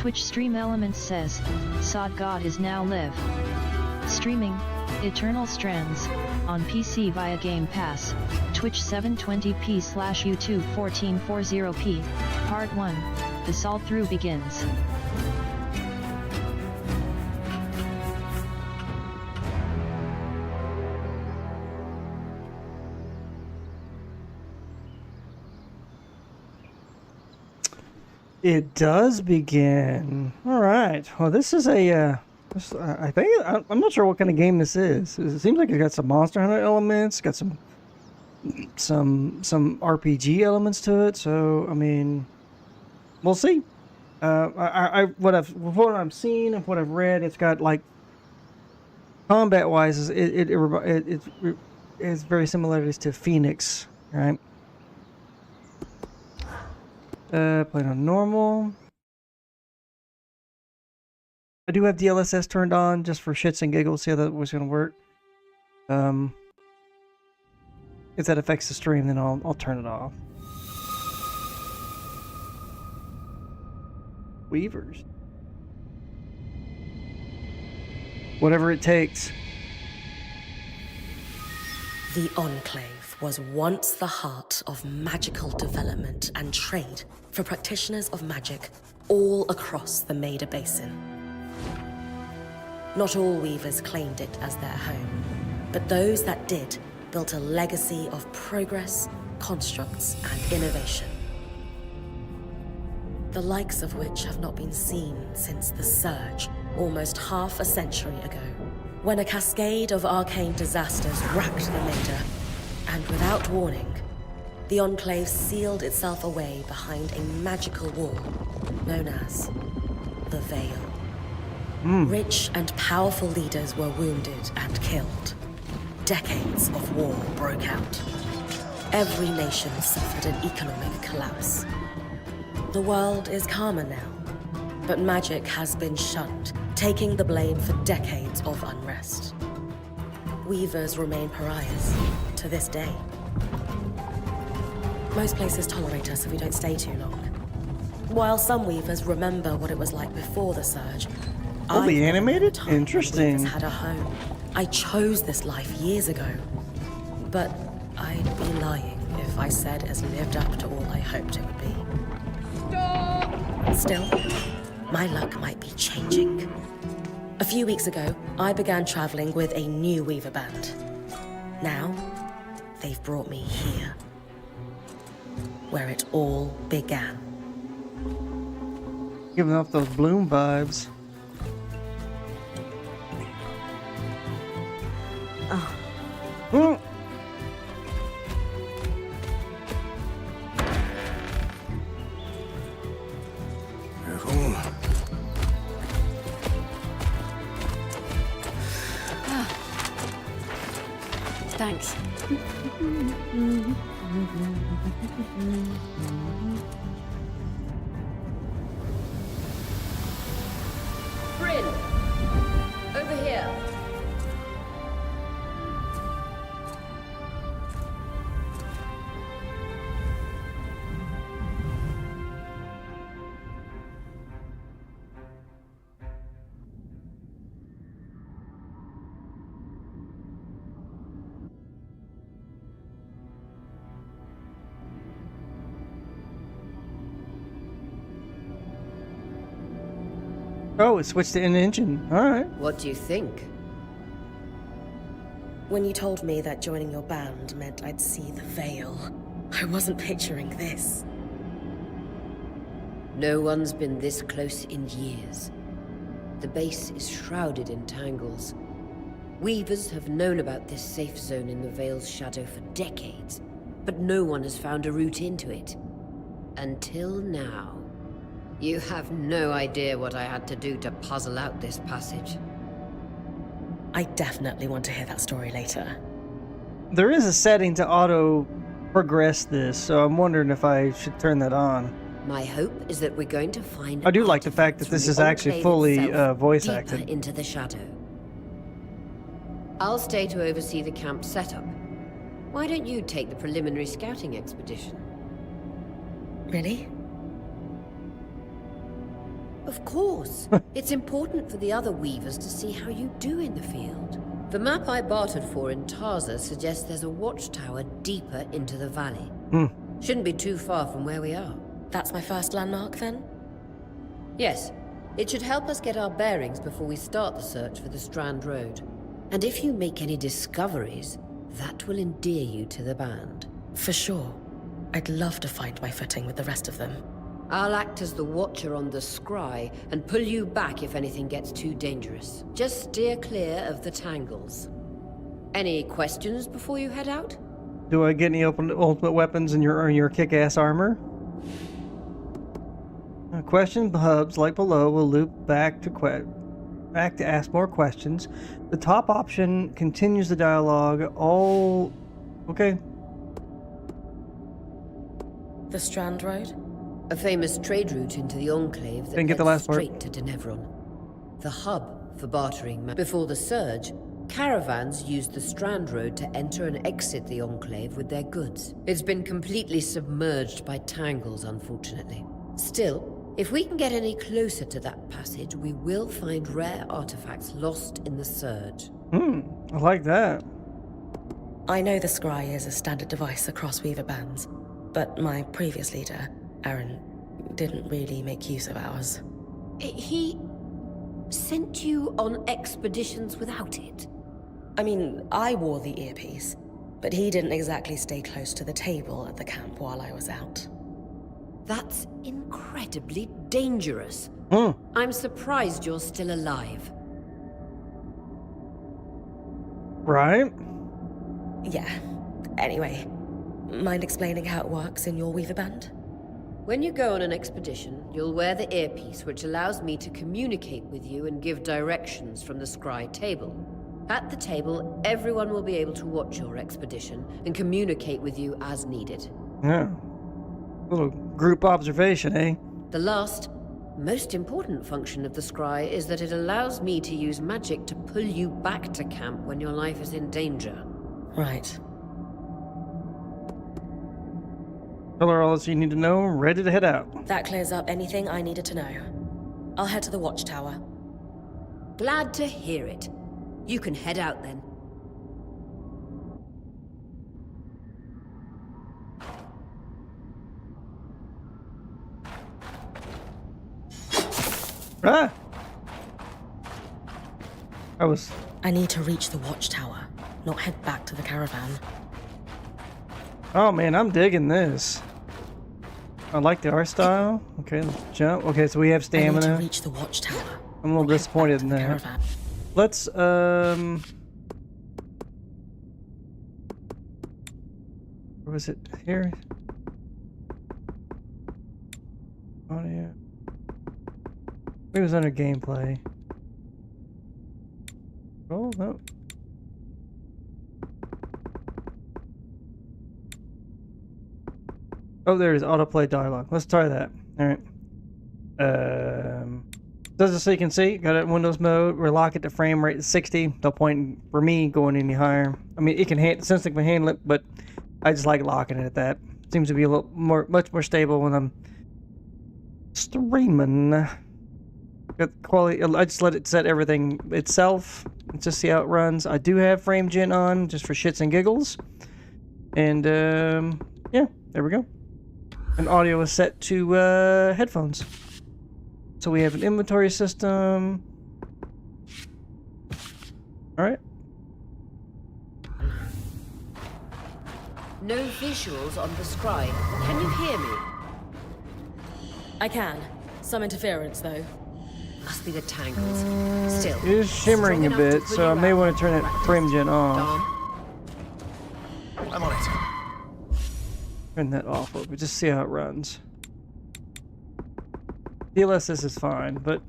Twitch Stream Elements says, Sod God is now live. Streaming, Eternal Strands, on PC via Game Pass, Twitch 720p/YouTube 1440p, Part 1, the Sol Through begins. It does begin. All right. Well, this is a. I think I'm not sure what kind of game this is. It seems like it's got some Monster Hunter elements. Got some RPG elements to it. So I mean, we'll see. What I've seen and what I've read, it's got like combat wise, it's very similarities to Phoenix, right? Playing on normal. I do have DLSS turned on just for shits and giggles, see how that was going to work. If that affects the stream, then I'll turn it off. Weavers. Whatever it takes. The Enclave was once the heart of magical development and trade for practitioners of magic all across the Maida Basin. Not all weavers claimed it as their home, but those that did built a legacy of progress, constructs, and innovation. The likes of which have not been seen since the Surge, almost half a century ago, when a cascade of arcane disasters racked the Maida, and without warning, the Enclave sealed itself away behind a magical wall known as the Veil. Rich and powerful leaders were wounded and killed. Decades of war broke out. Every nation suffered an economic collapse. The world is calmer now, but magic has been shunned, taking the blame for decades of unrest. Weavers remain pariahs to this day. Most places tolerate us if we don't stay too long. While some weavers remember what it was like before the Surge, Oh, the animated? Interesting. Weavers had a home. I chose this life years ago, but I'd be lying if I said it lived up to all I hoped it would be. Stop! Still, my luck might be changing. A few weeks ago, I began traveling with a new weaver band. Now, they've brought me here, where it all began. Giving off those Bloom vibes. Oh. Mm. Thanks. Bryn! Over here! Oh, it switched to an engine. All right. What do you think? When you told me that joining your band meant I'd see the Veil, I wasn't picturing this. No one's been this close in years. The base is shrouded in tangles. Weavers have known about this safe zone in the Veil's shadow for decades, but no one has found a route into it. Until now. You have no idea what I had to do to puzzle out this passage. I definitely want to hear that story later. There is a setting to auto progress this, so I'm wondering if I should turn that on. My hope is that we're going to find. I do like the fact that this is actually fully voice acted. Into the shadow. I'll stay to oversee the camp setup. Why don't you take the preliminary scouting expedition? Really? Of course. It's important for the other weavers to see how you do in the field. The map I bartered for in Tarza suggests there's a watchtower deeper into the valley. Shouldn't be too far from where we are. That's my first landmark, then? Yes. It should help us get our bearings before we start the search for the Strand Road. And if you make any discoveries, that will endear you to the band. For sure. I'd love to find my footing with the rest of them. I'll act as the watcher on the scry and pull you back if anything gets too dangerous. Just steer clear of the tangles. Any questions before you head out? Do I get any ultimate weapons in your kick-ass armor? Question hubs like below will loop back to ask more questions. The top option continues the dialogue. All okay. The Strand Road? A famous trade route into the Enclave that Didn't get the leads last part. straight to Denevron. The hub for bartering. Before the Surge, caravans used the Strand Road to enter and exit the Enclave with their goods. It's been completely submerged by tangles, unfortunately. Still, if we can get any closer to that passage, we will find rare artifacts lost in the Surge. I like that. I know the scry is a standard device across weaver bands, but my previous leader, Aaron, didn't really make use of ours. He sent you on expeditions without it? I mean, I wore the earpiece, but he didn't exactly stay close to the table at the camp while I was out. That's incredibly dangerous. I'm surprised you're still alive. Right? Yeah. Anyway, mind explaining how it works in your weaver band? When you go on an expedition, you'll wear the earpiece, which allows me to communicate with you and give directions from the scry table. At the table, everyone will be able to watch your expedition and communicate with you as needed. Yeah. Little group observation, eh? The last, most important function of the scry is that it allows me to use magic to pull you back to camp when your life is in danger. Right. Tell her all that you need to know. Ready to head out. That clears up anything I needed to know. I'll head to the watchtower. Glad to hear it. You can head out then. Ah! I need to reach the watchtower, not head back to the caravan. Oh man, I'm digging this. I like the art style. Okay, let's jump. Okay, so we have I need stamina. to reach the watchtower. I'm a little not head disappointed back in to the that. caravan. Let's where was it? Here? Audio. It was under gameplay. Oh no. Oh, there's autoplay dialogue. Let's try that. All right. Does it so you can see? Got it in Windows mode. We're lock it to frame rate 60. No point for me going any higher. I mean, it can since it can handle it, but I just like locking it at that. Seems to be a little more, much more stable when I'm streaming. Got quality. I just let it set everything itself. Just see how it runs. I do have frame gen on just for shits and giggles. And yeah, there we go. And audio is set to headphones. So we have an inventory system. All right. No visuals on the scry. Can you hear me? I can. Some interference, though. Must be the tangles. Still. It is shimmering a strong enough bit, to pull so I you may out want to turn that practice. frame gen off. Dom? I'm on it. Turn that off, but just see how it runs. DLSS is fine, but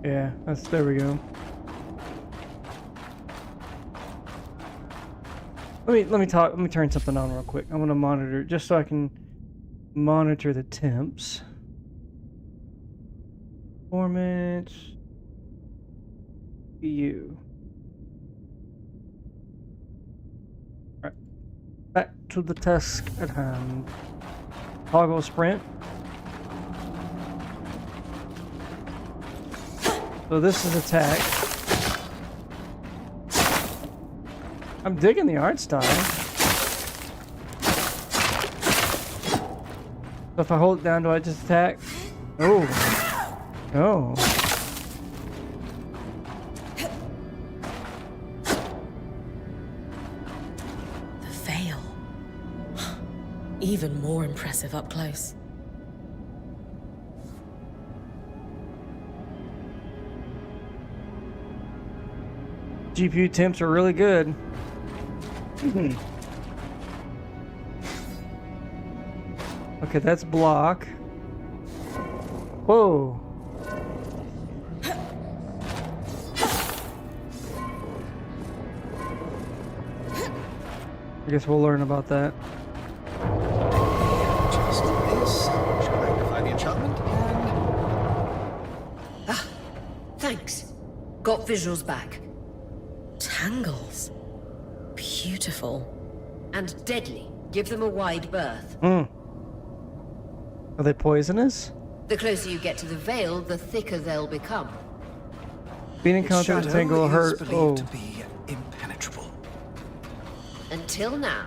yeah, there we go. Let me turn something on real quick. I'm gonna monitor just so I can monitor the temps. Performance. View. Back to the task at hand. Toggle sprint. So this is attack. I'm digging the art style. So if I hold it down, do I just attack? Oh. Oh. The veil. Even more impressive up close. GPU temps are really good. Okay, that's block. Whoa. I guess we'll learn about that. Just this. Shall magnify the enchantment and... Ah, thanks. Got visuals back. Tangles. Beautiful. And deadly. Give them a wide berth. Are they poisonous? The closer you get to the veil, the thicker they'll become. Being in its contact with shadow tangle is hurt. believed Oh. to be impenetrable. Until now.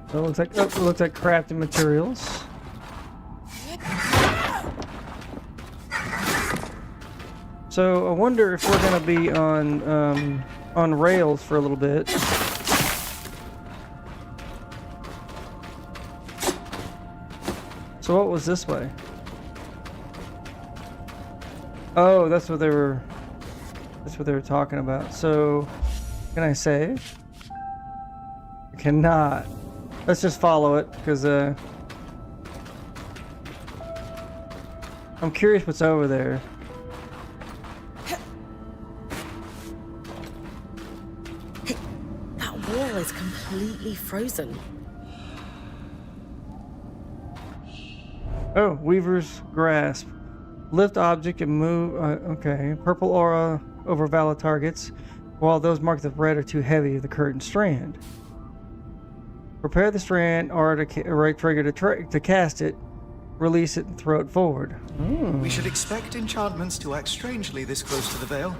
So it looks like crafting materials. So I wonder if we're gonna be on rails for a little bit. So what was this way? Oh, that's what they were talking about. So can I save? I cannot. Let's just follow it because I'm curious what's over there. That wall is completely frozen. Oh, Weaver's Grasp. Lift object and move. Okay. Purple aura over valid targets, while those marked with red are too heavy. The curtain strand. Prepare the strand aura to right trigger to cast it. Release it and throw it forward. We should expect enchantments to act strangely this close to the veil.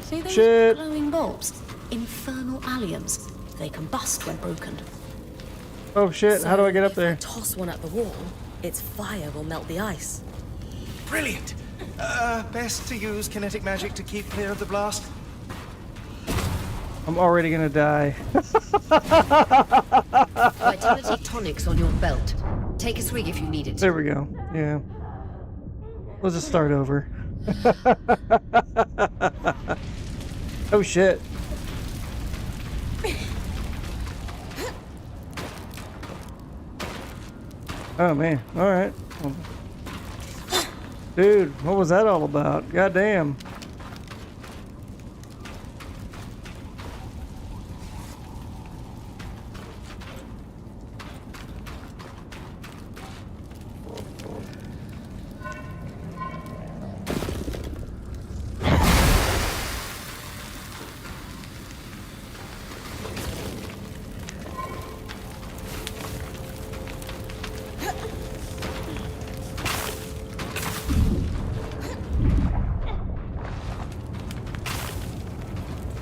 See those Shit. glowing bulbs? Infernal alliums. They combust when broken. Oh shit! How do I get up if I there? toss one at the wall, its fire will melt the ice. Brilliant! Best to use kinetic magic to keep clear of the blast. I'm already gonna die. Vitality tonics on your belt. Take a swig if you need it. There we go. Yeah. Let's just start over. Oh shit. Oh man. Alright. Dude, what was that all about? Goddamn.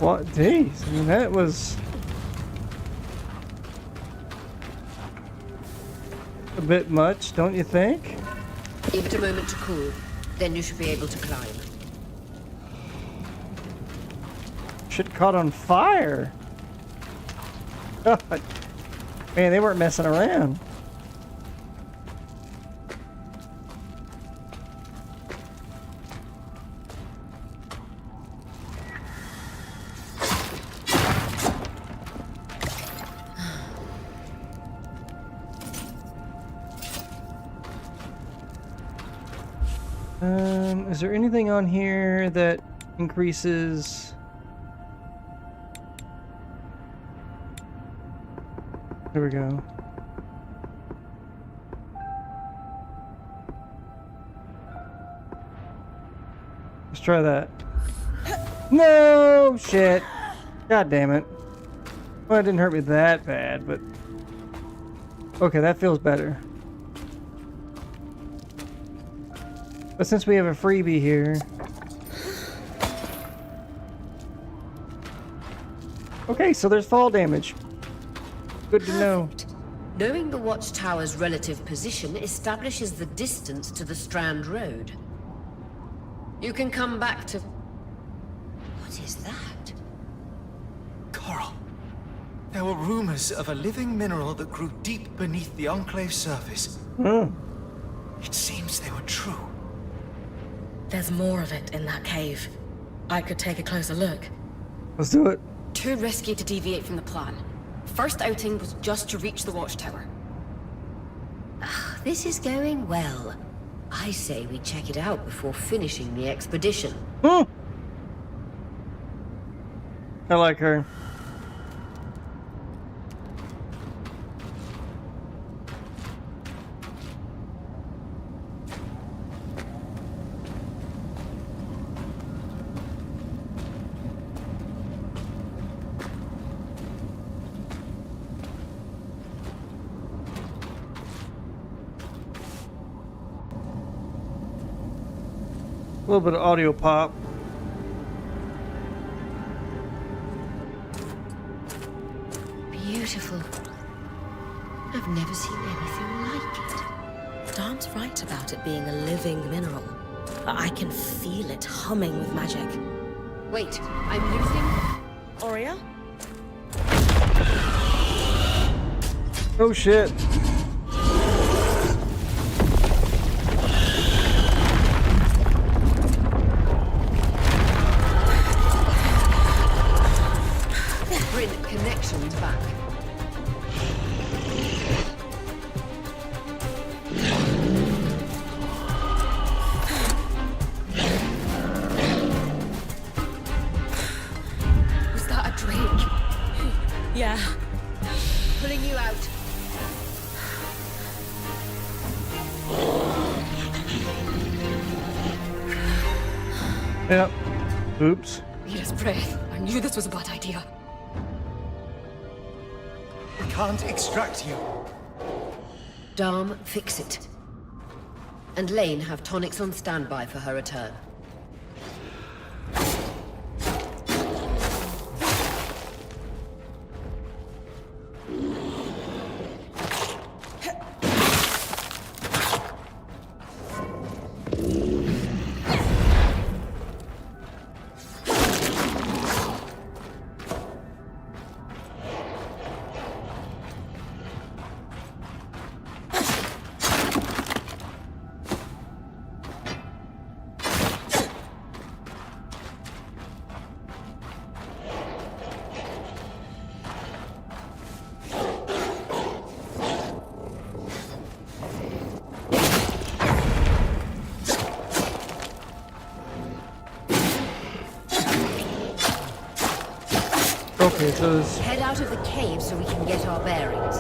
What? Jeez, I mean, that was a bit much, don't you think? Give it a moment to cool. Then you should be able to climb. Shit caught on fire. God. Man, they weren't messing around. Is there anything on here that increases? Here we go. Let's try that. No shit. God damn it. Well, it didn't hurt me that bad, but okay, that feels better. But since we have a freebie here, okay, so there's fall damage. Good to know. Knowing the watchtower's relative position establishes the distance to the Strand Road. You can come back to... What is that? Coral. There were rumors of a living mineral that grew deep beneath the Enclave's surface. It seems they were true. There's more of it in that cave. I could take a closer look. Let's do it. Too risky to deviate from the plan. First outing was just to reach the watchtower. This is going well. I say we check it out before finishing the expedition. I like her. A little bit of audio pop. Beautiful. I've never seen anything like it. Dan's right about it being a living mineral. I can feel it humming with magic. Wait, I'm losing... Aurea? Oh shit. Bring connections back. Was that a drake? Yeah. Pulling you out. Yep. Oops. Mira's breath. I knew this was a bad idea. We can't extract you. Dom, fix it. And Lane have tonics on standby for her return. Okay, so this, Head out of the cave so we can get our bearings.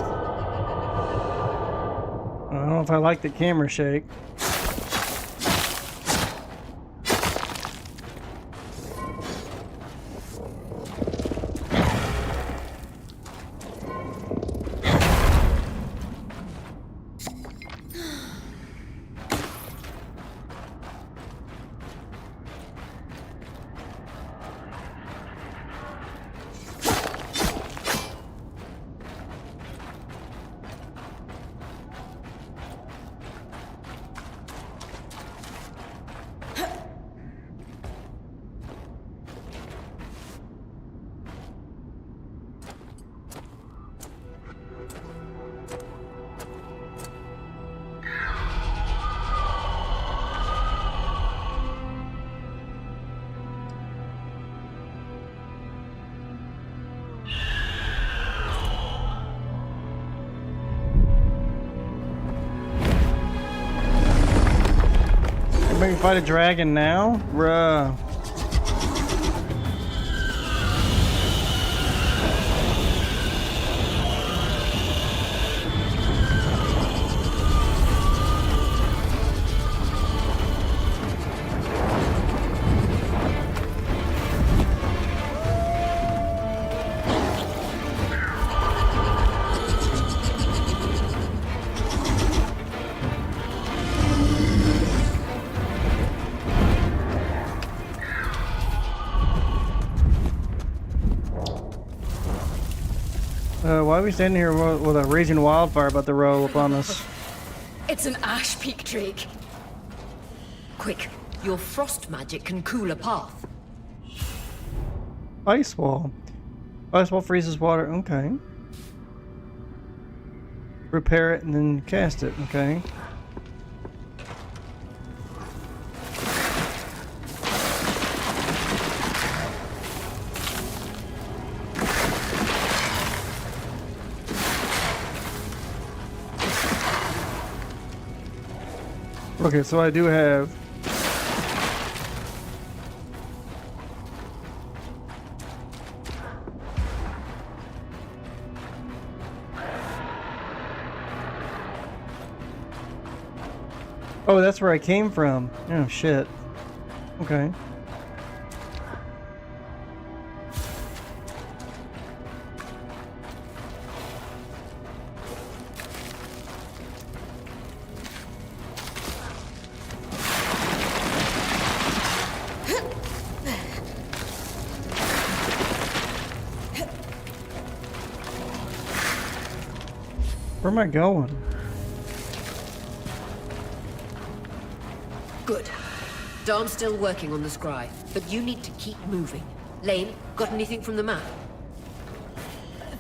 I don't know if I like the camera shake. Maybe fight a dragon now? Bruh. Why are we standing here with a raging wildfire about to roll upon us? It's an ash peak drake. Quick, your frost magic can cool a path. Ice wall. Ice wall freezes water. Okay. Repair it and then cast it. Okay. Okay, so I do have oh, that's where I came from. Oh shit. Okay. Where am I going? Good. Darm's still working on the scry, but you need to keep moving. Lane, got anything from the map?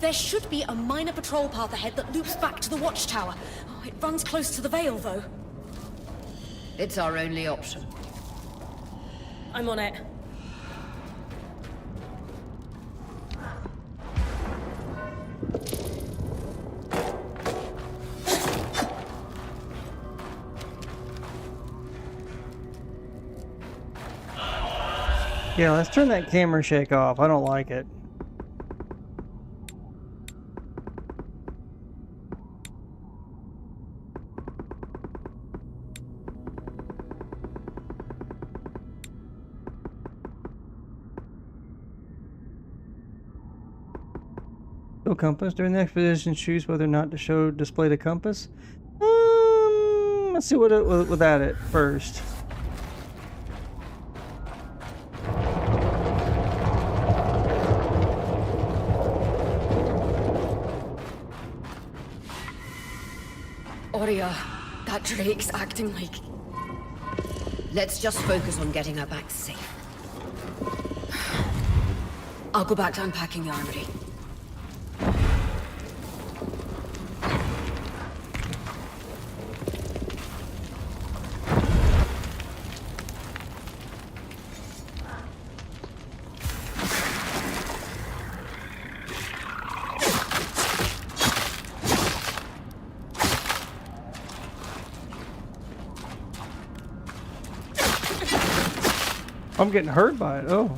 There should be a minor patrol path ahead that loops back to the watchtower. Oh, it runs close to the Vale, though. It's our only option. I'm on it. Yeah, let's turn that camera shake off. I don't like it. Show compass. During the expedition, choose whether or not to display the compass. Let's see what without it first. Aurea, that drake's acting like... Let's just focus on getting her back safe. I'll go back to unpacking the armory. I'm getting hurt by it. Oh.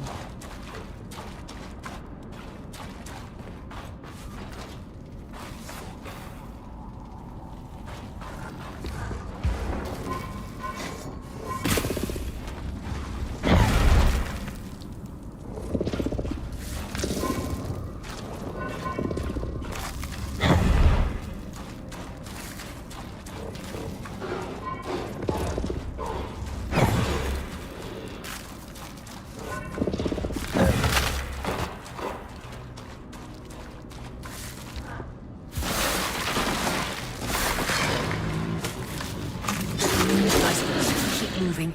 Moving.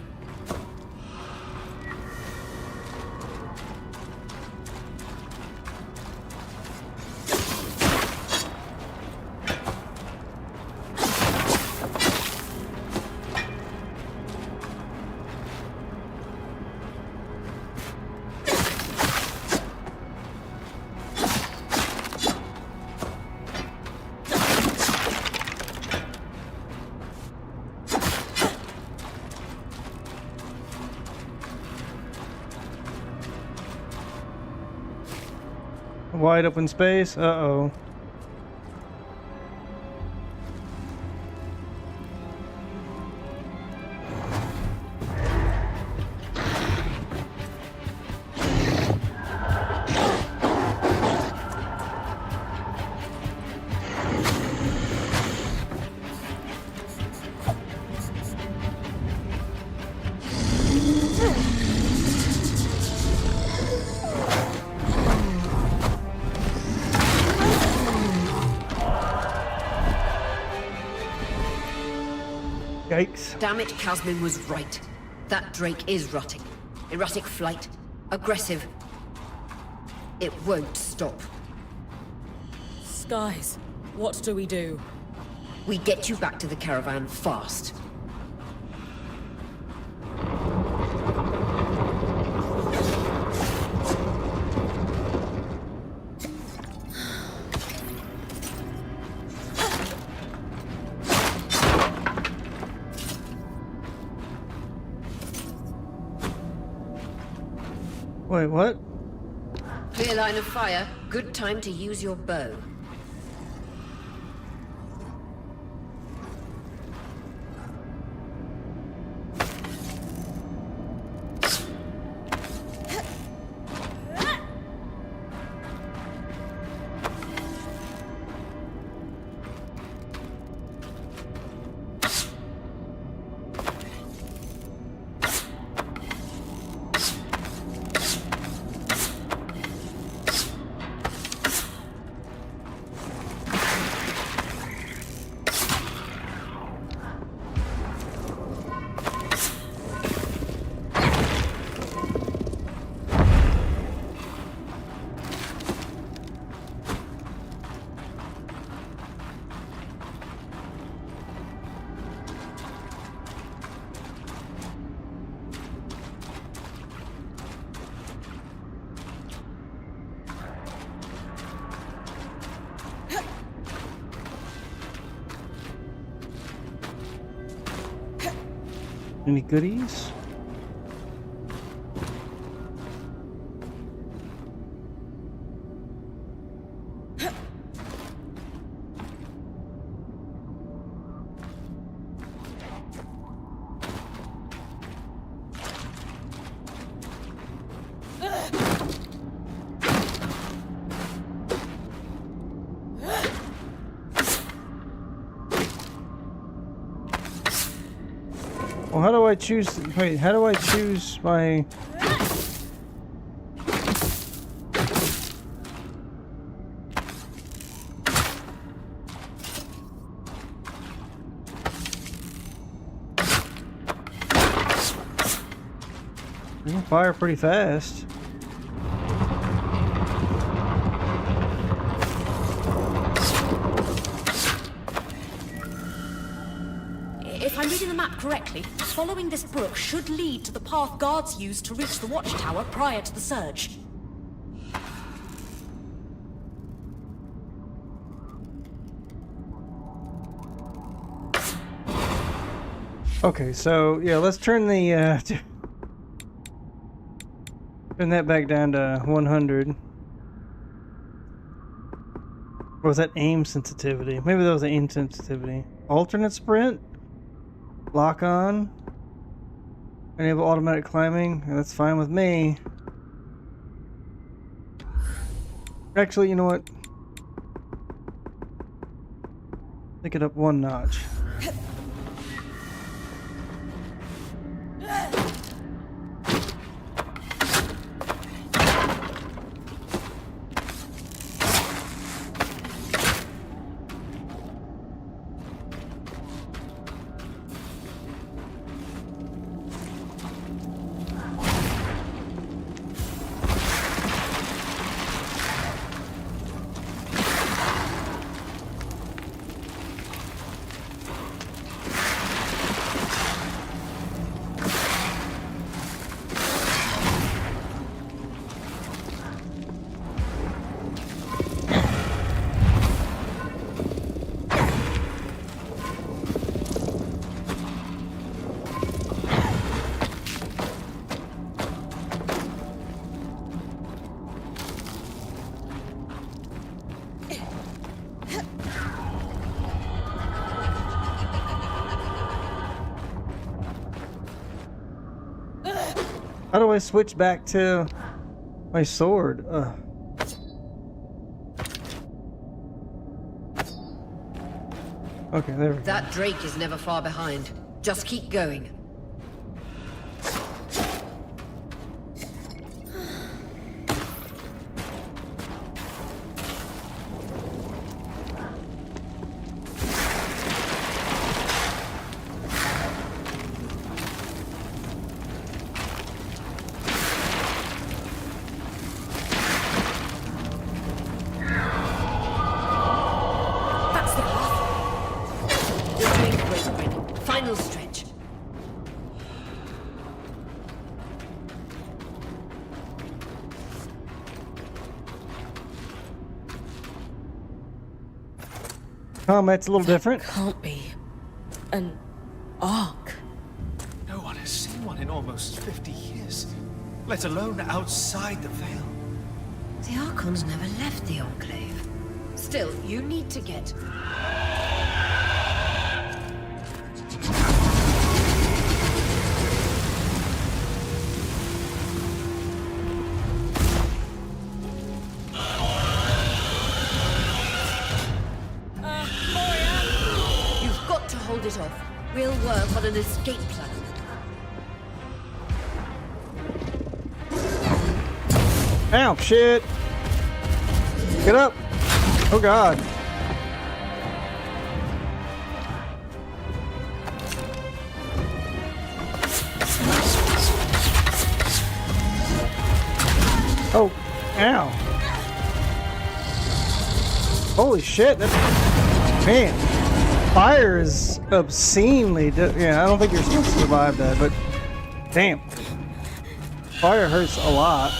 Wide open space. Uh-oh. Yikes. Damn it, Casmin was right. That Drake is rotting. Erratic flight. Aggressive. It won't stop. Skies, what do we do? We get you back to the caravan fast. Wait, what? Clear line of fire. Good time to use your bow. Any goodies? Well, how do I choose? Wait, how do I choose my? You can fire pretty fast. If I'm reading the map correctly, following this brook should lead to the path guards used to reach the watchtower prior to the surge. Okay, so yeah, let's turn the turn that back down to 100. Or was that aim sensitivity? Maybe that was aim sensitivity. Alternate sprint? Lock on. Enable automatic climbing. That's fine with me. Actually, you know what? Pick it up one notch. How do I switch back to my sword? Okay, there we go. That Drake is never far behind. Just keep going. Combat's a little different. Can't be an ark. No one has seen one in almost 50 years, let alone outside the Veil. The Archons never left the Enclave. Still, you need to get... You've got to hold it off. We'll work on an escape plan. Ow, shit. Get up. Oh, God. Oh, ow. Holy shit. That's... Man. Fire is obscenely... Yeah, I don't think you're supposed to survive that, but... Damn. Fire hurts a lot.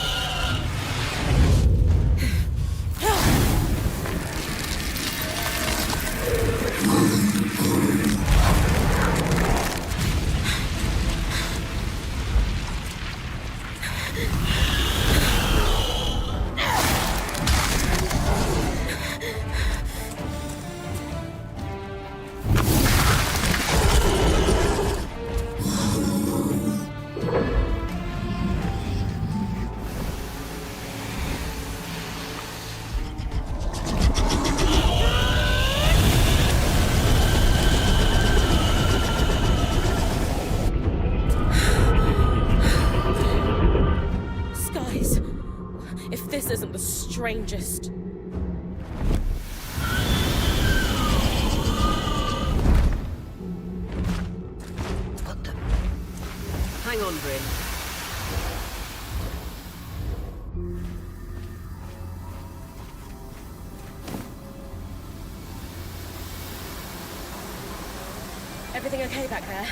Skies. If this isn't the strangest. What the... Hang on, Bryn. Everything okay back there?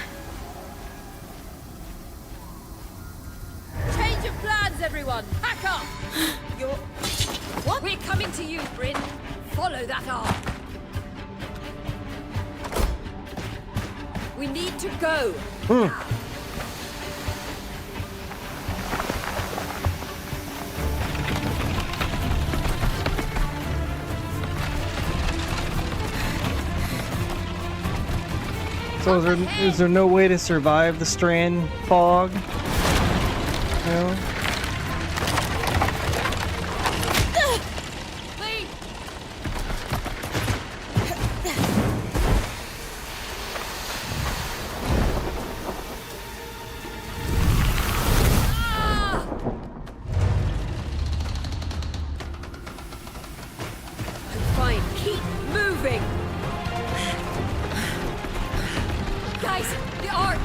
Change of plans, everyone! Pack up! You're... What? We're coming to you, Bryn. Follow that arc. We need to go. So is there no way to survive the Strand fog? No? Please. Ah! I'm fine. Keep moving. Guys, the arc!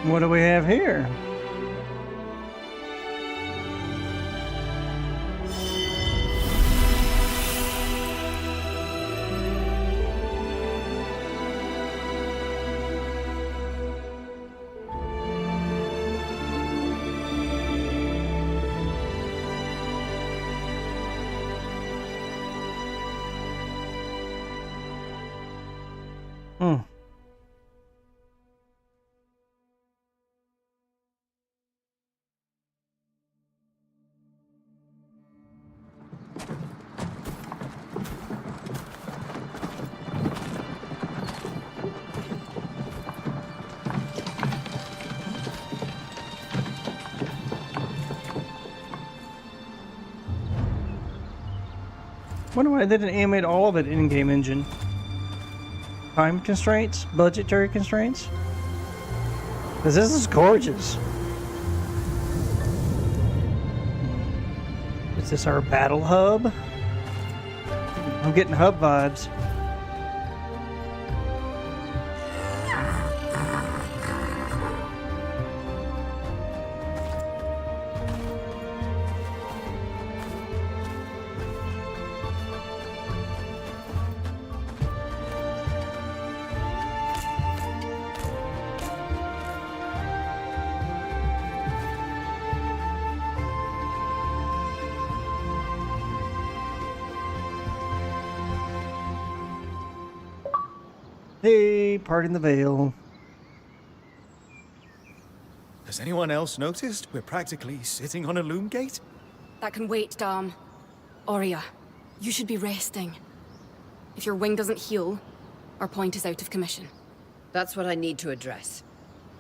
What do we have here? Wonder why they didn't animate all of it in-game engine. Time constraints? Budgetary constraints? Because this is gorgeous. Is this our battle hub? I'm getting hub vibes. Hey, parting the veil. Has anyone else noticed we're practically sitting on a loom gate? That can wait, Dam. Aurea, you should be resting. If your wing doesn't heal, our point is out of commission. That's what I need to address.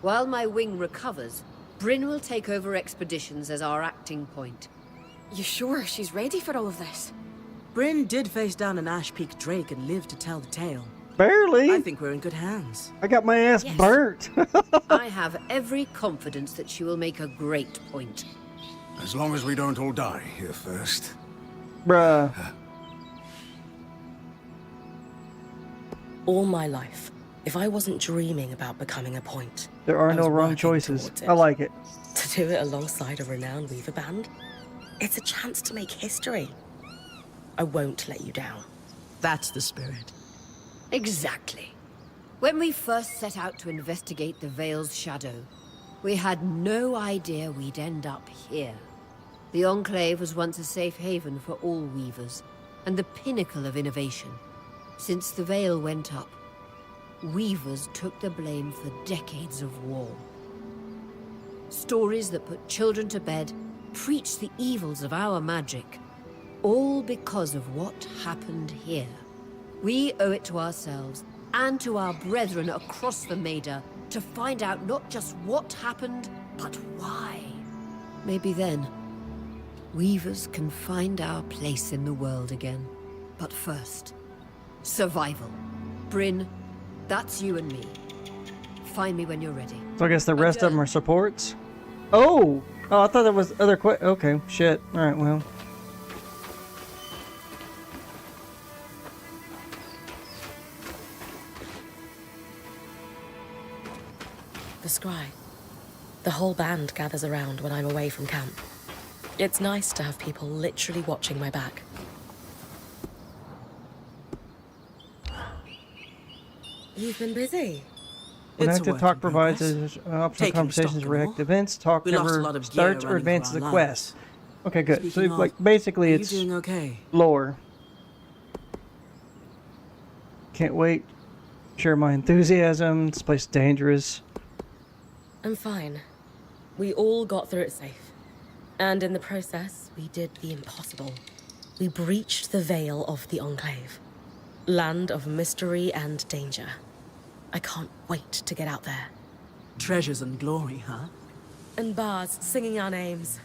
While my wing recovers, Bryn will take over expeditions as our acting point. You sure she's ready for all of this? Bryn did face down an Ash Peak Drake and lived to tell the tale. Barely. I think we're in good hands. I got my ass burnt. I have every confidence that she will make a great point. As long as we don't all die here first. Bruh. All my life, if I wasn't dreaming about becoming a point, There are I no was wrong working choices. towards it. I like it. To do it alongside a renowned weaver band, it's a chance to make history. I won't let you down. That's the spirit. Exactly. When we first set out to investigate the Veil's shadow, we had no idea we'd end up here. The Enclave was once a safe haven for all weavers, and the pinnacle of innovation. Since the Veil went up, weavers took the blame for decades of war. Stories that put children to bed, preached the evils of our magic, all because of what happened here. We owe it to ourselves and to our brethren across the Maida to find out not just what happened, but why. Maybe then, weavers can find our place in the world again. But first, survival. Bryn, that's you and me. Find me when you're ready. So I guess the rest of them are supports. Oh! Oh, I thought that was other okay, shit. Alright, well. The scry. The whole band gathers around when I'm away from camp. It's nice to have people literally watching my back. You've been busy. When It's a active work talk in provides progress. optional Taking conversations, stock and react all. events, talk We lost a never lot of gear starts or running advances for the our quest. Okay, good. So Speaking like of, basically Are it's you doing okay? lore. Can't wait. Share my enthusiasm. This place is dangerous. I'm fine. We all got through it safe. And in the process, we did the impossible. We breached the veil of the Enclave. Land of mystery and danger. I can't wait to get out there. Treasures and glory, huh? And bars singing our names.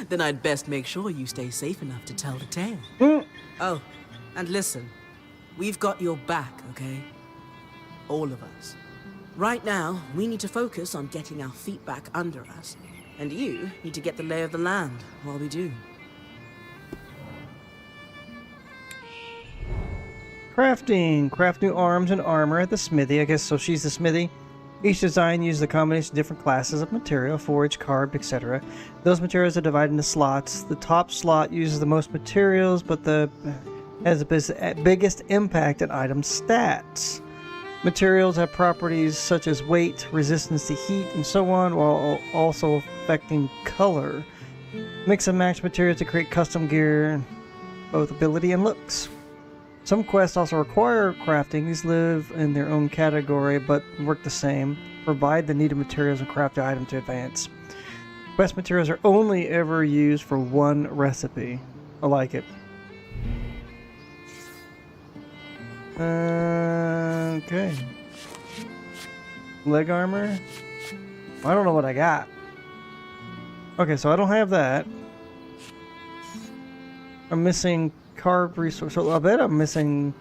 Then I'd best make sure you stay safe enough to tell the tale. Oh, and listen. We've got your back, okay? All of us. Right now, we need to focus on getting our feet back under us. And you need to get the lay of the land while we do. Crafting. Craft new arms and armor at the smithy. I guess so she's the smithy. Each design uses a combination of different classes of material, forged, carved, etc. Those materials are divided into slots. The top slot uses the most materials, but has the biggest impact on item stats. Materials have properties such as weight, resistance to heat, and so on, while also affecting color. Mix and match materials to create custom gear, both ability and looks. Some quests also require crafting. These live in their own category, but work the same. Provide the needed materials and craft the item to advance. Quest materials are only ever used for one recipe. I like it. Okay. Leg armor. I don't know what I got. Okay, so I don't have that. I'm missing carved resource. So I bet I'm missing.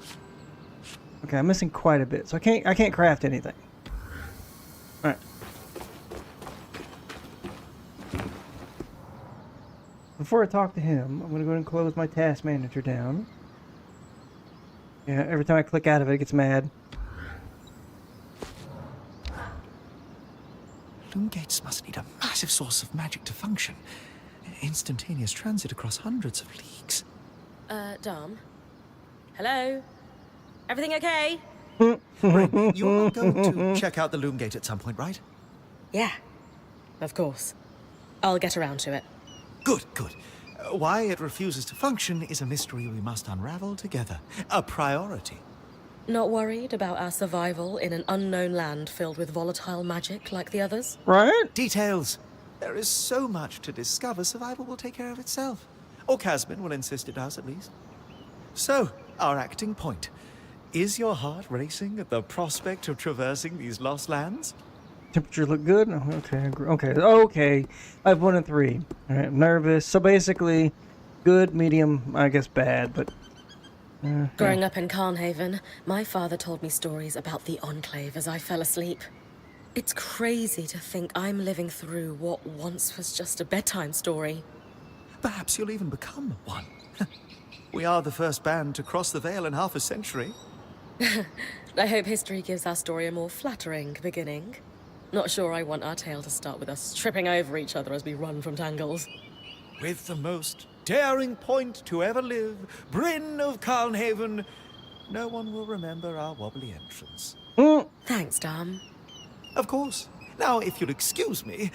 Okay, I'm missing quite a bit. So I can't craft anything. All right. before I talk to him, I'm gonna go ahead and close my task manager down. Yeah, every time I click out of it, it gets mad. Loom gates must need a massive source of magic to function. Instantaneous transit across hundreds of leagues. Dom? Hello? Everything okay? Bryn, you're going to check out the loom gate at some point, right? Yeah, of course. I'll get around to it. Good, good. Why it refuses to function is a mystery we must unravel together. A priority. Not worried about our survival in an unknown land filled with volatile magic like the others? Right? Details. There is so much to discover, survival will take care of itself. Or Casman will insist it does, at least. So, our acting point. Is your heart racing at the prospect of traversing these lost lands? Temperature look good? Oh, okay, okay. I have 1 and 3. All right, I'm nervous. So basically, good, medium, I guess bad, but... Growing up in Carnhaven, my father told me stories about the Enclave as I fell asleep. It's crazy to think I'm living through what once was just a bedtime story. Perhaps you'll even become one. We are the first band to cross the Veil in half a century. I hope history gives our story a more flattering beginning. Not sure I want our tale to start with us tripping over each other as we run from tangles. With the most daring point to ever live, Bryn of Carnhaven, no one will remember our wobbly entrance. Thanks, Dom. Of course. Now, if you'll excuse me,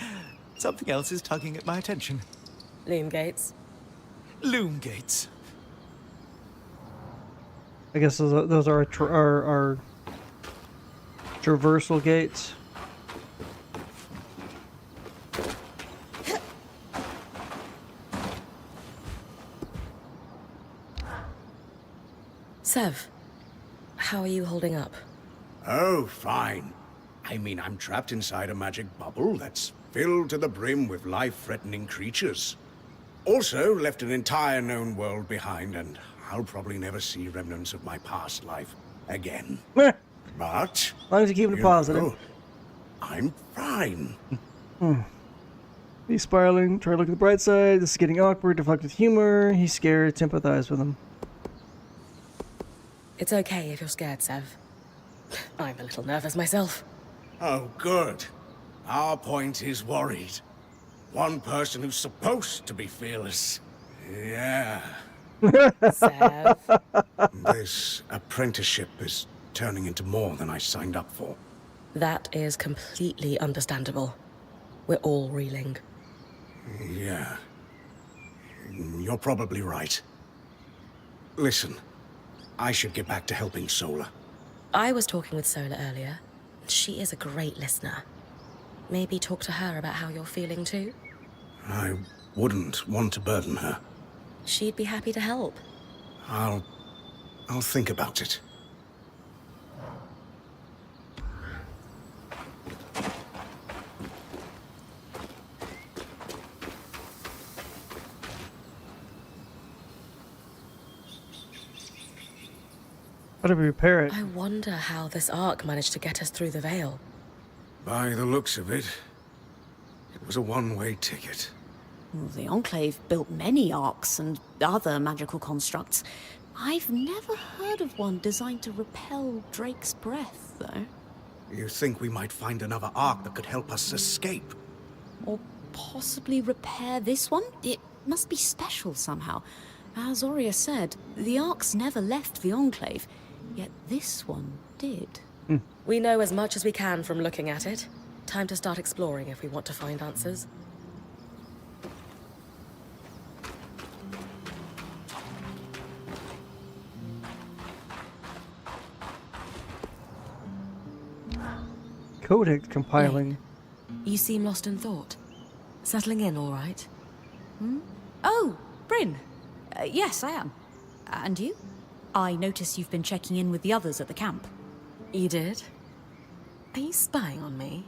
something else is tugging at my attention. Loom gates. Loom gates. I guess those are our traversal gates. Sev, how are you holding up? Oh, fine. I mean, I'm trapped inside a magic bubble that's filled to the brim with life-threatening creatures. Also, left an entire known world behind, and I'll probably never see remnants of my past life again. But... as long as you keep it positive. know, I'm fine. He's spiraling, try to look at the bright side. This is getting awkward, deflect with humor. He's scared, sympathize with him. It's okay if you're scared, Sev. I'm a little nervous myself. Oh, good. Our point is worried. One person who's supposed to be fearless. Yeah. Sev. This apprenticeship is turning into more than I signed up for. That is completely understandable. We're all reeling. Yeah. You're probably right. Listen, I should get back to helping Sola. I was talking with Sola earlier. She is a great listener. Maybe talk to her about how you're feeling too? I wouldn't want to burden her. She'd be happy to help. I'll think about it. How do we repair it? I wonder how this arc managed to get us through the Veil. By the looks of it, it was a one-way ticket. Well, the Enclave built many arcs and other magical constructs. I've never heard of one designed to repel Drake's breath, though. You think we might find another arc that could help us escape? Or possibly repair this one? It must be special somehow. As Aurea said, the arcs never left the Enclave, yet this one did. We know as much as we can from looking at it. Time to start exploring if we want to find answers. Codex compiling. You seem lost in thought. Settling in all right? Oh, Bryn. Yes, I am. And you? I notice you've been checking in with the others at the camp. You did? Are you spying on me?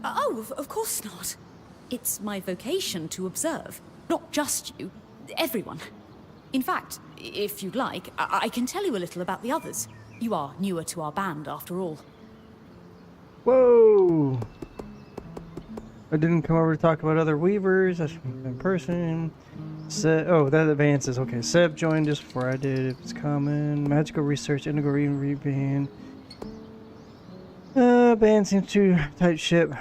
Oh, of course not. It's my vocation to observe. Not just you, everyone. In fact, if you'd like, I can tell you a little about the others. You are newer to our band, after all. Whoa! I didn't come over to talk about other weavers. That's in person. Oh, that advances. Okay, Seb joined us before I did. If it's common, magical research, integral reband. Band seems too tight ship.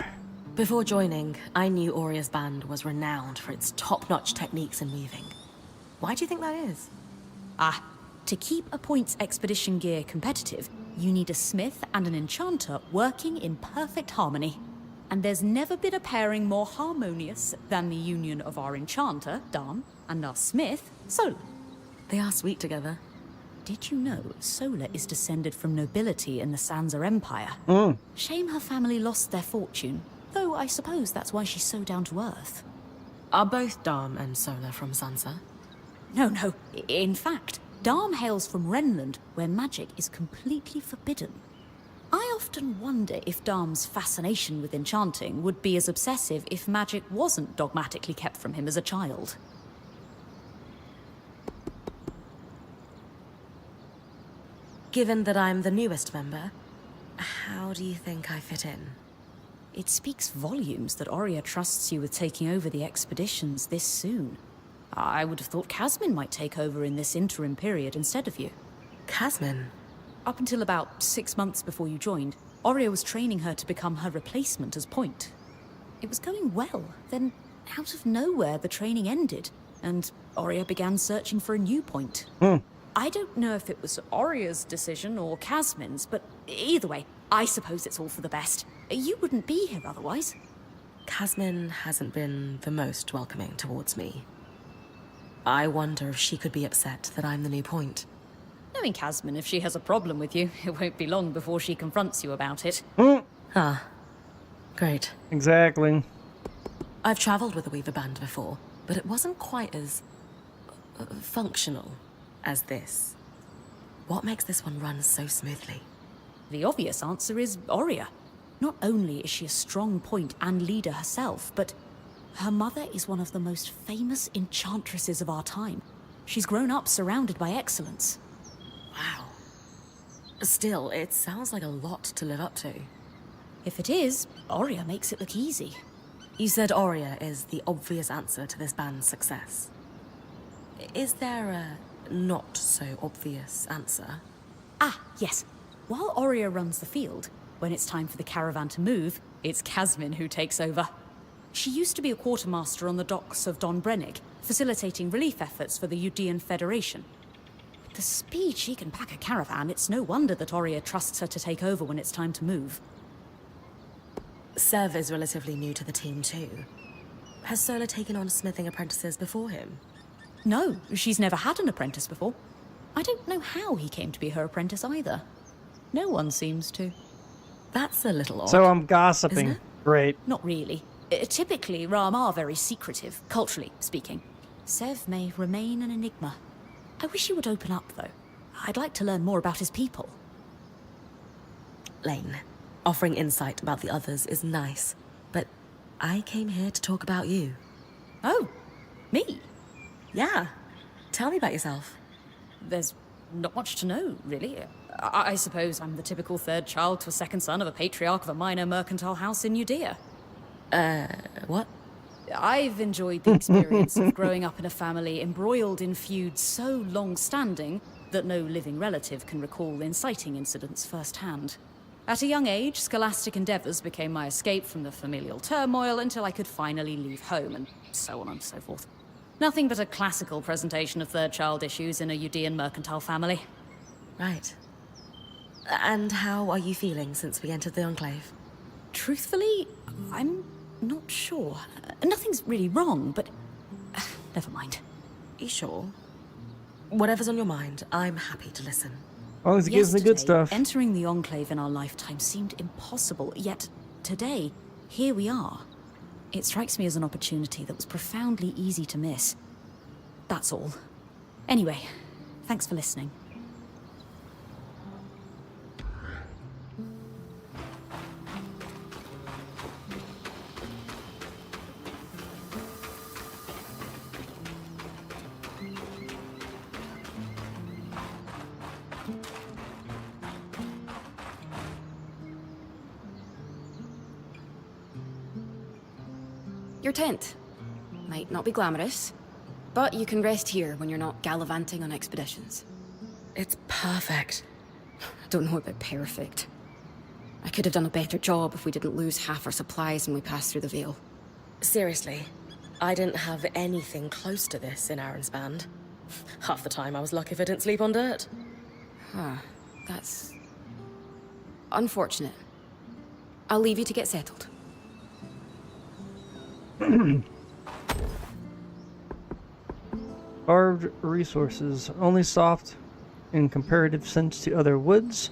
Before joining, I knew Auria's band was renowned for its top-notch techniques in weaving. Why do you think that is? Ah, to keep a point's expedition gear competitive, you need a smith and an enchanter working in perfect harmony. And there's never been a pairing more harmonious than the union of our enchanter, Dam, and our smith, Sola. They are sweet together. Did you know Sola is descended from nobility in the Sansa Empire? Shame her family lost their fortune, though I suppose that's why she's so down to earth. Are both Dam and Sola from Sansa? No. In fact, Dam hails from Renland, where magic is completely forbidden. I often wonder if Dam's fascination with enchanting would be as obsessive if magic wasn't dogmatically kept from him as a child. Given that I'm the newest member, how do you think I fit in? It speaks volumes that Auria trusts you with taking over the expeditions this soon. I would have thought Casmin might take over in this interim period instead of you. Casmin? Up until about 6 months before you joined, Auria was training her to become her replacement as point. It was going well, then out of nowhere the training ended, and Auria began searching for a new point. I don't know if it was Auria's decision or Casmin's, but either way, I suppose it's all for the best. You wouldn't be here otherwise. Casmin hasn't been the most welcoming towards me. I wonder if she could be upset that I'm the new point. Knowing Casmin, if she has a problem with you, it won't be long before she confronts you about it. Ah, great. Exactly. I've traveled with a Weaver band before, but it wasn't quite as functional as this. What makes this one run so smoothly? The obvious answer is Auria. Not only is she a strong point and leader herself, but her mother is one of the most famous enchantresses of our time. She's grown up surrounded by excellence. Wow. Still, it sounds like a lot to live up to. If it is, Auria makes it look easy. You said Auria is the obvious answer to this band's success. Is there a not-so-obvious answer? Ah, yes. While Auria runs the field, when it's time for the caravan to move, it's Casmin who takes over. She used to be a quartermaster on the docks of Don Brennig, facilitating relief efforts for the Udean Federation. With the speed she can pack a caravan, it's no wonder that Auria trusts her to take over when it's time to move. Sev is relatively new to the team too. Has Sola taken on smithing apprentices before him? No, she's never had an apprentice before. I don't know how he came to be her apprentice either. No one seems to. That's a little odd. So I'm gossiping. Isn't it? Great. Not really. Typically, Ram are very secretive, culturally speaking. Sev may remain an enigma. I wish he would open up, though. I'd like to learn more about his people. Lane, offering insight about the others is nice, but I came here to talk about you. Oh, me? Yeah. Tell me about yourself. There's not much to know, really. I suppose I'm the typical third child to a second son of a patriarch of a minor mercantile house in Judea. What? I've enjoyed the experience of growing up in a family embroiled in feuds so long-standing that no living relative can recall inciting incidents firsthand. At a young age, scholastic endeavours became my escape from the familial turmoil until I could finally leave home, and so on and so forth. Nothing but a classical presentation of third child issues in a Udean mercantile family. Right. And how are you feeling since we entered the Enclave? Truthfully, I'm not sure. Nothing's really wrong, but never mind. You sure? Whatever's on your mind, I'm happy to listen. As long as it gives me good stuff. Entering the Enclave in our lifetime seemed impossible, yet today, here we are. It strikes me as an opportunity that was profoundly easy to miss. That's all. Anyway, thanks for listening. Your tent. Might not be glamorous, But you can rest here when you're not gallivanting on expeditions. It's perfect. I don't know about perfect. I could have done a better job if we didn't lose half our supplies when we passed through the Veil. Seriously, I didn't have anything close to this in Aaron's band. Half the time I was lucky if I didn't sleep on dirt. Huh. That's... unfortunate. I'll leave you to get settled. Carved resources. Only soft in comparative sense to other woods.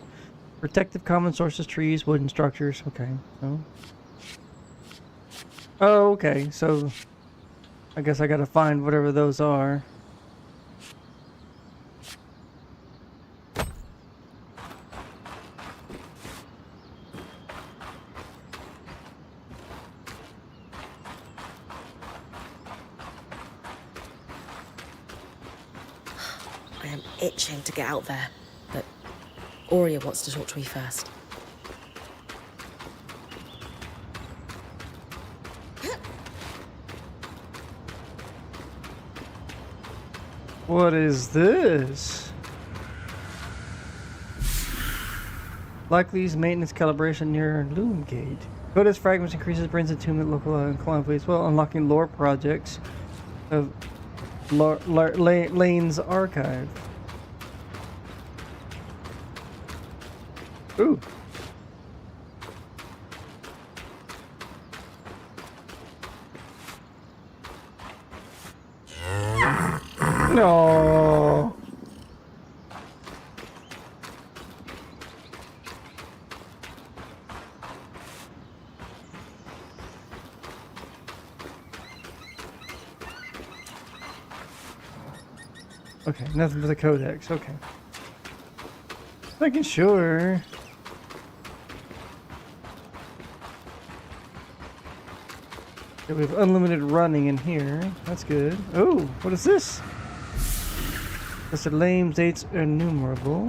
Protective common sources, trees, wooden structures. Okay, so... Oh, okay, so... I guess I gotta find whatever those are. I am itching to get out there, but Aurea wants to talk to me first. What is this? Likely's maintenance calibration near Loom Gate. Codex fragments increases Bryn's attunement local enclaves while unlocking lore projects of Lane's archive. Ooh. No. Okay, nothing for the codex. Okay. Making sure. Okay, we have unlimited running in here. That's good. Oh, what is this? The lame dates innumerable.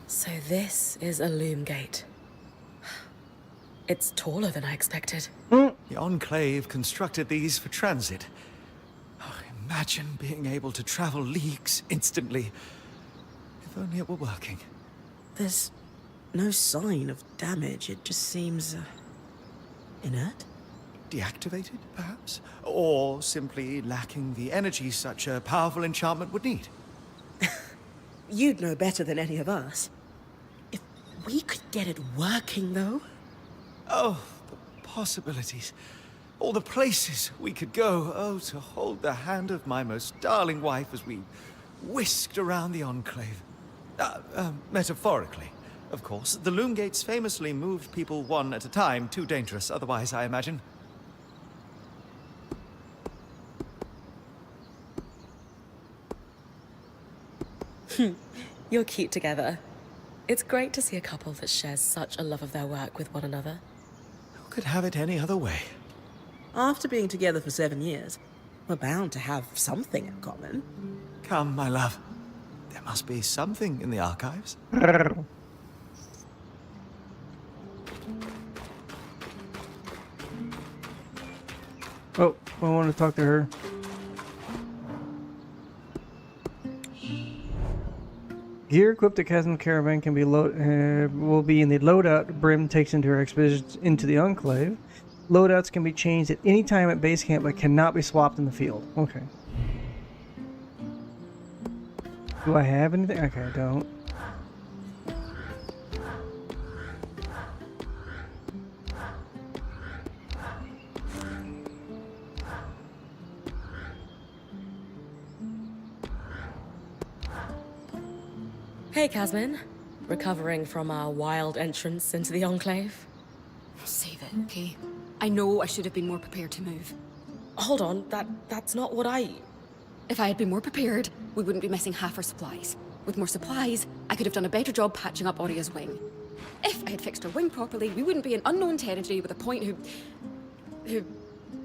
So this is a loom gate. It's taller than I expected. The Enclave constructed these for transit. Oh, imagine being able to travel leagues instantly. If only it were working. There's no sign of damage. It just seems inert. Deactivated, perhaps? Or simply lacking the energy such a powerful enchantment would need. You'd know better than any of us. If we could get it working, though. Oh, the possibilities. All the places we could go. Oh, to hold the hand of my most darling wife as we whisked around the Enclave. Metaphorically, of course. The loom gates famously moved people one at a time. Too dangerous otherwise, I imagine. You're cute together. It's great to see a couple that shares such a love of their work with one another. Who could have it any other way? After being together for 7 years, we're bound to have something in common. Come, my love. There must be something in the archives. Oh, I want to talk to her. Gear equipped at Chasm Caravan can be will be in the loadout Brim takes into her expeditions into the Enclave. Loadouts can be changed at any time at base camp but cannot be swapped in the field. Okay. Do I have anything? Okay, I don't. Hey, Casmin. Recovering from our wild entrance into the Enclave? Save it, okay? I know I should have been more prepared to move. Hold on, that's not what I... If I had been more prepared, we wouldn't be missing half our supplies. With more supplies, I could have done a better job patching up Aurea's wing. If I had fixed her wing properly, we wouldn't be in unknown territory with a point who...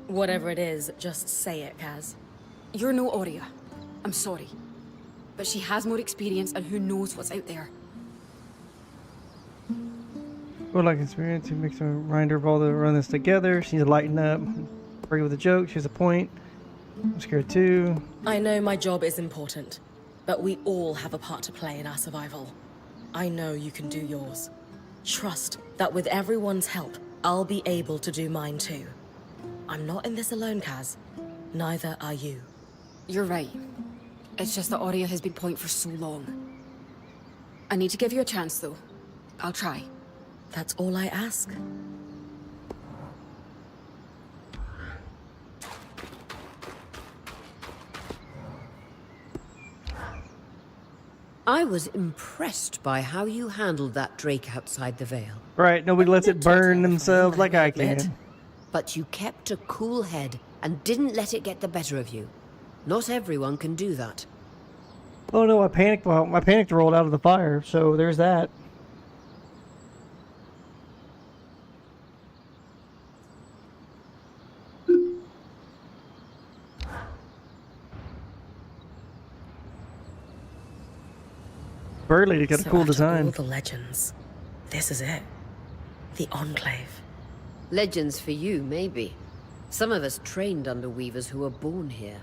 Whatever it is, just say it, Kaz. You're no Aurea. I'm sorry. But she has more experience, and who knows what's out there. Well, like experience, it makes a reminder of all the run this together. She's lighting up. Agree with the joke. She has a point. I'm scared too. I know my job is important, but we all have a part to play in our survival. I know you can do yours. Trust that with everyone's help, I'll be able to do mine too. I'm not in this alone, Kaz. Neither are you. You're right. It's just that Aurea has been point for so long. I need to give you a chance, though. I'll try. That's all I ask. I was impressed by how you handled that drake outside the Vale. Right, nobody lets it burn themselves like I can. But you kept a cool head and didn't let it get the better of you. Not everyone can do that. Oh no, I panicked. Well, my panic rolled out of the fire, so there's that. Burley got a cool after design. All the legends. This is it. The Enclave. Legends for you, maybe. Some of us trained under weavers who were born here.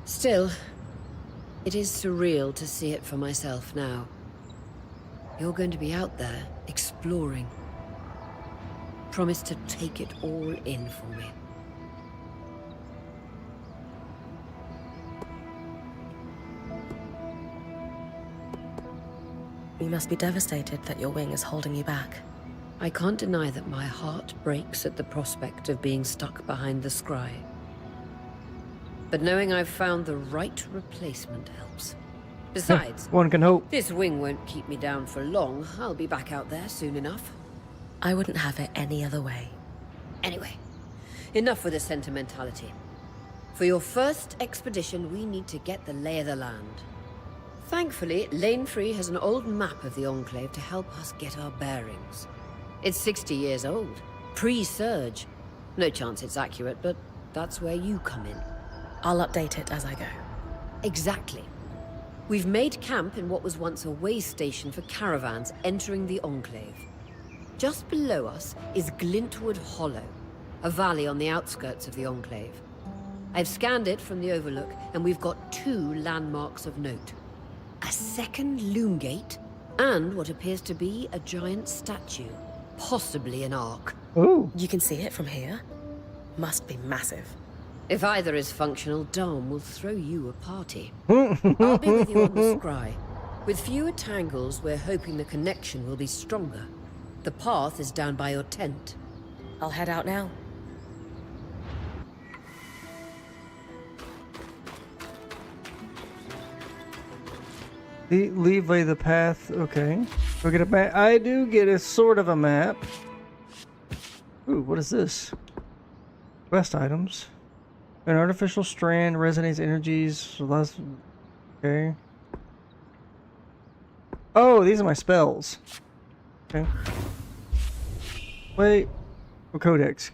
Still, it is surreal to see it for myself now. You're going to be out there, exploring. Promise to take it all in for me. You must be devastated that your wing is holding you back. I can't deny that my heart breaks at the prospect of being stuck behind the scry. But knowing I've found the right replacement helps. Besides, One can hope. this wing won't keep me down for long. I'll be back out there soon enough. I wouldn't have it any other way. Anyway, enough with the sentimentality. For your first expedition, we need to get the lay of the land. Thankfully, Lane Free has an old map of the Enclave to help us get our bearings. It's 60 years old, pre-Surge. No chance it's accurate, but that's where you come in. I'll update it as I go. Exactly. We've made camp in what was once a way station for caravans entering the Enclave. Just below us is Glintwood Hollow, a valley on the outskirts of the Enclave. I've scanned it from the Overlook, and we've got 2 landmarks of note. A second loom gate, and what appears to be a giant statue, possibly an ark. Ooh. You can see it from here? Must be massive. If either is functional, Dom will throw you a party. I'll be with you on the scry. With fewer tangles, we're hoping the connection will be stronger. The path is down by your tent. I'll head out now. Leave the path. Okay. We get a map. I do get a sort of a map. Ooh, what is this? Quest items. An artificial strand resonates energies. So that's okay. Oh, these are my spells. Okay. Wait. Oh, Codex.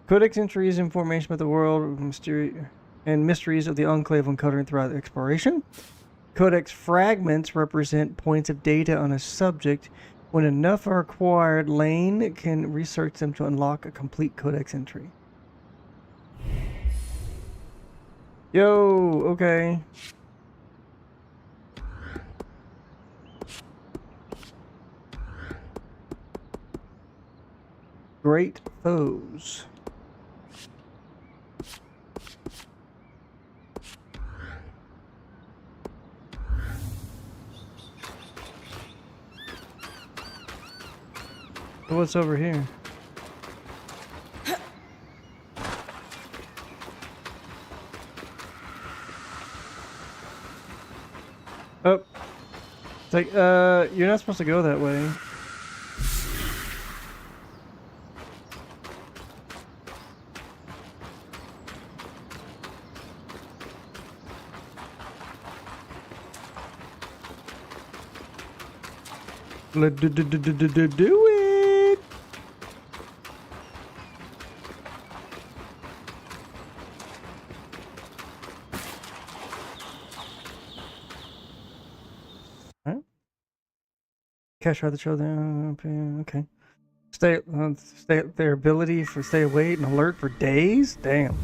Codex entries information about the world and mysteries of the Enclave uncovered throughout exploration. Codex fragments represent points of data on a subject. When enough are acquired, Lane can research them to unlock a complete codex entry. Yo, okay. Great foes. What's over here? Oh. It's like, you're not supposed to go that way. Let's do it. Huh? Cash out the show. Okay. Stay their ability for stay awake and alert for days. Damn.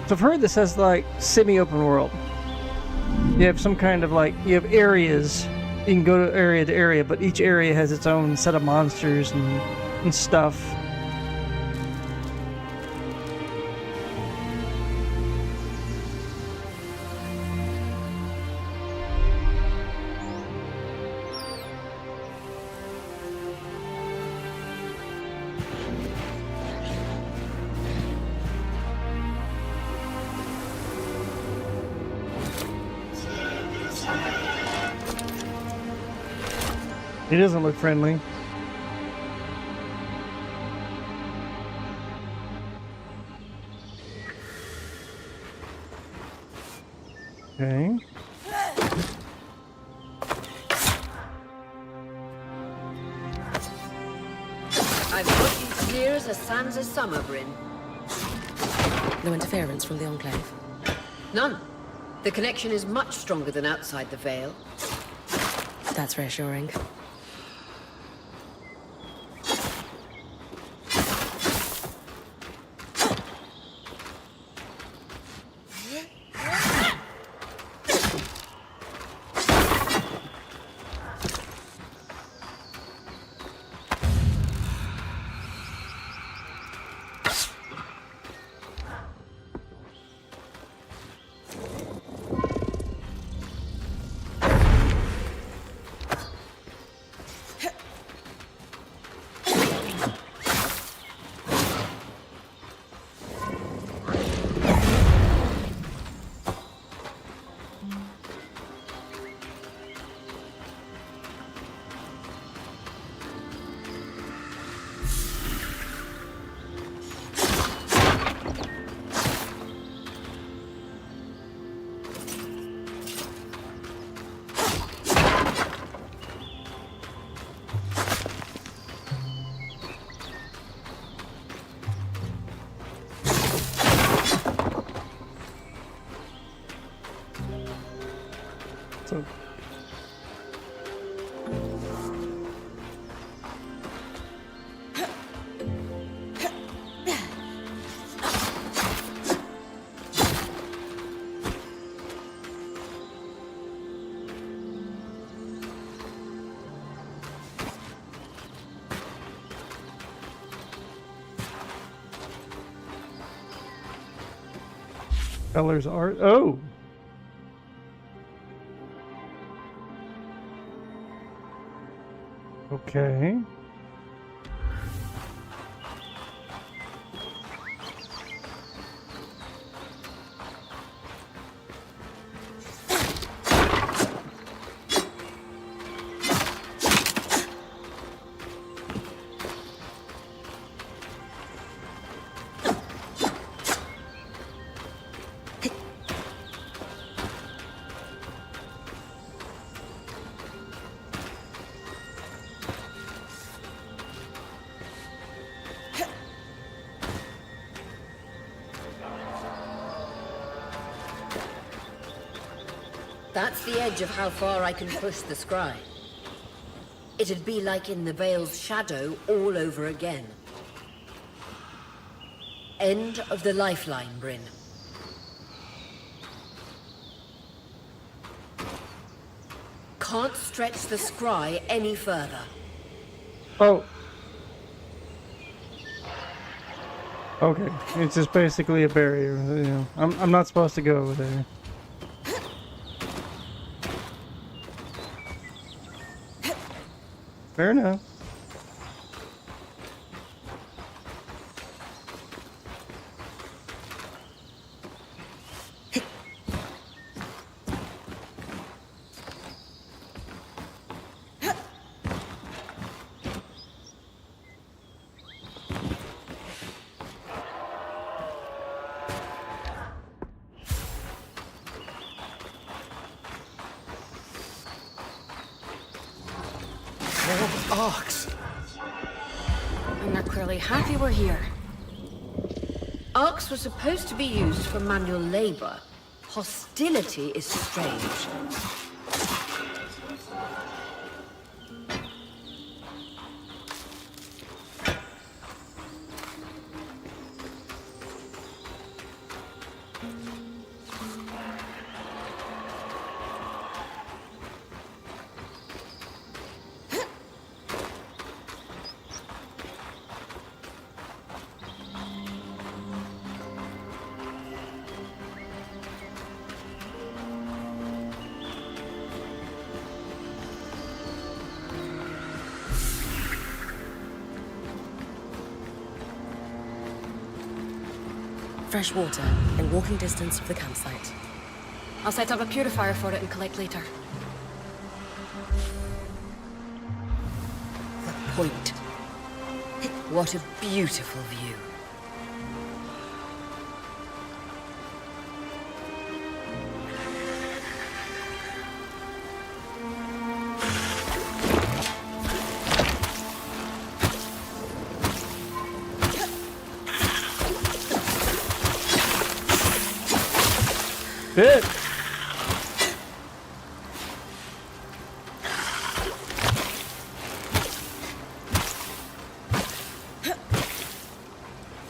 So I've heard this as like semi-open world. You have some kind of like, you have areas, you can go to area, but each area has its own set of monsters and stuff. He doesn't look friendly. Okay. I've got you clear as a sands of summer, Bryn. No interference from the Enclave? None. The connection is much stronger than outside the Vale. That's reassuring. So colors are okay. That's the edge of how far I can push the scry. It'd be like in the Vale's shadow all over again. End of the lifeline, Bryn. Can't stretch the scry any further. Oh. Okay, it's just basically a barrier. You know, I'm not supposed to go over there. Fair enough. Arcs. And they're clearly happy we're here. Arcs were supposed to be used for manual labor. Hostility is strange. Fresh water in walking distance of the campsite. I'll set up a purifier for it and collect later. The point. What a beautiful view. Bit.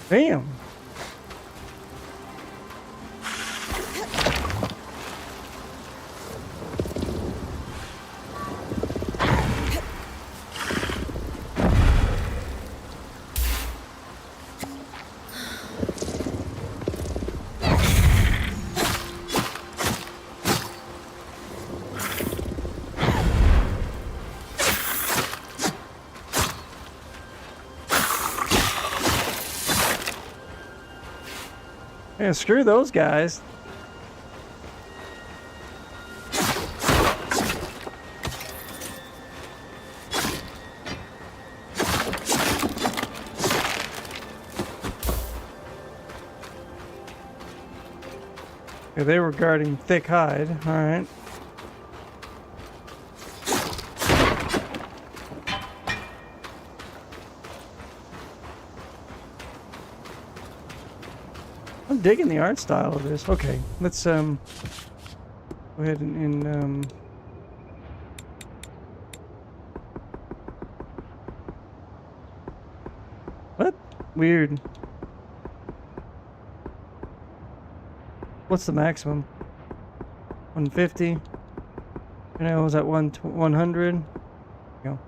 Damn. Yeah, screw those guys. Yeah, they were guarding thick hide. All right. I'm digging the art style of this. Okay, let's go ahead and what? Weird. What's the maximum? 150. And I was at 100. Go.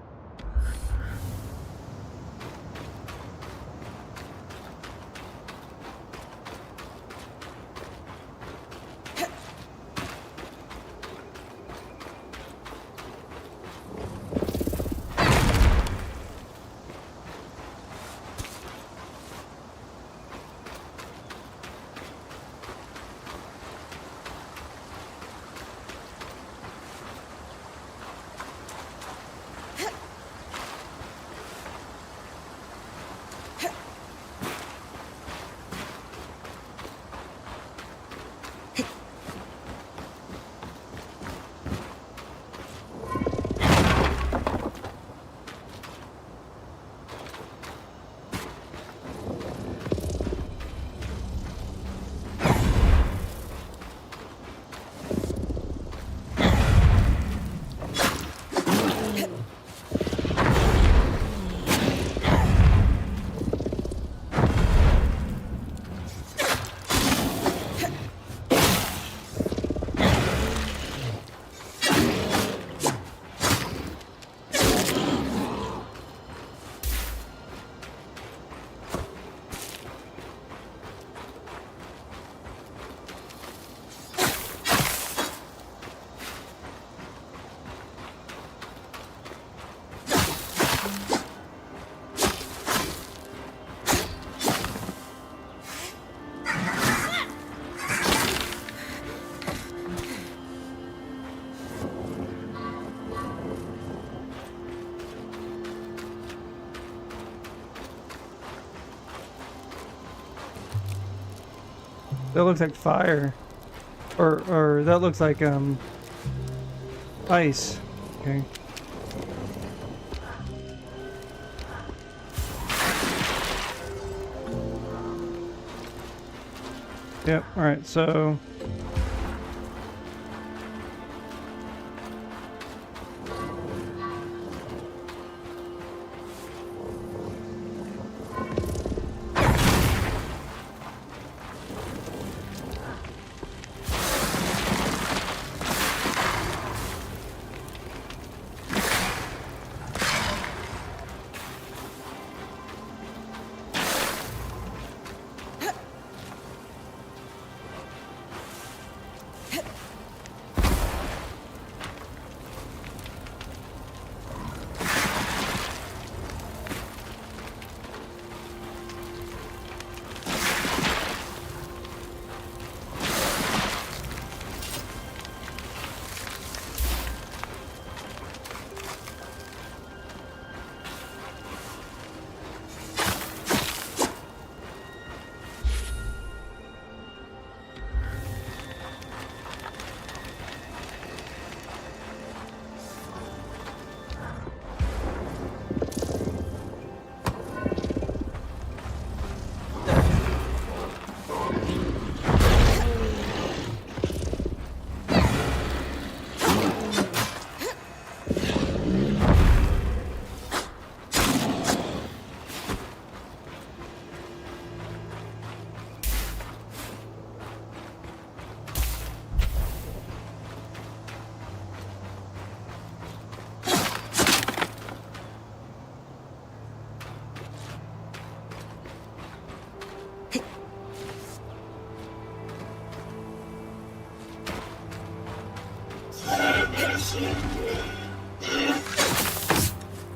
That looks like fire. Or that looks like ice. Okay. Yep. All right. So.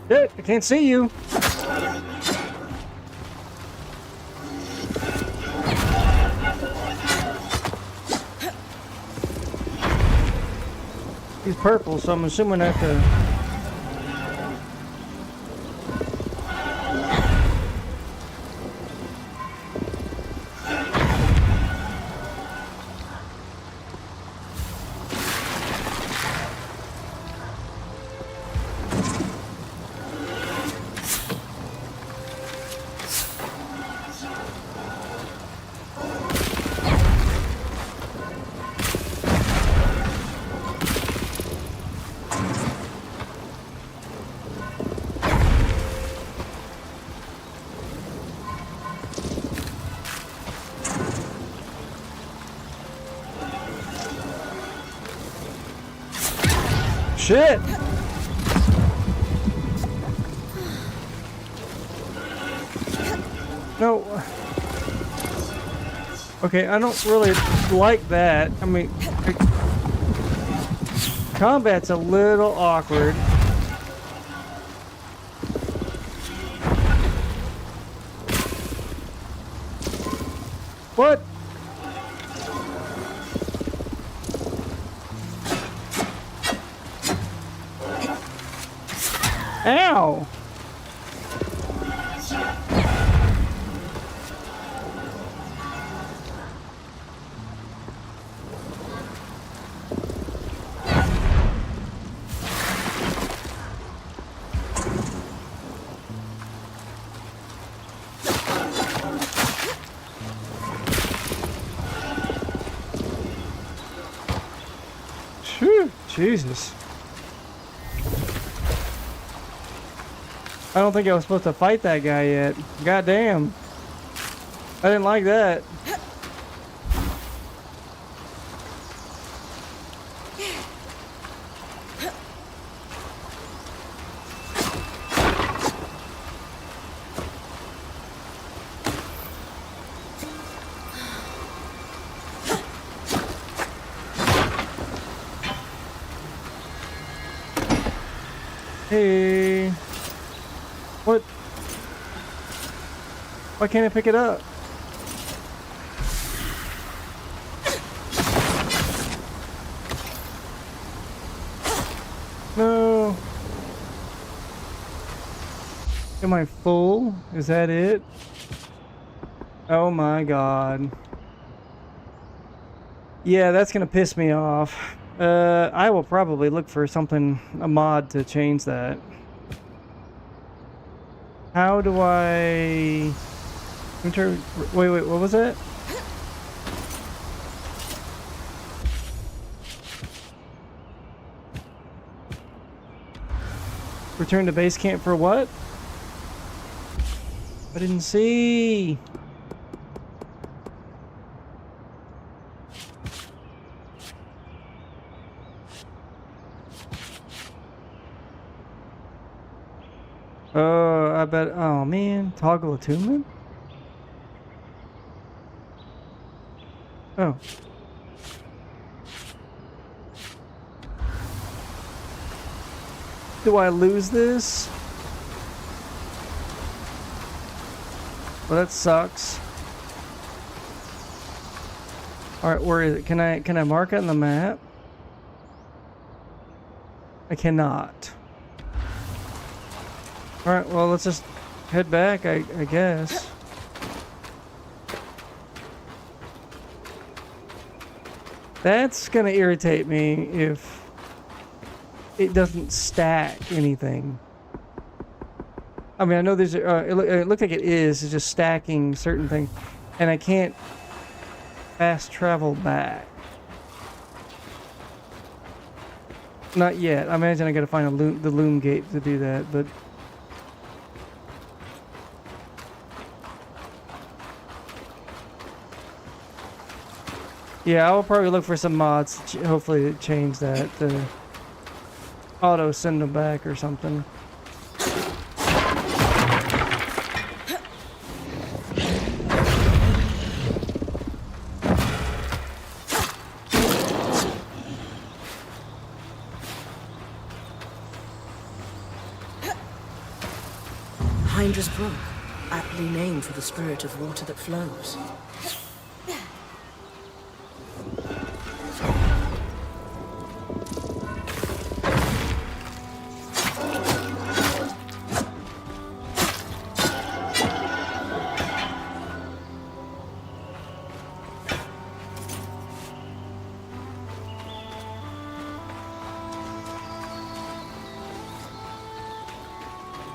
Shit, I can't see you. He's purple, so I'm assuming I have to... Shit! No. Okay, I don't really like that. I mean, combat's a little awkward. What? Ow! Phew, Jesus. I don't think I was supposed to fight that guy yet. God damn. I didn't like that. Hey. What? Why can't I pick it up? No. Am I full? Is that it? Oh my god. Yeah, that's gonna piss me off. I will probably look for something, a mod to change that. How do I... Wait, what was that? Return to base camp for what? I didn't see. Oh, I bet. Oh man, toggle attunement. Oh. Do I lose this? Well, that sucks. All right, where is it? Can I mark it on the map? I cannot. All right, well, let's just head back, I guess. That's gonna irritate me if it doesn't stack anything. I mean, I know there's it looks like it is. It's just stacking certain things, and I can't fast travel back. Not yet. I imagine I gotta find the loom gate to do that, but. Yeah, I'll probably look for some mods to hopefully change that to auto send them back or something. Hydra's Brook, aptly named for the spirit of water that flows.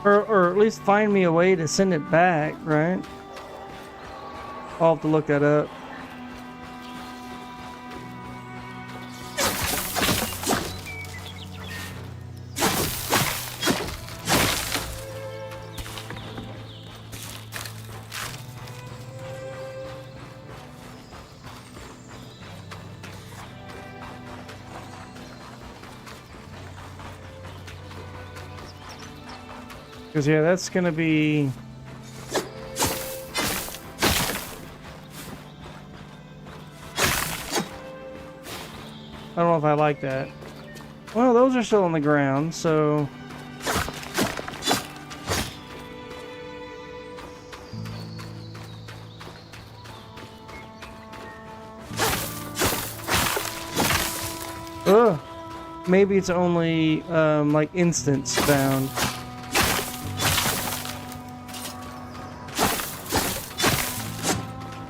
Or at least find me a way to send it back, right? I'll have to look that up. Because, yeah, that's going to be... I don't know if I like that. Well, those are still on the ground, so... Ugh! Maybe it's only, like, instance bound.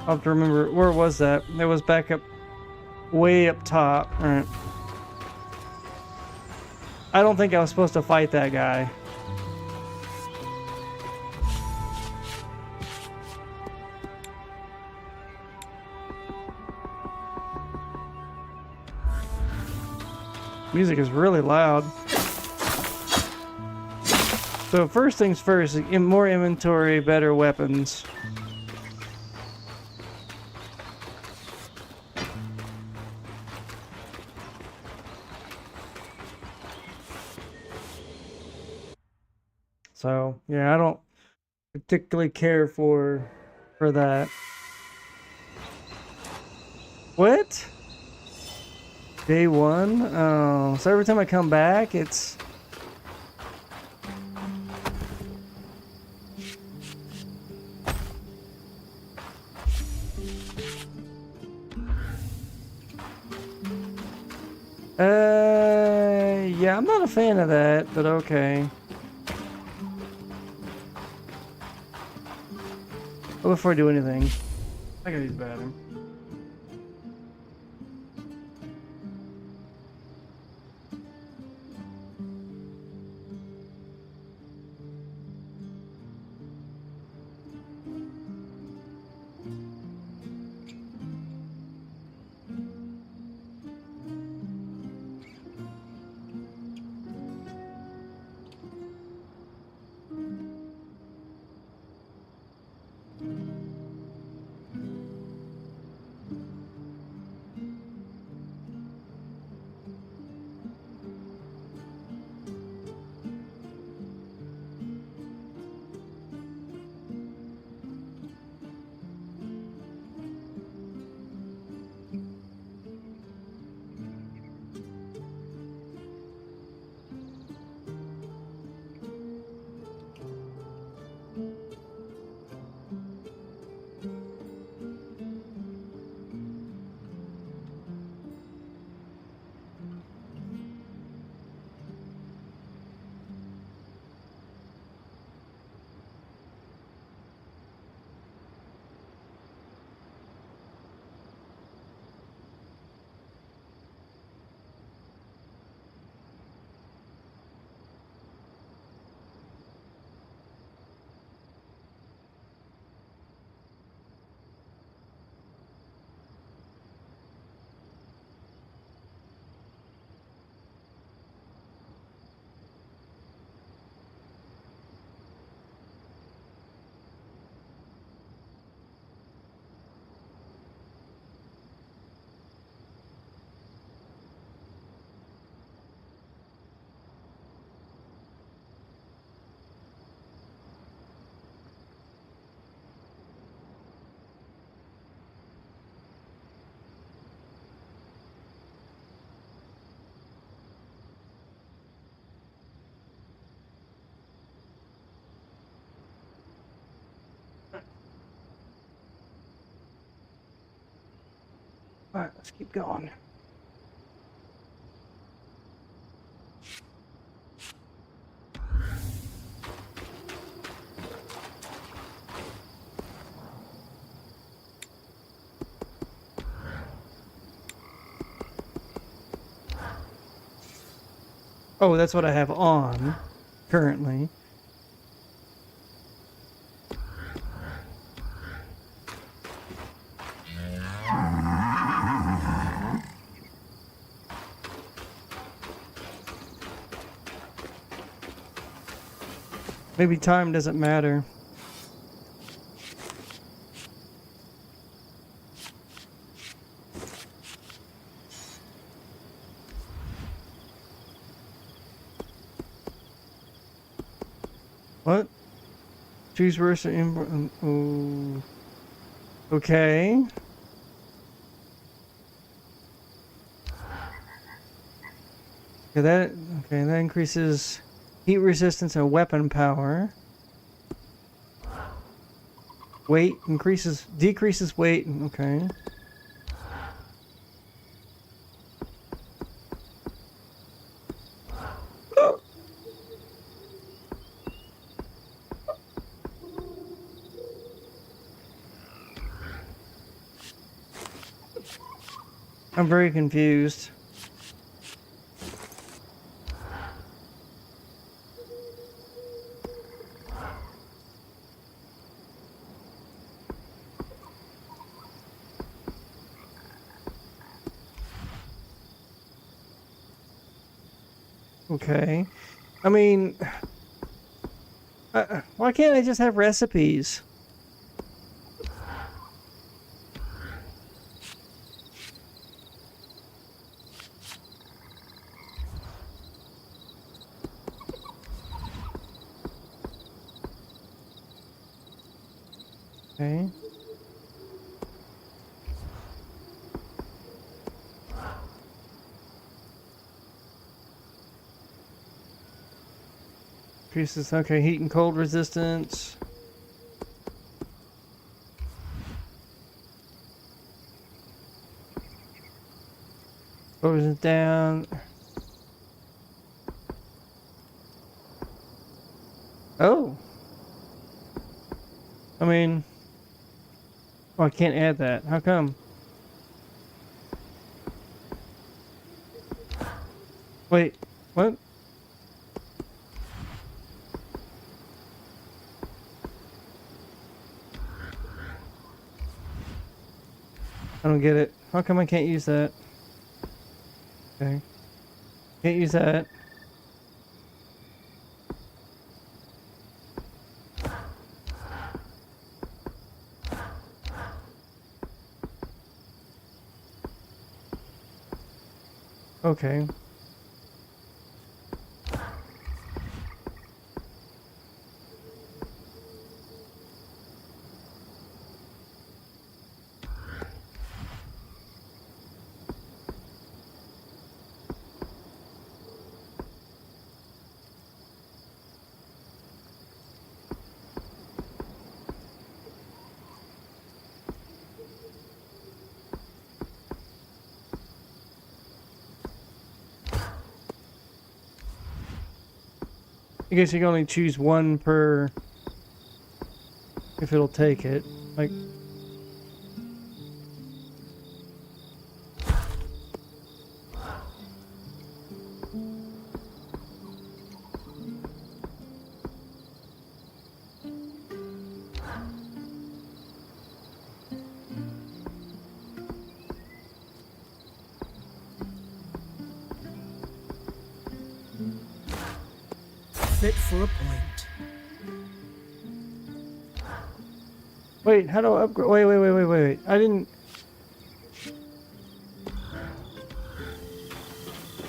I'll have to remember, where was that? It was back up, way up top. Alright. I don't think I was supposed to fight that guy. Music is really loud. So first things first, more inventory, better weapons. So, yeah, I don't particularly care for that. What? Day one? Oh, so every time I come back, it's... Yeah, I'm not a fan of that, but okay. Well, before I do anything, I gotta use the bathroom. Alright, let's keep going. Oh, that's what I have on currently. Maybe time doesn't matter. What? Choose verse or import. Oh. Okay. Okay, that increases heat resistance and weapon power. Weight decreases weight. Okay. I'm very confused. Okay. I mean, why can't I just have recipes? Okay. Increases, okay, heat and cold resistance. Goes it down. Oh. I mean, oh, I can't add that. How come? Wait, what? I don't get it. How come I can't use that? Okay. Can't use that. Okay. I guess you can only choose one per if it'll take it. Like, Fit for a point. wait, how do I upgrade? Wait. I didn't.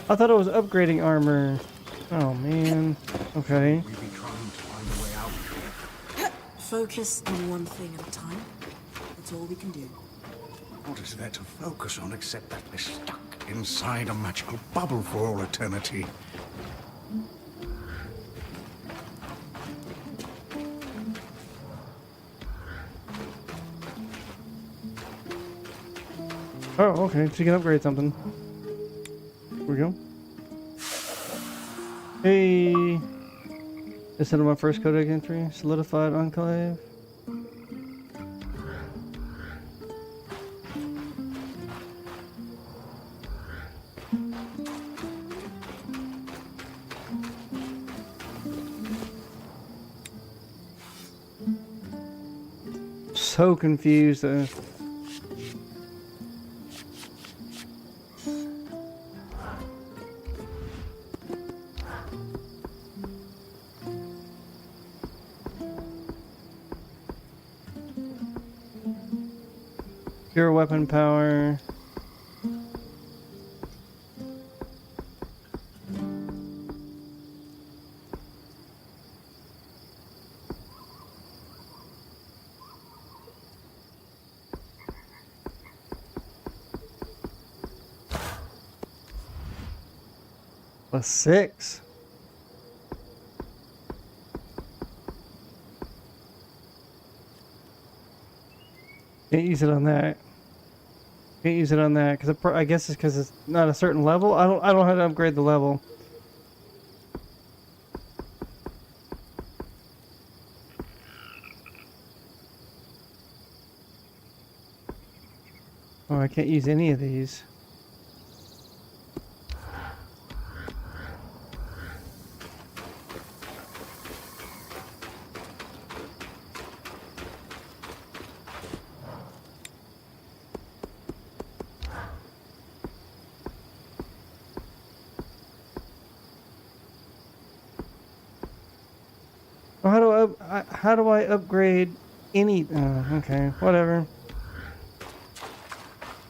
I thought it was upgrading armor. Oh man. Okay. Focus on one thing at a time. That's all we can do. What is there to focus on except that we're stuck inside a magical bubble for all eternity? Oh, okay. So you can upgrade something. Here we go. Hey. Instead of my first codec entry, solidified enclave. So confused. Pure weapon power. +6. Can't use it on that. Can't use it on that because I guess it's because it's not a certain level. I don't know how to upgrade the level. Oh, I can't use any of these. Well, how do I upgrade any? Okay, whatever.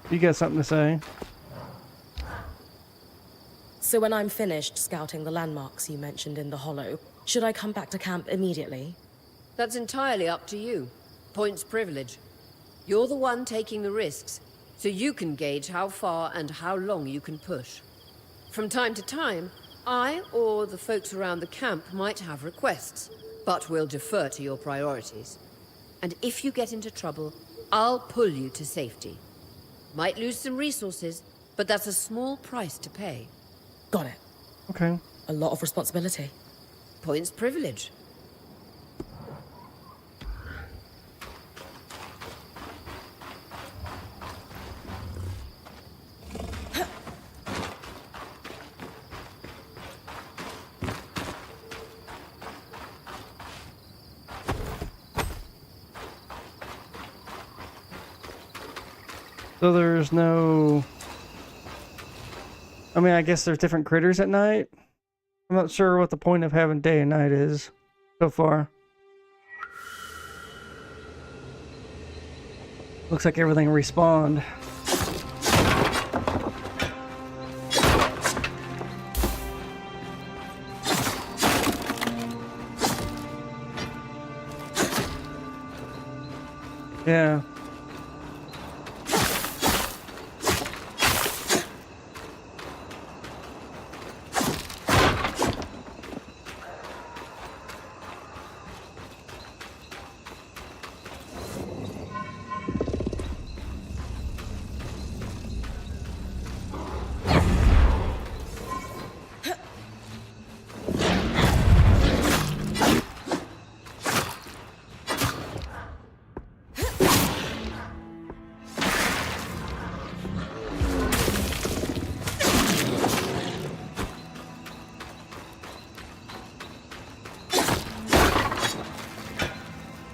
You got something to say? So when I'm finished scouting the landmarks you mentioned in the hollow, should I come back to camp immediately? That's entirely up to you. Points privilege. You're the one taking the risks, so you can gauge how far and how long you can push. From time to time, I or the folks around the camp might have requests, but we'll defer to your priorities. And if you get into trouble, I'll pull you to safety. Might lose some resources, but that's a small price to pay. Got it. Okay. A lot of responsibility. Points privilege. So there's no... I mean, I guess there's different critters at night. I'm not sure what the point of having day and night is so far. Looks like everything respawned. Yeah.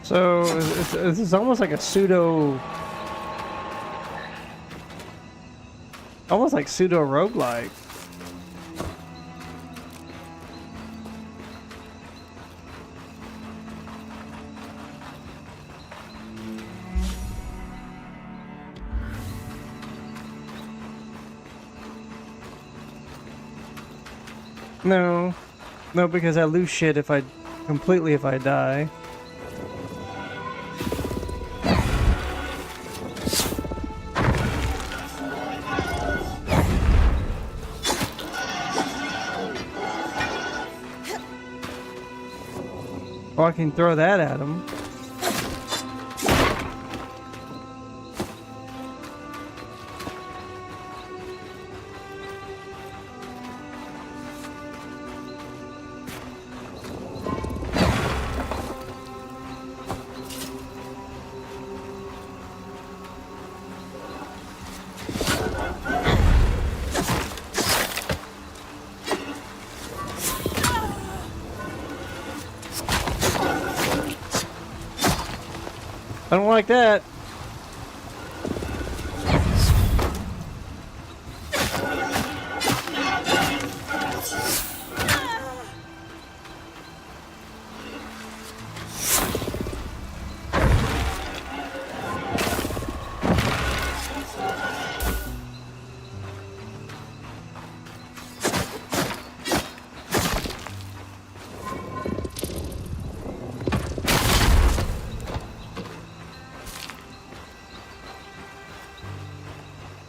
So it's almost like a pseudo, almost like pseudo roguelike. No, because I lose shit if I die. Oh, I can throw that at him. I don't like that.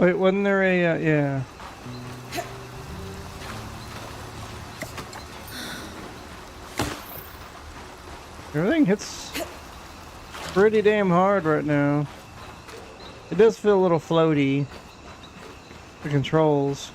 Wait, wasn't there a, yeah. Everything hits pretty damn hard right now. It does feel a little floaty, the controls.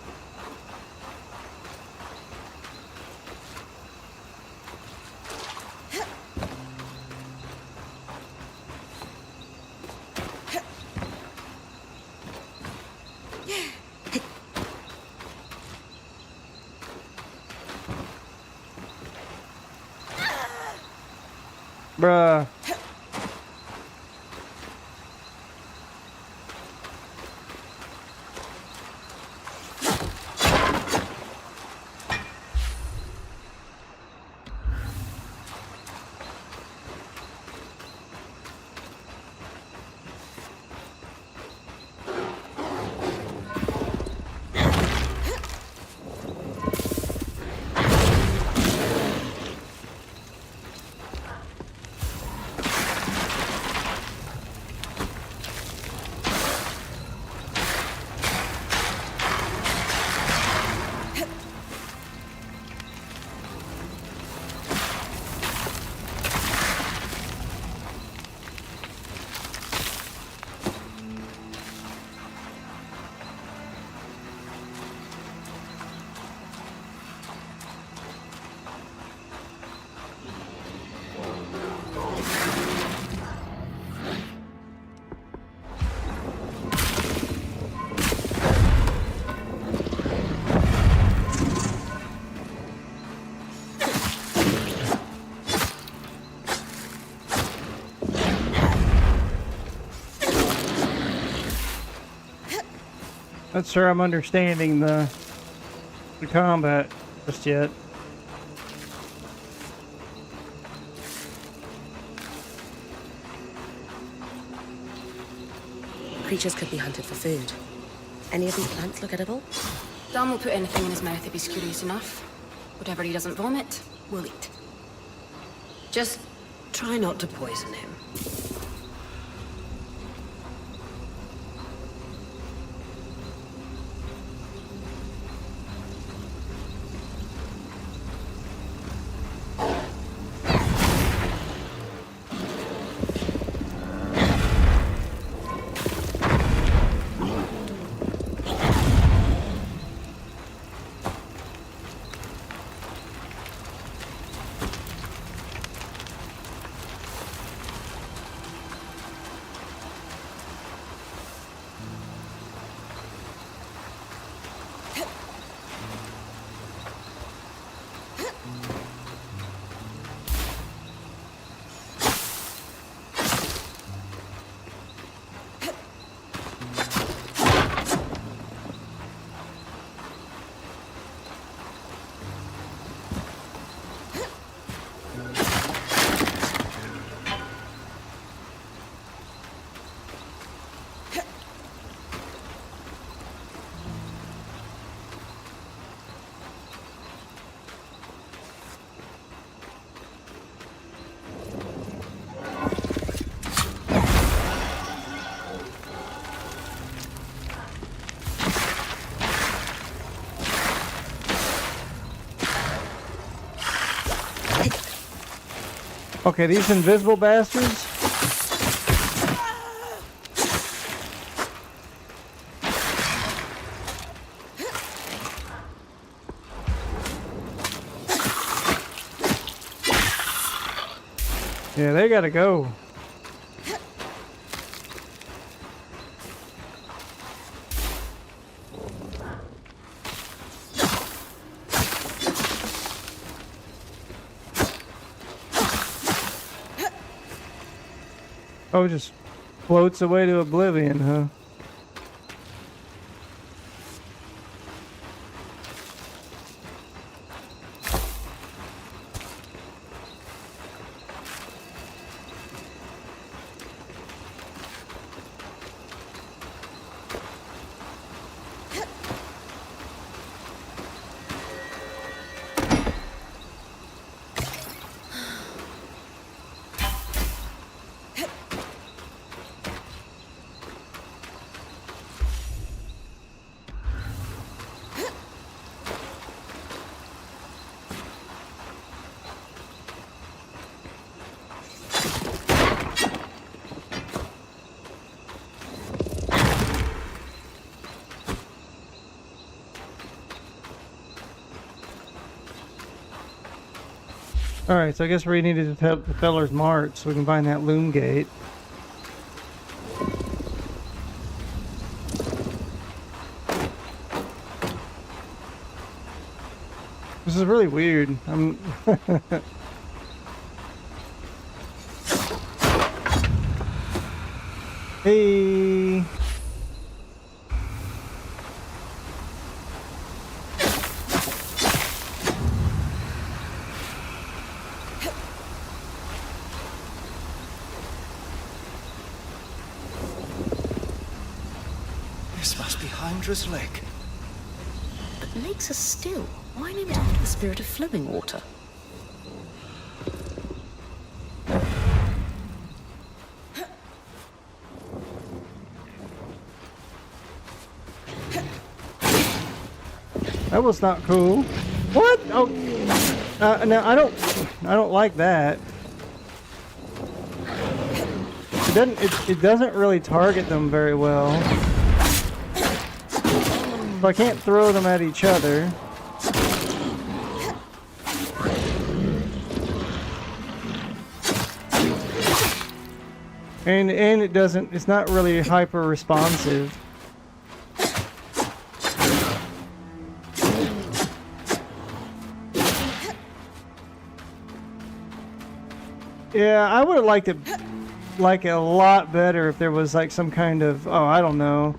Bruh. Not sure I'm understanding the combat just yet. Creatures could be hunted for food. Any of these plants look edible? Dom will put anything in his mouth if he's curious enough. Whatever he doesn't vomit, we'll eat. Just try not to poison him. Okay, these invisible bastards. Yeah, they gotta go. Oh, it just floats away to oblivion, huh? Alright, so I guess we needed the Feller's March so we can find that loom gate. This is really weird. Hey. This must be Hydra's Lake. But lakes are still. Why name it after the spirit of flowing water? That was not cool. What? Oh, no, I don't like that. It doesn't. It doesn't really target them very well. So I can't throw them at each other. And it doesn't. It's not really hyper responsive. Yeah, I would have liked it like a lot better if there was like some kind of, oh, I don't know.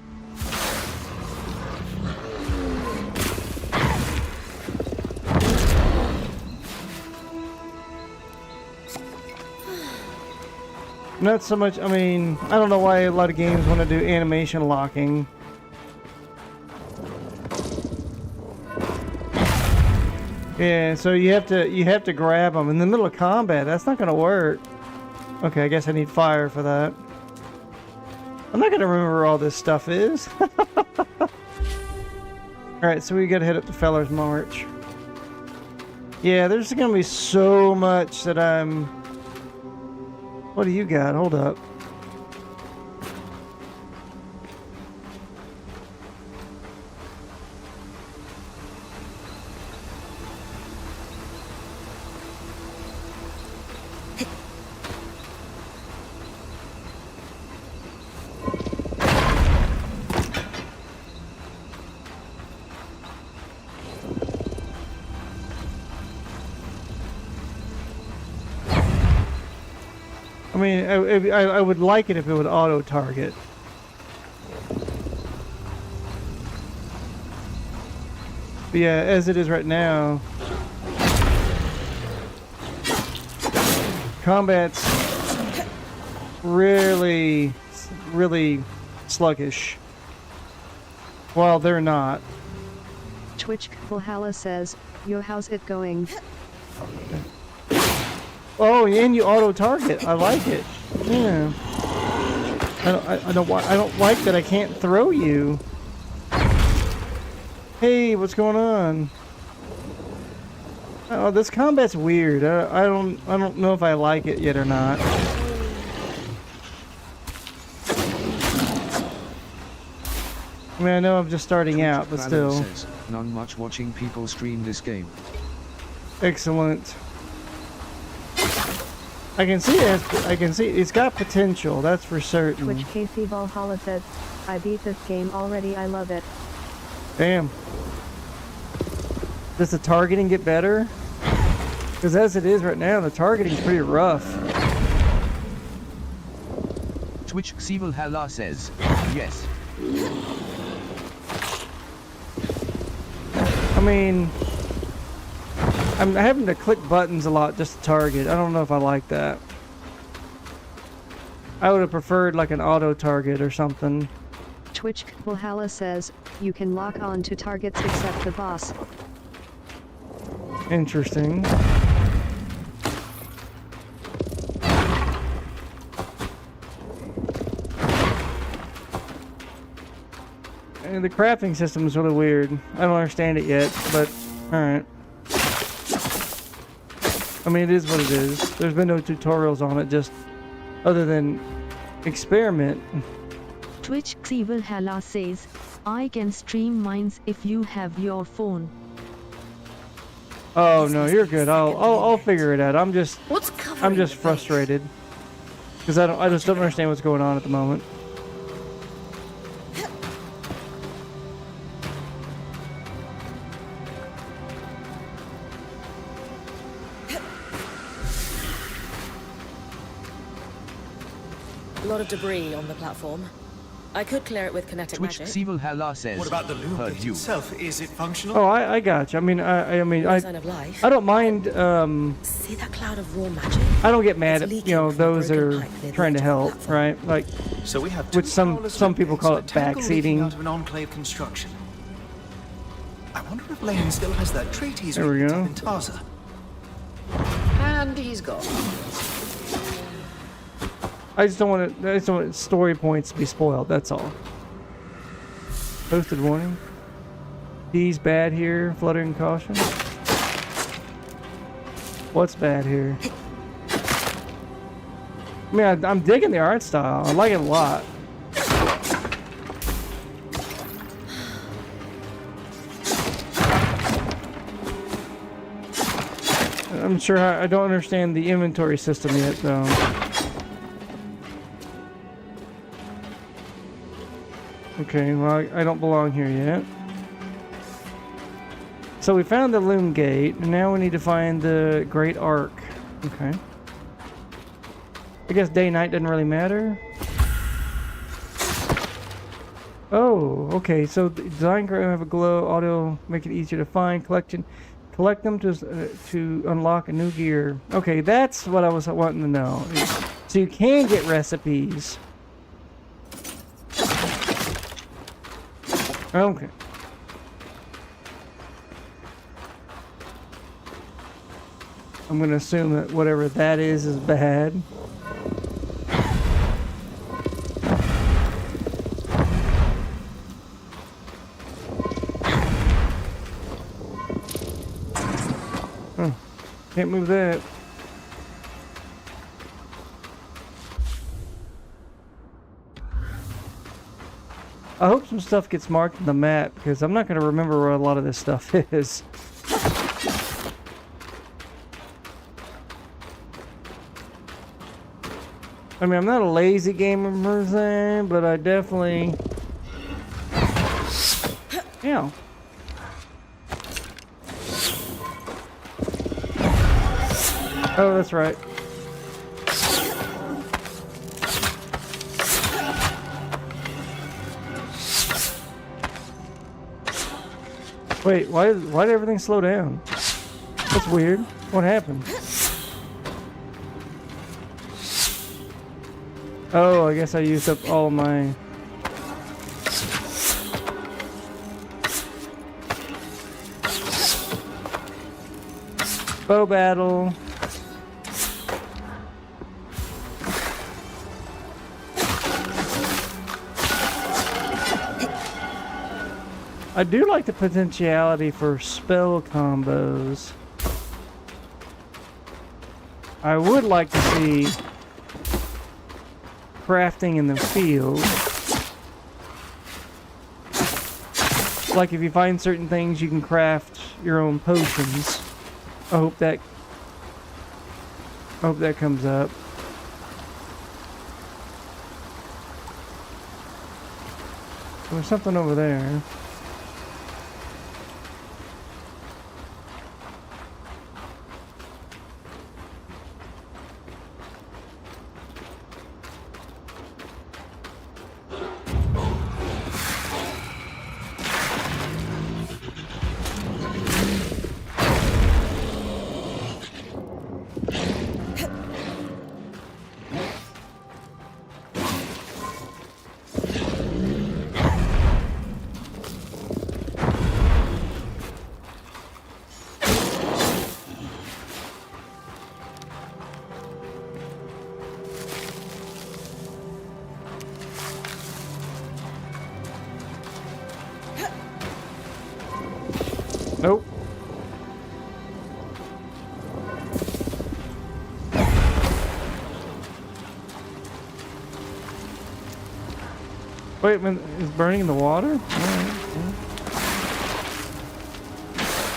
Not so much, I mean, I don't know why a lot of games want to do animation locking. Yeah, so you have to grab them in the middle of combat. That's not gonna work. Okay, I guess I need fire for that. I'm not gonna remember where all this stuff is. Alright, so we gotta hit up the Feller's March. Yeah, there's gonna be so much that I'm... What do you got? Hold up. I mean, I would like it if it would auto-target. But yeah, as it is right now, combat's really sluggish. While they're not. Twitch Valhalla says, yo, how's it going? Oh, and you auto-target. I like it. Yeah. I don't like that I can't throw you. Hey, what's going on? Oh, this combat's weird. I don't know if I like it yet or not. I mean, I know I'm just starting out, but still. Says, none much watching people stream this game. Excellent. I can see it. I can see it's got potential. That's for certain. Twitch KC Valhalla says, I beat this game already. I love it. Damn. Does the targeting get better? Because as it is right now, the targeting's pretty rough. Twitch Xevil Hella says, yes. I mean, I'm having to click buttons a lot just to target. I don't know if I like that. I would have preferred like an auto target or something. Twitch Valhalla says, you can lock on to targets except the boss. Interesting. And the crafting system is really weird. I don't understand it yet, but alright. I mean, it is what it is. There's been no tutorials on it, just other than experiment. Twitch Xevil Hella says, I can stream mines if you have your phone. Oh no, you're good. I'll figure it out. I'm just frustrated because I just don't understand what's going on at the moment. A lot of debris on the platform. I could clear it with kinetic Twitch magic. Xevil Hella says, What about the loom heard gate you. itself? Is it functional? Oh, I got you. I mean, No sign of life. I don't mind. See that cloud of raw magic? I don't get mad It's at those that are trying to help, right? Like, So we have which some people call it backseating. Out of an enclave construction. I wonder if Lane still has that treatise There we picked go. up in Taza. And he's gone. I just don't want story points to be spoiled. That's all. Posted warning. D's bad here. Fluttering caution. What's bad here? I mean, I'm digging the art style. I like it a lot. I'm sure I don't understand the inventory system yet, though. Okay, well, I don't belong here yet. So we found the loom gate, and now we need to find the Great Arc. Okay. I guess day-night doesn't really matter. Oh, okay, so the design group have a glow, auto, make it easier to find, collection. Collect them to unlock a new gear. Okay, that's what I was wanting to know. So you can get recipes. Okay. I'm gonna assume that whatever that is bad. Huh. Can't move that. I hope some stuff gets marked on the map, because I'm not going to remember where a lot of this stuff is. I mean, I'm not a lazy gamer per se, but I definitely... Yeah. Oh, that's right. Wait, why did everything slow down? That's weird. What happened? Oh, I guess I used up all my... Bow battle. I do like the potentiality for spell combos. I would like to see crafting in the field. Like if you find certain things, you can craft your own potions. I hope that comes up. There's something over there. Nope. Wait, is burning in the water? All right, yeah.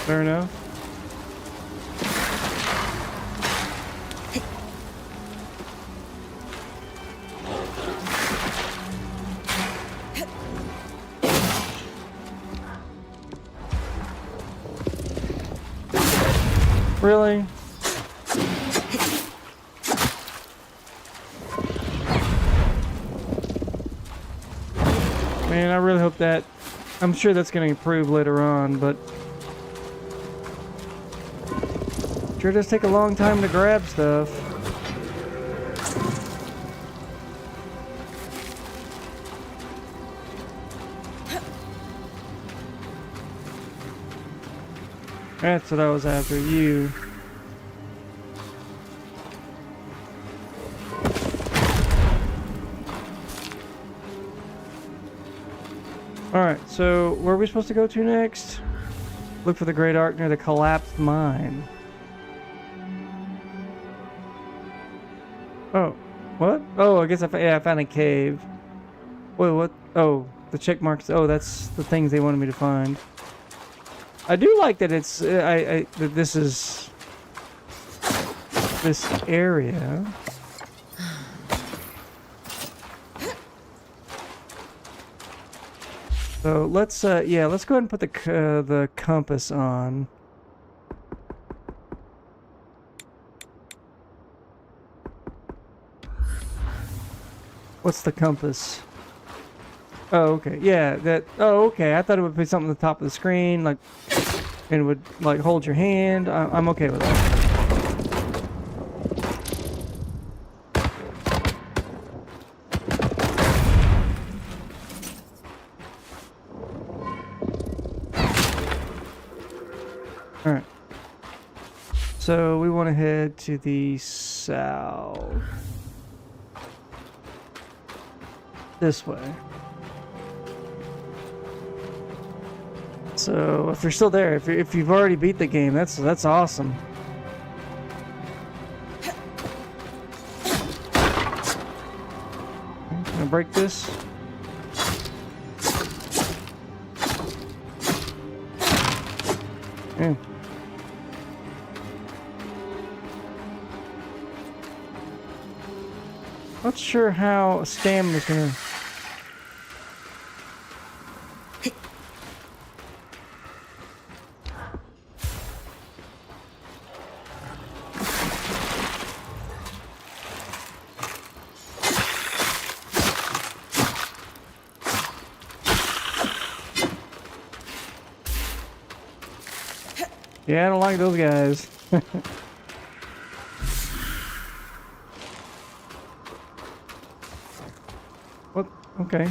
Fair enough. Really? Man, I really hope that... I'm sure that's going to improve later on, but... Sure does take a long time to grab stuff. That's what I was after, you. Alright, so where are we supposed to go to next? Look for the Great Ark near the collapsed mine. Oh, what? Oh, I guess I found a cave. Wait, what? Oh, the check marks. Oh, that's the things they wanted me to find. I do like that it's that this is this area. So let's go ahead and put the compass on. What's the compass? Oh, okay. Yeah, that. Oh, okay. I thought it would be something at the top of the screen, like, and it would like hold your hand. I'm okay with that. All right. So we want to head to the south. This way. So if you're still there, if you've already beat the game, that's awesome. I'm gonna break this. Yeah. Not sure how stamina's gonna. Yeah, I don't like those guys. What? Okay.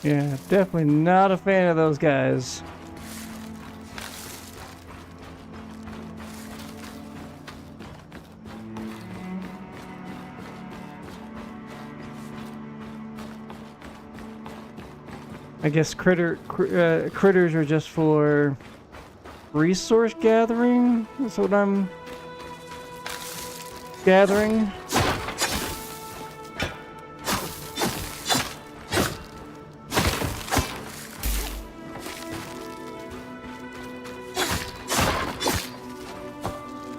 Yeah, definitely not a fan of those guys. I guess critters are just for resource gathering. That's what I'm gathering.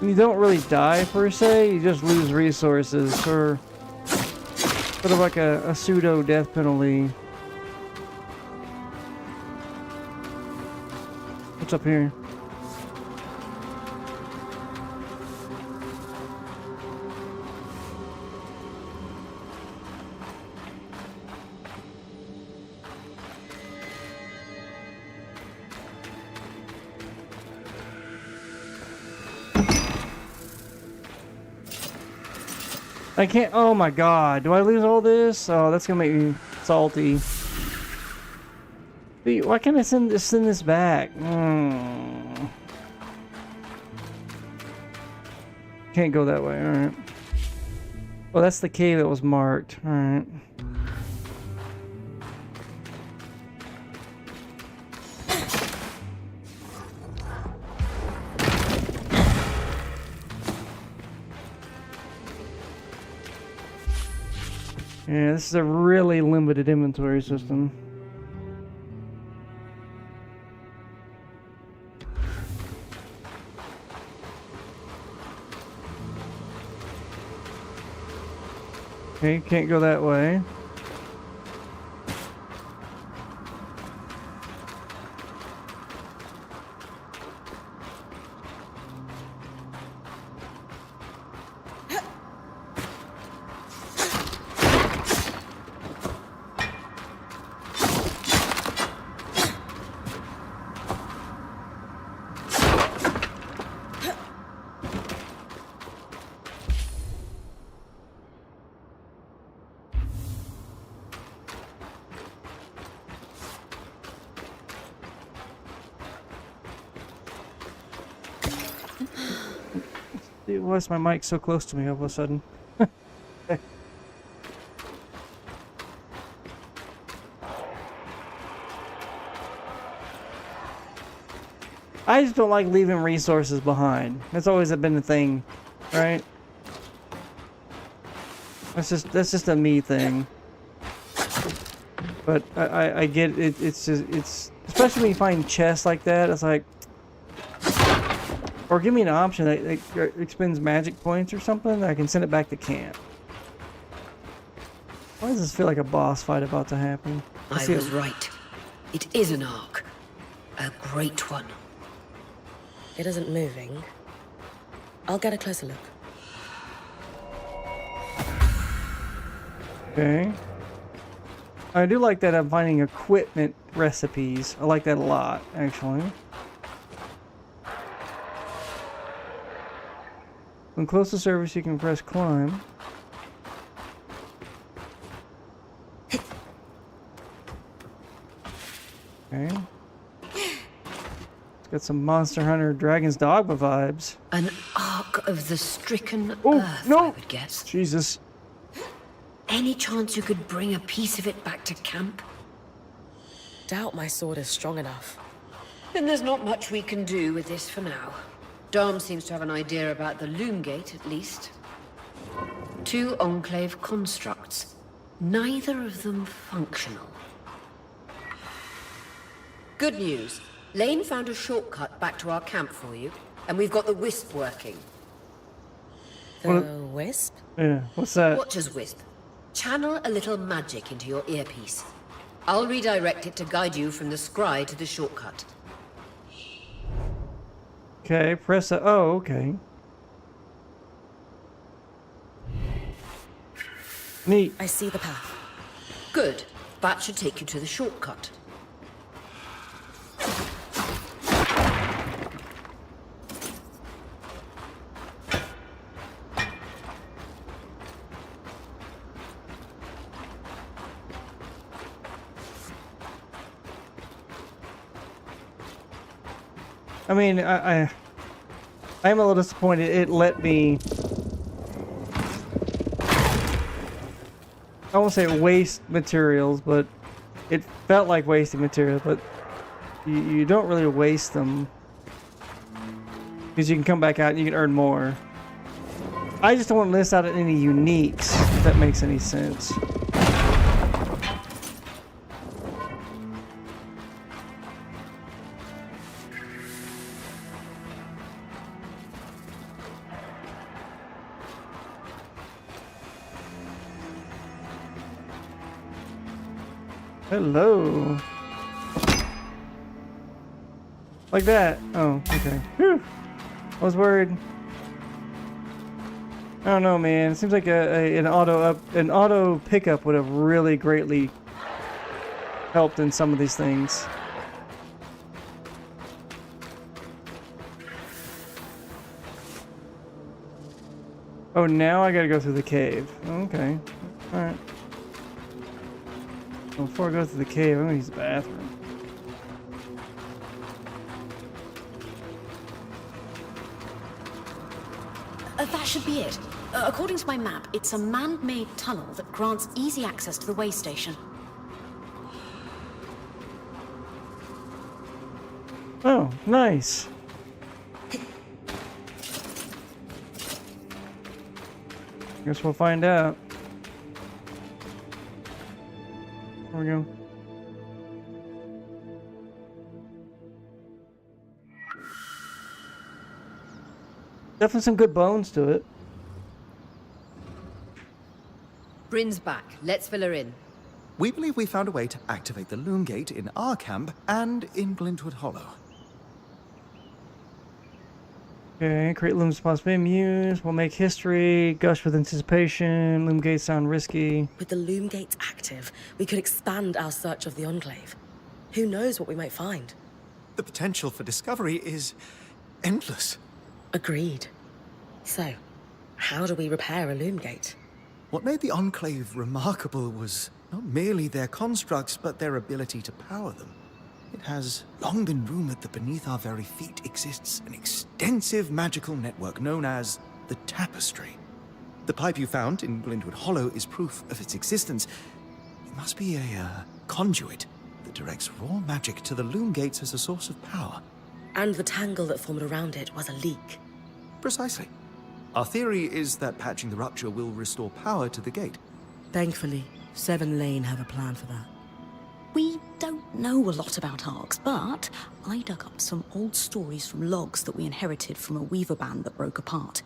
You don't really die per se, you just lose resources, or sort of like a pseudo death penalty. What's up here? I can't. Oh my god. Do I lose all this? Oh, that's gonna make me salty. Why can't I send this back? Can't go that way. Alright. Well, that's the cave that was marked. Alright. Yeah, this is a really limited inventory system. Okay, can't go that way. Why is my mic so close to me all of a sudden? I just don't like leaving resources behind. That's always been the thing, right? That's just a me thing. But I get it. It's especially when you find chests like that. It's like. Or give me an option that expends magic points or something that I can send it back to camp. Why does this feel like a boss fight about to happen? I was right. It is an ark. A great one. It isn't moving. I'll get a closer look. Okay. I do like that I'm finding equipment recipes. I like that a lot, actually. When close to surface, you can press climb. Okay. It's got some Monster Hunter Dragon's Dogma vibes. An ark of the stricken earth, no! I would guess. Jesus. Any chance you could bring a piece of it back to camp? Doubt my sword is strong enough. Then there's not much we can do with this for now. Dom seems to have an idea about the loom gate, at least. 2 enclave constructs. Neither of them functional. Good news. Lane found a shortcut back to our camp for you, and we've got the Wisp working. The Wisp? Yeah, what's that? Watcher's Wisp. Channel a little magic into your earpiece. I'll redirect it to guide you from the scry to the shortcut. Okay, press a... Oh, okay. Neat. I see the path. Good. That should take you to the shortcut. I mean, I'm a little disappointed it let me... I won't say waste materials, but it felt like wasting materials, but you don't really waste them. Because you can come back out and you can earn more. I just don't want to miss out on any uniques, if that makes any sense. Hello. Like that. Oh, okay. Whew. I was worried. I don't know, man. It seems like an auto pickup would have really greatly helped in some of these things. Oh, now I gotta go through the cave. Okay. Alright. Well, before I go through the cave, I'm gonna use the bathroom. That should be it. According to my map, it's a man-made tunnel that grants easy access to the way station. Oh, nice. Guess we'll find out. There we go. Definitely some good bones to it. Bryn's back. Let's fill her in. We believe we found a way to activate the loom gate in our camp and in Glintwood Hollow. Okay, create looms possibly muse. We'll make history. Gush with anticipation. Loom gates sound risky. With the loom gates active, we could expand our search of the Enclave. Who knows what we might find? The potential for discovery is endless. Agreed. So, how do we repair a loom gate? What made the Enclave remarkable was not merely their constructs, but their ability to power them. It has long been rumored that beneath our very feet exists an extensive magical network known as the Tapestry. The pipe you found in Glintwood Hollow is proof of its existence. It must be a conduit that directs raw magic to the loom gates as a source of power. And the tangle that formed around it was a leak. Precisely. Our theory is that patching the rupture will restore power to the gate. Thankfully, Seven Lane have a plan for that. We don't know a lot about arcs, but I dug up some old stories from logs that we inherited from a weaver band that broke apart.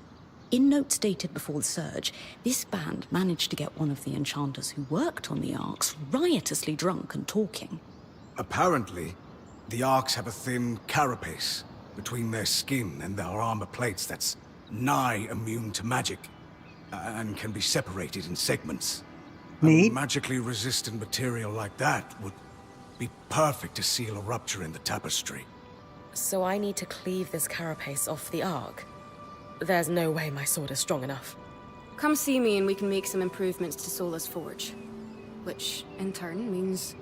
In notes dated before the surge, this band managed to get one of the enchanters who worked on the arcs riotously drunk and talking. Apparently, the arcs have a thin carapace between their skin and their armor plates that's nigh immune to magic, and can be separated in segments. Neat. A magically resistant material like that would be perfect to seal a rupture in the tapestry. So I need to cleave this carapace off the arc? There's no way my sword is strong enough. Come see me and we can make some improvements to Sola's forge. Which, in turn, means...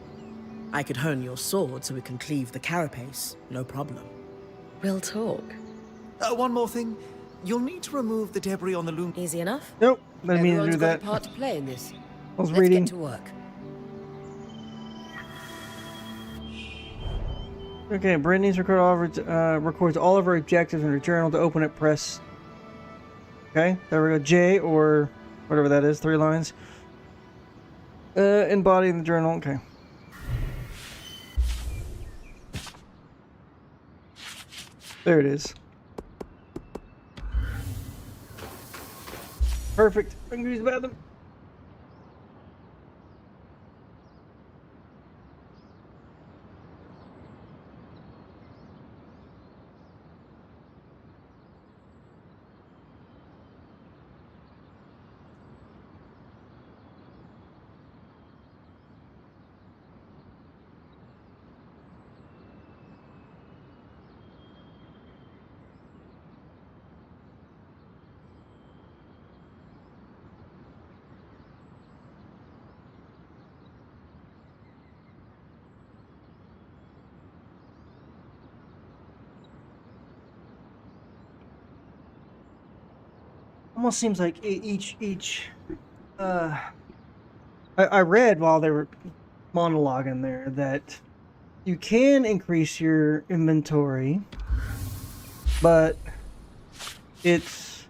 I could hone your sword so we can cleave the carapace, no problem. We'll talk. One more thing. You'll need to remove the debris on the loom. Easy enough? Nope, didn't mean to Everyone's do got that. a part to play in this. I was Let's reading. get to work. Okay, Brittany's records all of her objectives in her journal. To open it, press. Okay, there we go. J or whatever that is, 3 lines. Embody in the journal. Okay. There it is. Perfect. I can use the bathroom. Almost seems like I read while they were monologuing there that you can increase your inventory, but it's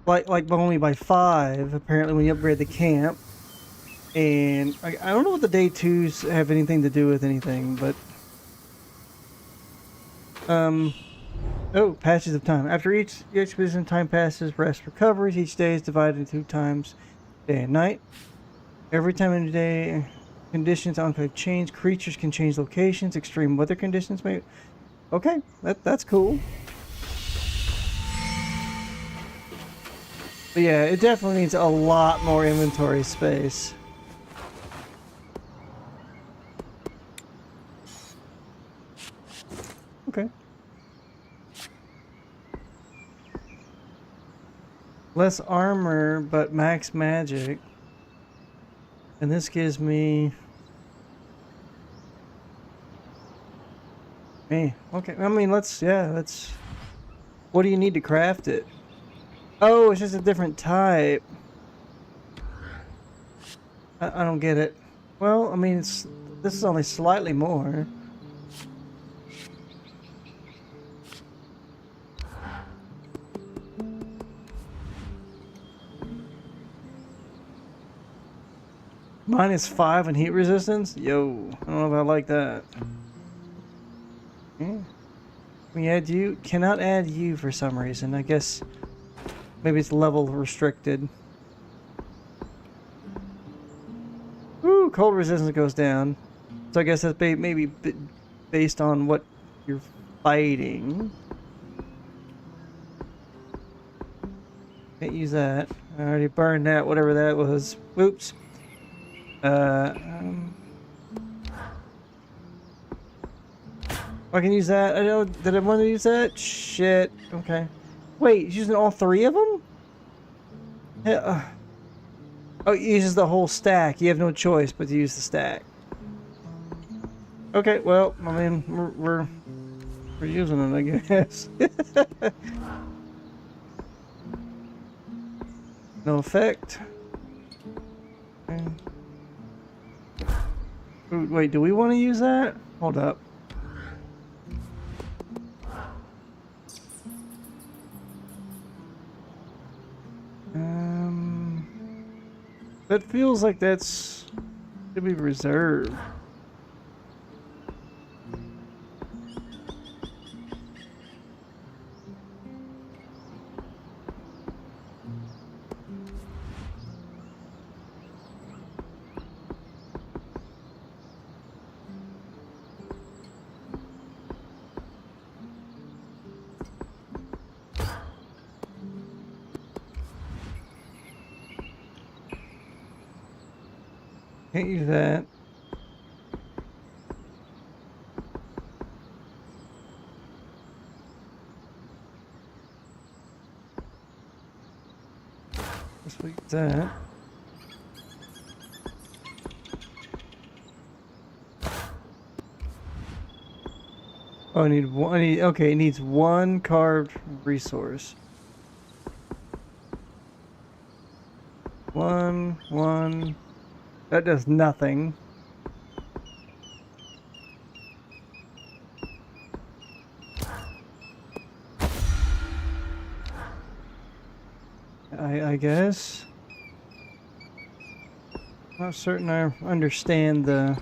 like only by 5 apparently when you upgrade the camp. And I don't know what the day 2s have anything to do with anything, but oh, patches of time. After each expedition, time passes, rest recovers. Each day is divided into 2 times, day and night. Every time in the day, conditions on enclave change. Creatures can change locations. Extreme weather conditions may... Okay, that's cool. But yeah, it definitely needs a lot more inventory space. Okay. Less armor, but max magic. And this gives me... Me. Okay, I mean, let's... What do you need to craft it? Oh, it's just a different type. I don't get it. Well, I mean, this is only slightly more. -5 in heat resistance? Yo, I don't know if I like that. Yeah. We add you? Cannot add you for some reason. I guess maybe it's level restricted. Ooh, cold resistance goes down. So I guess that's maybe based on what you're fighting. Can't use that. I already burned that, whatever that was. Whoops. I can use that. I don't. Did I want to use that? Shit. Okay. Wait, he's using all 3 of them? Yeah. Oh, he uses the whole stack. You have no choice but to use the stack. Okay. Well, I mean, we're using it, I guess. No effect. Okay. Ooh, wait, do we want to use that? Hold up. That feels like that's to be reserved. Can't use that. Let's use that. Oh, I need one. Okay, it needs 1 carved resource. 1. That does nothing. I guess. Not certain I understand the...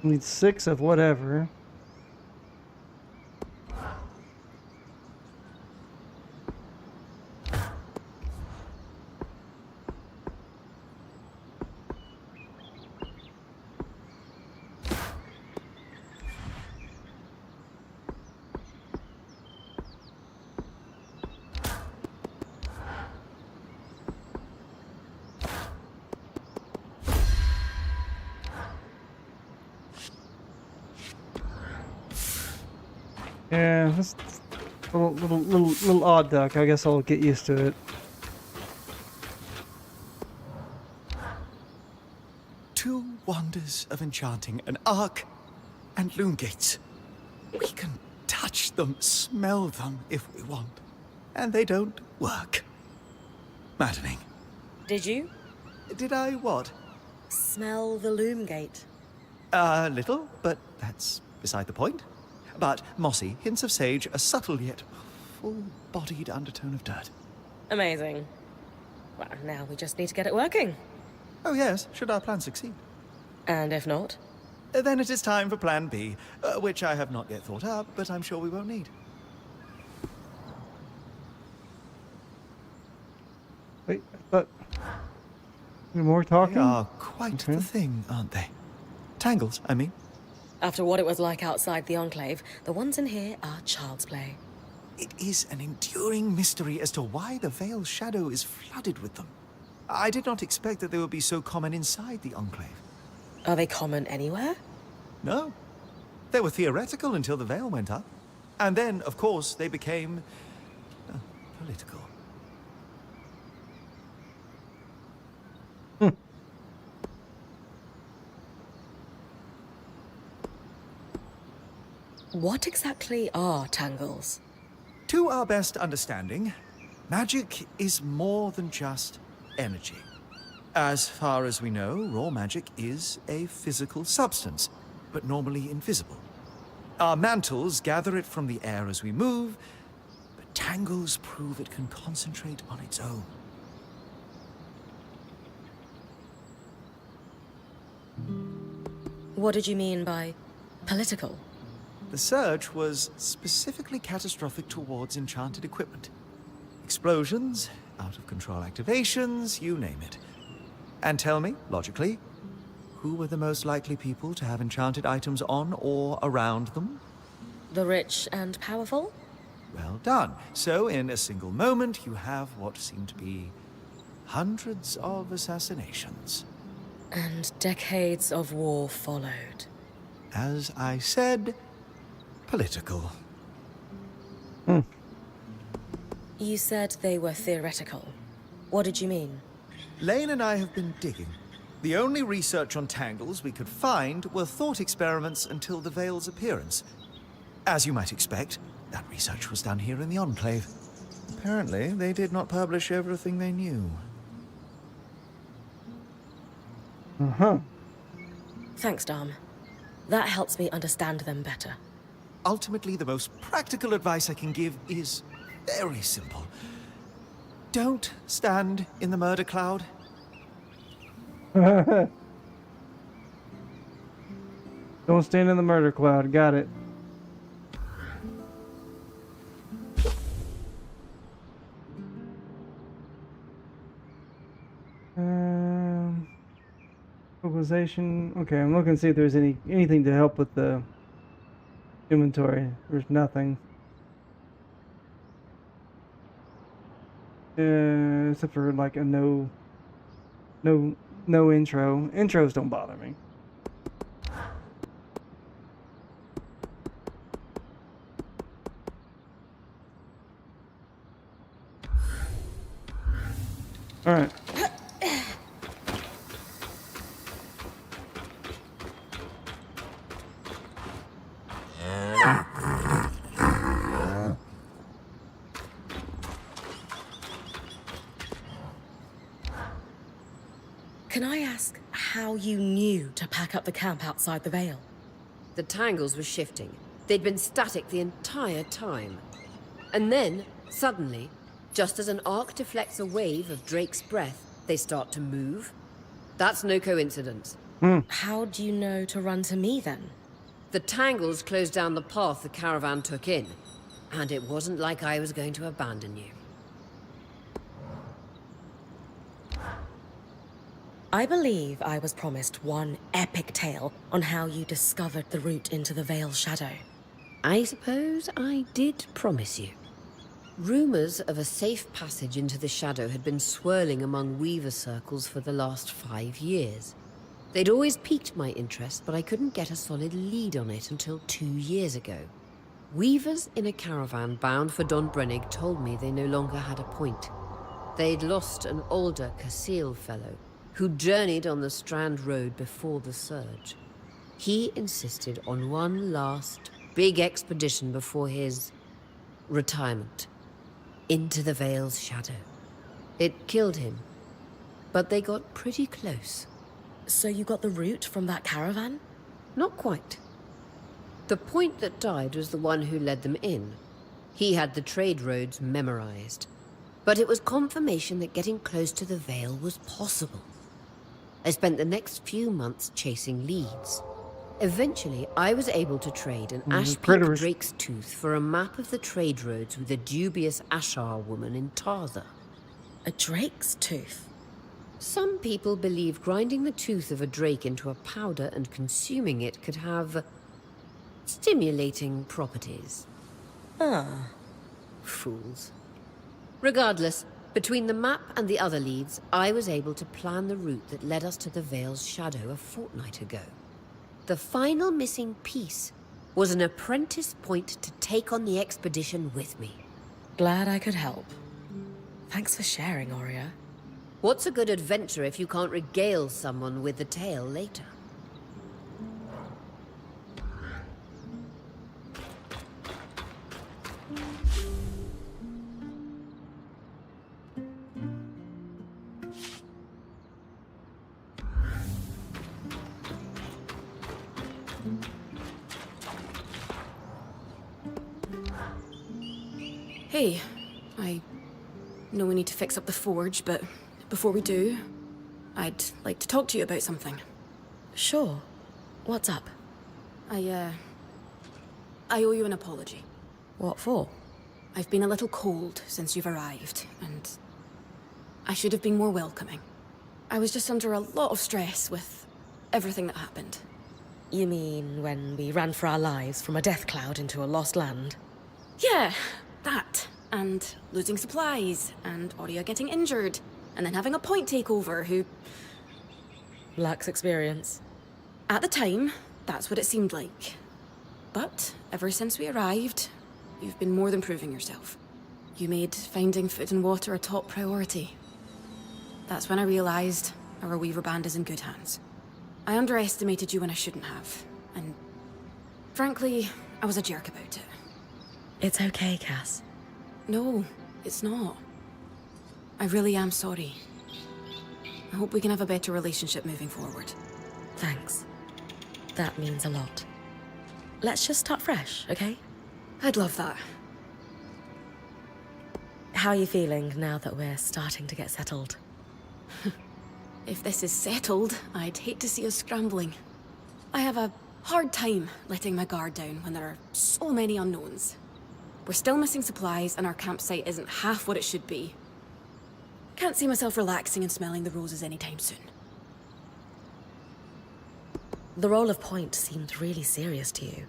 Need 6 of whatever. Yeah, that's a little odd duck. I guess I'll get used to it. Two wonders of enchanting, an arc and loom gates. We can touch them, smell them if we want, and they don't work. Maddening. Did you? Did I what? Smell the loom gate. A little, but that's beside the point. But mossy, hints of sage, a subtle yet full-bodied undertone of dirt. Amazing. Well, now we just need to get it working. Oh yes, should our plan succeed. And if not? Then it is time for Plan B, which I have not yet thought up, but I'm sure we won't need. Wait, but... more talking? They are quite the thing, aren't they? Tangles, I mean. After what it was like outside the Enclave, the ones in here are child's play. It is an enduring mystery as to why the Veil's shadow is flooded with them. I did not expect that they would be so common inside the Enclave. Are they common anywhere? No. They were theoretical until the Veil went up. And then, of course, they became... political. What exactly are tangles? To our best understanding, magic is more than just energy. As far as we know, raw magic is a physical substance, but normally invisible. Our mantles gather it from the air as we move, but tangles prove it can concentrate on its own. What did you mean by political? The surge was specifically catastrophic towards enchanted equipment. Explosions, out-of-control activations, you name it. And tell me, logically, who were the most likely people to have enchanted items on or around them? The rich and powerful? Well done. So, in a single moment, you have what seem to be hundreds of assassinations. And decades of war followed. As I said, political. You said they were theoretical. What did you mean? Lane and I have been digging. The only research on tangles we could find were thought experiments until the Veil's appearance. As you might expect, that research was done here in the Enclave. Apparently, they did not publish everything they knew. Thanks, Dom. That helps me understand them better. Ultimately, the most practical advice I can give is very simple. Don't stand in the murder cloud. Don't stand in the murder cloud. Got it. Mobilization. Okay, I'm looking to see if there's anything to help with the inventory. There's nothing. Except for like a no intro. Intros don't bother me. All right. Can I ask how you knew to pack up the camp outside the Veil? The tangles were shifting. They'd been static the entire time. And then, suddenly, just as an arc deflects a wave of Drake's breath, they start to move. That's no coincidence. How do you know to run to me, then? The tangles closed down the path the caravan took in. And it wasn't like I was going to abandon you. I believe I was promised one epic tale on how you discovered the route into the Veil's shadow. I suppose I did promise you. Rumors of a safe passage into the shadow had been swirling among Weaver circles for the last 5 years. They'd always piqued my interest, but I couldn't get a solid lead on it until 2 years ago. Weavers in a caravan bound for Don Brennig told me they no longer had a point. They'd lost an older Casil fellow who journeyed on the Strand Road before the surge. He insisted on one last big expedition before his retirement. Into the Veil's shadow. It killed him, but they got pretty close. So you got the route from that caravan? Not quite. The point that died was the one who led them in. He had the trade roads memorized. But it was confirmation that getting close to the Veil was possible. I spent the next few months chasing leads. Eventually, I was able to trade an ash-peaked Drake's Tooth for a map of the trade roads with a dubious Ashar woman in Tarza. A Drake's Tooth? Some people believe grinding the tooth of a drake into a powder and consuming it could have stimulating properties. Ah. Fools. Regardless, between the map and the other leads, I was able to plan the route that led us to the Vale's shadow a fortnight ago. The final missing piece was an apprentice point to take on the expedition with me. Glad I could help. Thanks for sharing, Aurea. What's a good adventure if you can't regale someone with the tale later? Hey, I know we need to fix up the forge, but before we do, I'd like to talk to you about something. Sure. What's up? I owe you an apology. What for? I've been a little cold since you've arrived, and I should have been more welcoming. I was just under a lot of stress with everything that happened. You mean when we ran for our lives from a death cloud into a lost land? Yeah, that. And losing supplies, and Aurea getting injured, and then having a point takeover who... lacks experience. At the time, that's what it seemed like. But ever since we arrived, you've been more than proving yourself. You made finding food and water a top priority. That's when I realized our Weaver band is in good hands. I underestimated you when I shouldn't have, and frankly, I was a jerk about it. It's okay, Cass. No, it's not. I really am sorry. I hope we can have a better relationship moving forward. Thanks. That means a lot. Let's just start fresh, okay? I'd love that. How are you feeling now that we're starting to get settled? If this is settled, I'd hate to see us scrambling. I have a hard time letting my guard down when there are so many unknowns. We're still missing supplies, and our campsite isn't half what it should be. Can't see myself relaxing and smelling the roses anytime soon. The role of point seemed really serious to you.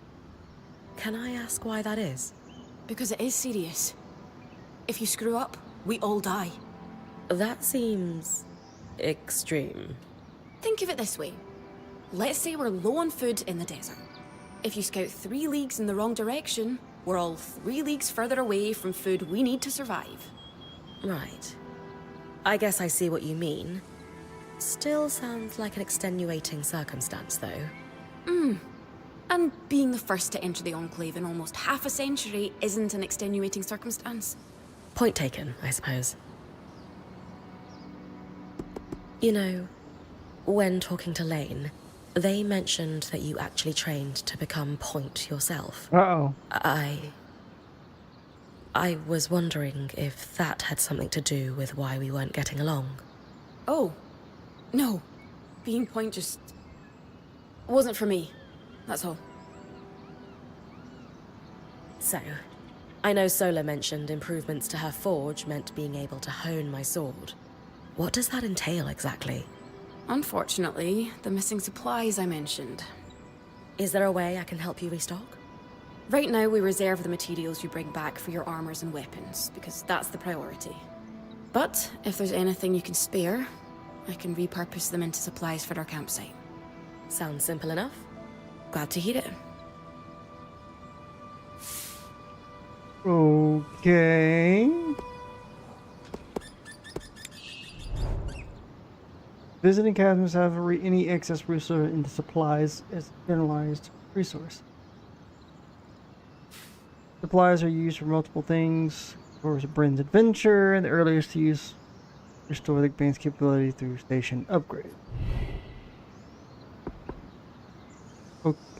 Can I ask why that is? Because it is serious. If you screw up, we all die. That seems... extreme. Think of it this way. Let's say we're low on food in the desert. If you scout 3 leagues in the wrong direction, we're all 3 leagues further away from food we need to survive. Right. I guess I see what you mean. Still sounds like an extenuating circumstance, though. And being the first to enter the Enclave in almost half a century isn't an extenuating circumstance. Point taken, I suppose. You know, when talking to Lane, they mentioned that you actually trained to become point yourself. Uh-oh. I was wondering if that had something to do with why we weren't getting along. Oh, no. Being point just... wasn't for me. That's all. So, I know Sola mentioned improvements to her forge meant being able to hone my sword. What does that entail exactly? Unfortunately, the missing supplies I mentioned. Is there a way I can help you restock? Right now, we reserve the materials you bring back for your armors and weapons, because that's the priority. But if there's anything you can spare, I can repurpose them into supplies for our campsite. Sounds simple enough. Glad to hear it. Okay. Visiting cabins have any excess resource into supplies as generalized resource. Supplies are used for multiple things. For Bryn's adventure, and the earliest to use restore the band's capability through station upgrade.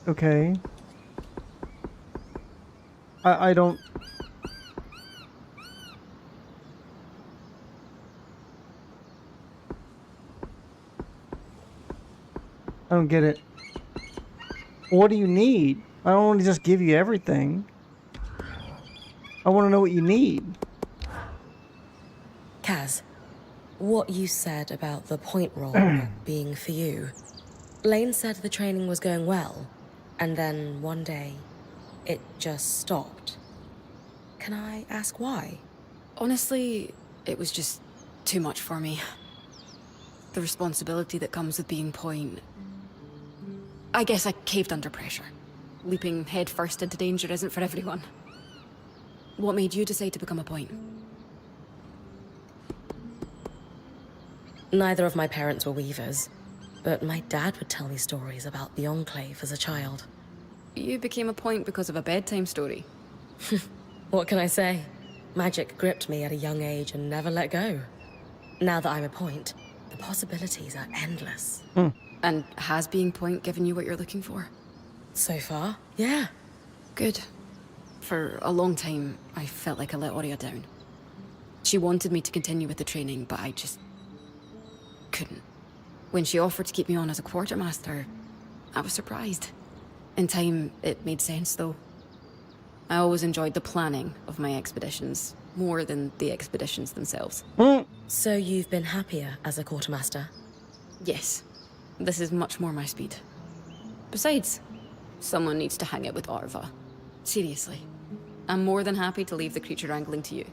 Okay. I don't... I don't get it. What do you need? I don't want to just give you everything. I want to know what you need. Kaz, what you said about the point role being for you. Lane said the training was going well, and then one day, it just stopped. Can I ask why? Honestly, it was just too much for me. The responsibility that comes with being point. I guess I caved under pressure. Leaping headfirst into danger isn't for everyone. What made you decide to become a point? Neither of my parents were weavers, but my dad would tell me stories about the Enclave as a child. You became a point because of a bedtime story. What can I say? Magic gripped me at a young age and never let go. Now that I'm a point, the possibilities are endless. And has being point given you what you're looking for? So far, yeah. Good. For a long time, I felt like I let Aurea down. She wanted me to continue with the training, but I just couldn't. When she offered to keep me on as a quartermaster, I was surprised. In time, it made sense, though. I always enjoyed the planning of my expeditions, more than the expeditions themselves. So you've been happier as a quartermaster? Yes. This is much more my speed. Besides, someone needs to hang out with Arva. Seriously. I'm more than happy to leave the creature wrangling to you.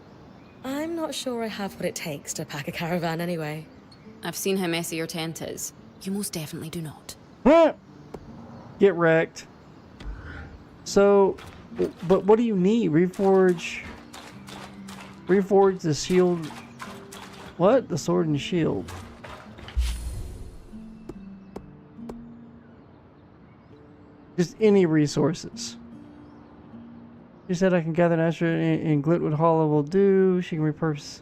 I'm not sure I have what it takes to pack a caravan anyway. I've seen how messy your tent is. You most definitely do not. Get wrecked. So, but what do you need? Reforge the shield. What? The sword and shield. Just any resources. She said I can gather an extra in Glitwood Hollow will do. She can repurpose.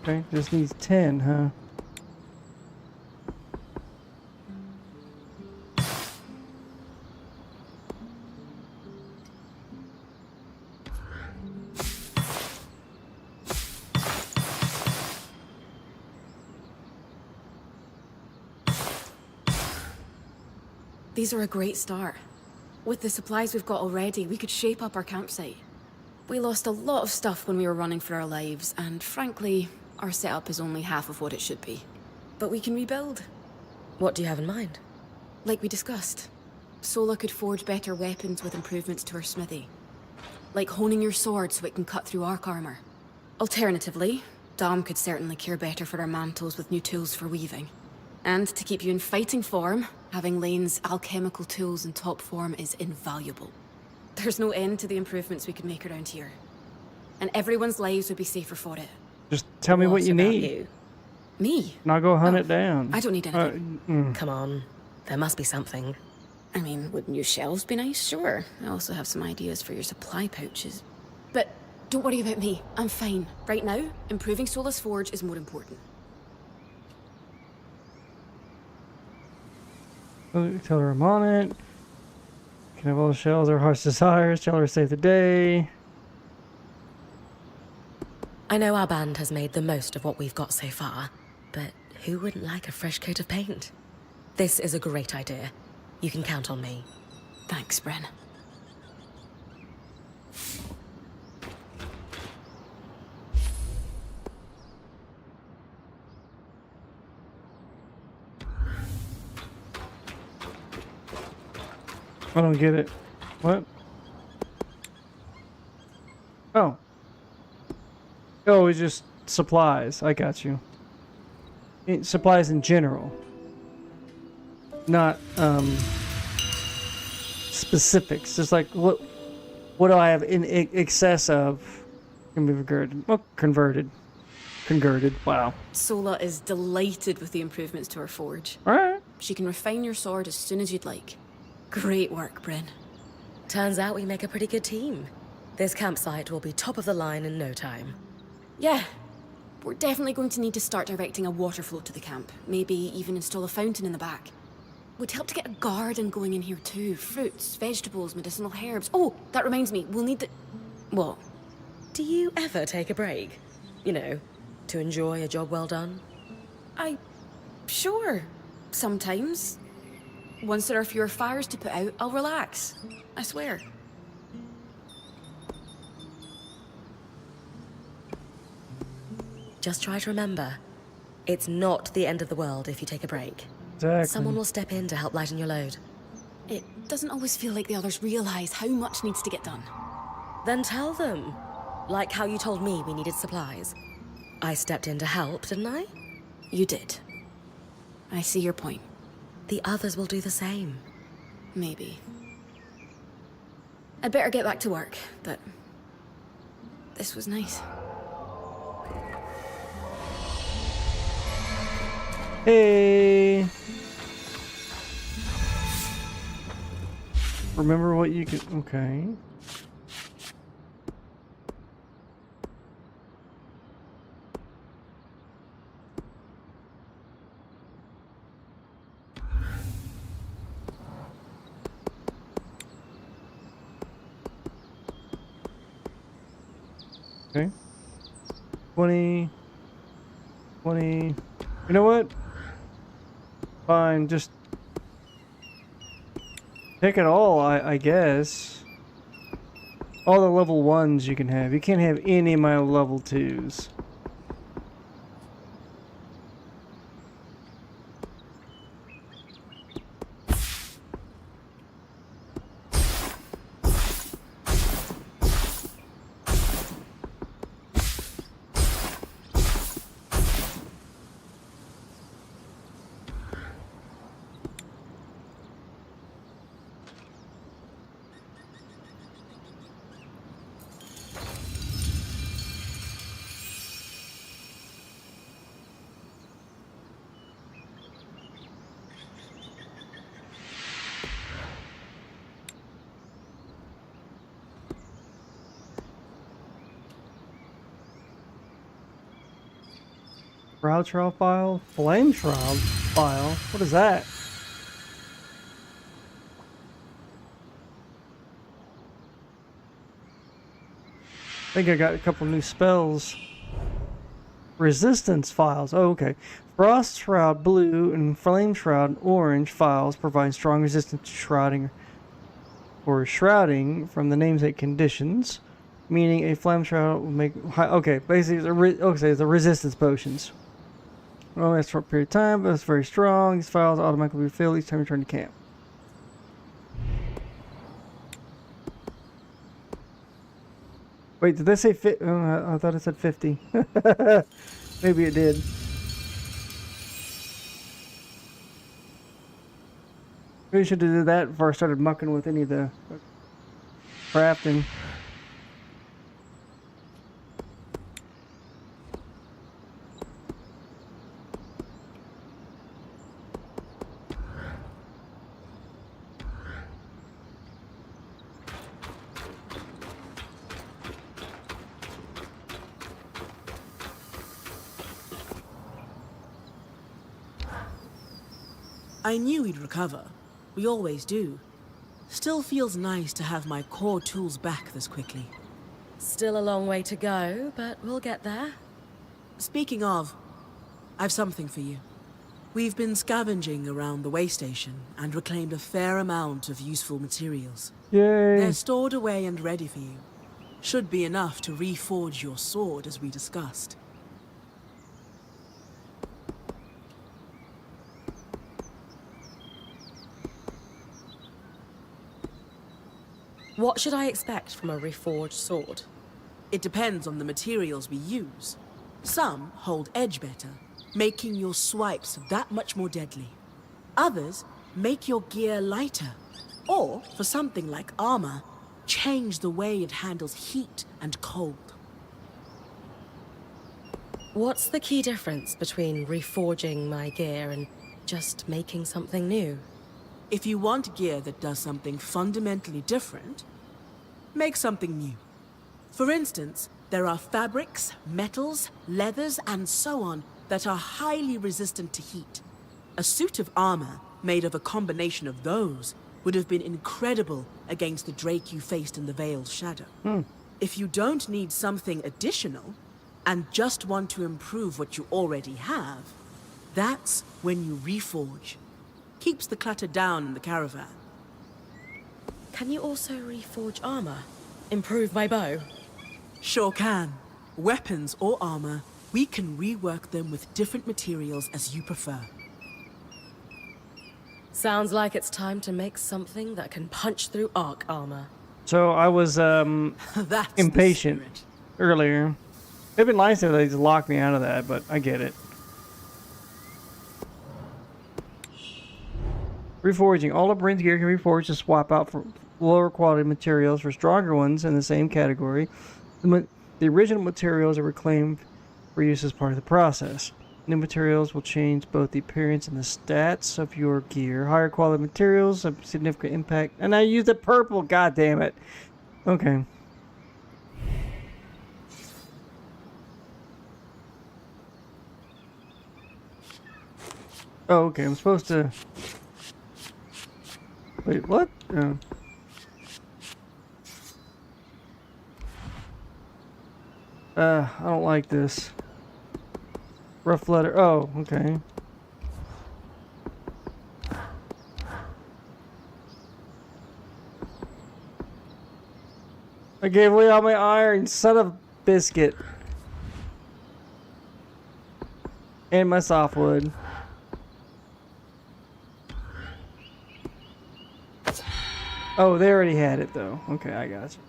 Okay, just needs 10, huh? These are a great start. With the supplies we've got already, we could shape up our campsite. We lost a lot of stuff when we were running for our lives, and frankly, our setup is only half of what it should be. But we can rebuild. What do you have in mind? Like we discussed, Sola could forge better weapons with improvements to her smithy. Like honing your sword so it can cut through arc armor. Alternatively, Dom could certainly care better for our mantles with new tools for weaving. And to keep you in fighting form, having Lane's alchemical tools in top form is invaluable. There's no end to the improvements we could make around here. And everyone's lives would be safer for it. Just tell me what you about need. you? Me? And I'll go hunt it down. I don't need anything. Come on, there must be something. I mean, wouldn't new shelves be nice? Sure. I also have some ideas for your supply pouches. But don't worry about me. I'm fine. Right now, improving Sola's forge is more important. Tell her I'm on it. Can have all the shells our heart's desires. Tell her to save the day. I know our band has made the most of what we've got so far, but who wouldn't like a fresh coat of paint? This is a great idea. You can count on me. Thanks, Bren. I don't get it. What? Oh. Oh, it's just supplies. I got you. Supplies in general. Not, specifics. Just like, what do I have in excess of? Can be converted. Well, converted. Wow. Sola is delighted with the improvements to her forge. Alright. She can refine your sword as soon as you'd like. Great work, Bryn. Turns out we make a pretty good team. This campsite will be top of the line in no time. Yeah. We're definitely going to need to start directing a water flow to the camp. Maybe even install a fountain in the back. Would help to get a garden going in here too. Fruits, vegetables, medicinal herbs. Oh, that reminds me, we'll need the... What? Do you ever take a break? You know, to enjoy a job well done? Sure. Sometimes. Once there are fewer fires to put out, I'll relax. I swear. Just try to remember, it's not the end of the world if you take a break. Exactly. Someone will step in to help lighten your load. It doesn't always feel like the others realize how much needs to get done. Then tell them. Like how you told me we needed supplies. I stepped in to help, didn't I? You did. I see your point. The others will do the same. Maybe. I'd better get back to work, but this was nice. Hey! Remember what you could... Okay. Okay. 20. You know what? Fine, just take it all, I guess. All the level 1s you can have. You can't have any of my level 2s. Shroud trial file? Flame shroud file? What is that? I think I got a couple new spells. Resistance files. Oh, okay. Frost Shroud Blue and Flame Shroud Orange files provide strong resistance to shrouding or shrouding from the namesake conditions, meaning a flame shroud will make high. Okay, basically, it's the resistance potions. Well, that's for a period of time, but it's very strong. These files automatically refill each time you return to camp. Wait, did they say I thought it said 50. Maybe it did. Maybe I should have did that before I started mucking with any of the crafting. I knew we'd recover. We always do. Still feels nice to have my core tools back this quickly. Still a long way to go, but we'll get there. Speaking of, I've something for you. We've been scavenging around the way station and reclaimed a fair amount of useful materials. Yay! They're stored away and ready for you. Should be enough to reforge your sword as we discussed. What should I expect from a reforged sword? It depends on the materials we use. Some hold edge better, making your swipes that much more deadly. Others make your gear lighter, or, for something like armor, change the way it handles heat and cold. What's the key difference between reforging my gear and just making something new? If you want gear that does something fundamentally different, make something new. For instance, there are fabrics, metals, leathers, and so on that are highly resistant to heat. A suit of armor made of a combination of those would have been incredible against the Drake you faced in the Veil's shadow. If you don't need something additional, and just want to improve what you already have, that's when you reforge. Keeps the clutter down in the caravan. Can you also reforge armor? Improve my bow? Sure can. Weapons or armor, we can rework them with different materials as you prefer. Sounds like it's time to make something that can punch through arc armor. So I was That's impatient earlier. It'd been nice if they just locked me out of that, but I get it. Reforging. All of Bryn's gear can be forged to swap out for lower quality materials for stronger ones in the same category. The original materials are reclaimed for use as part of the process. New materials will change both the appearance and the stats of your gear. Higher quality materials have significant impact. And I used the purple, god damn it. Okay. Oh, okay, I'm supposed to... Wait, what? Oh. I don't like this. Rough letter. Oh, okay. I gave away all my iron, son of a biscuit. And my softwood. Oh, they already had it though. Okay, I got you.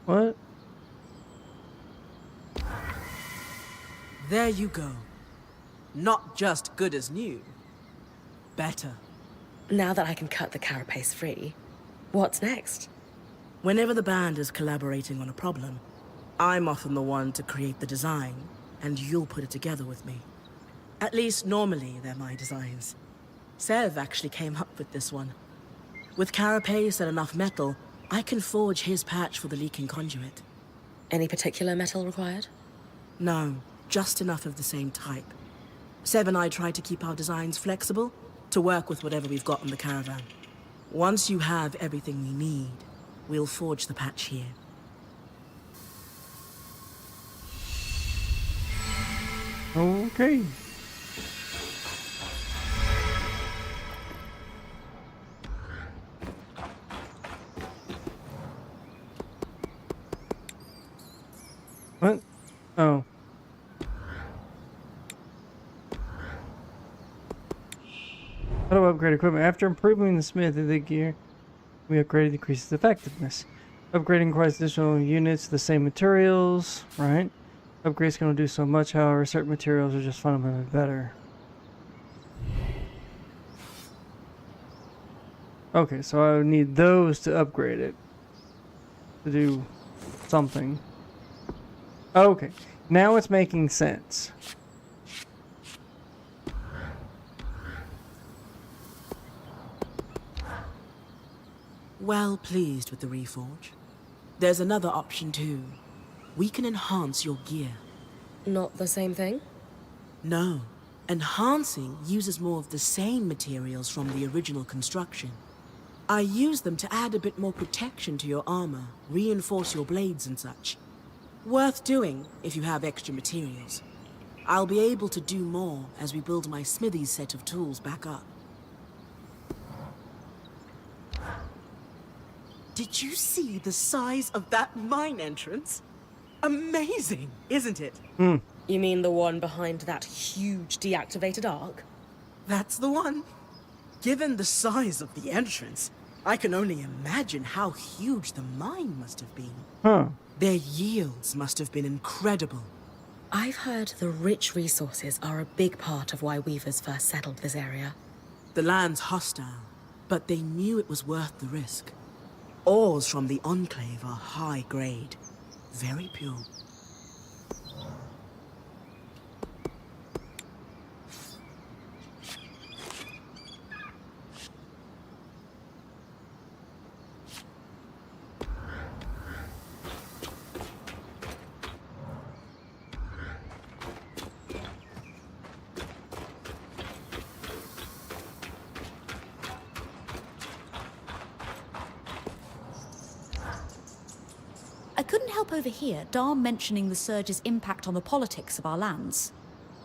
What? There you go. Not just good as new. Better. Now that I can cut the carapace free, what's next? Whenever the band is collaborating on a problem, I'm often the one to create the design, and you'll put it together with me. At least normally they're my designs. Sev actually came up with this one. With carapace and enough metal, I can forge his patch for the leaking conduit. Any particular metal required? No, just enough of the same type. Sev and I try to keep our designs flexible to work with whatever we've got in the caravan. Once you have everything we need, we'll forge the patch here. Okay. What? Oh. How do I upgrade equipment? After improving the smith of the gear, we upgraded decreases effectiveness. Upgrading requires additional units, the same materials, right? Upgrades can only do so much, however, certain materials are just fundamentally better. Okay, so I would need those to upgrade it. To do something. Okay, now it's making sense. Well pleased with the reforge. There's another option too. We can enhance your gear. Not the same thing? No. Enhancing uses more of the same materials from the original construction. I use them to add a bit more protection to your armor, reinforce your blades and such. Worth doing if you have extra materials. I'll be able to do more as we build my smithy's set of tools back up. Did you see the size of that mine entrance? Amazing, isn't it? Hmm. You mean the one behind that huge deactivated arc? That's the one. Given the size of the entrance, I can only imagine how huge the mine must have been. Huh. Their yields must have been incredible. I've heard the rich resources are a big part of why Weavers first settled this area. The land's hostile, but they knew it was worth the risk. Ores from the Enclave are high grade, very pure. I couldn't help overhear Dar mentioning the surge's impact on the politics of our lands.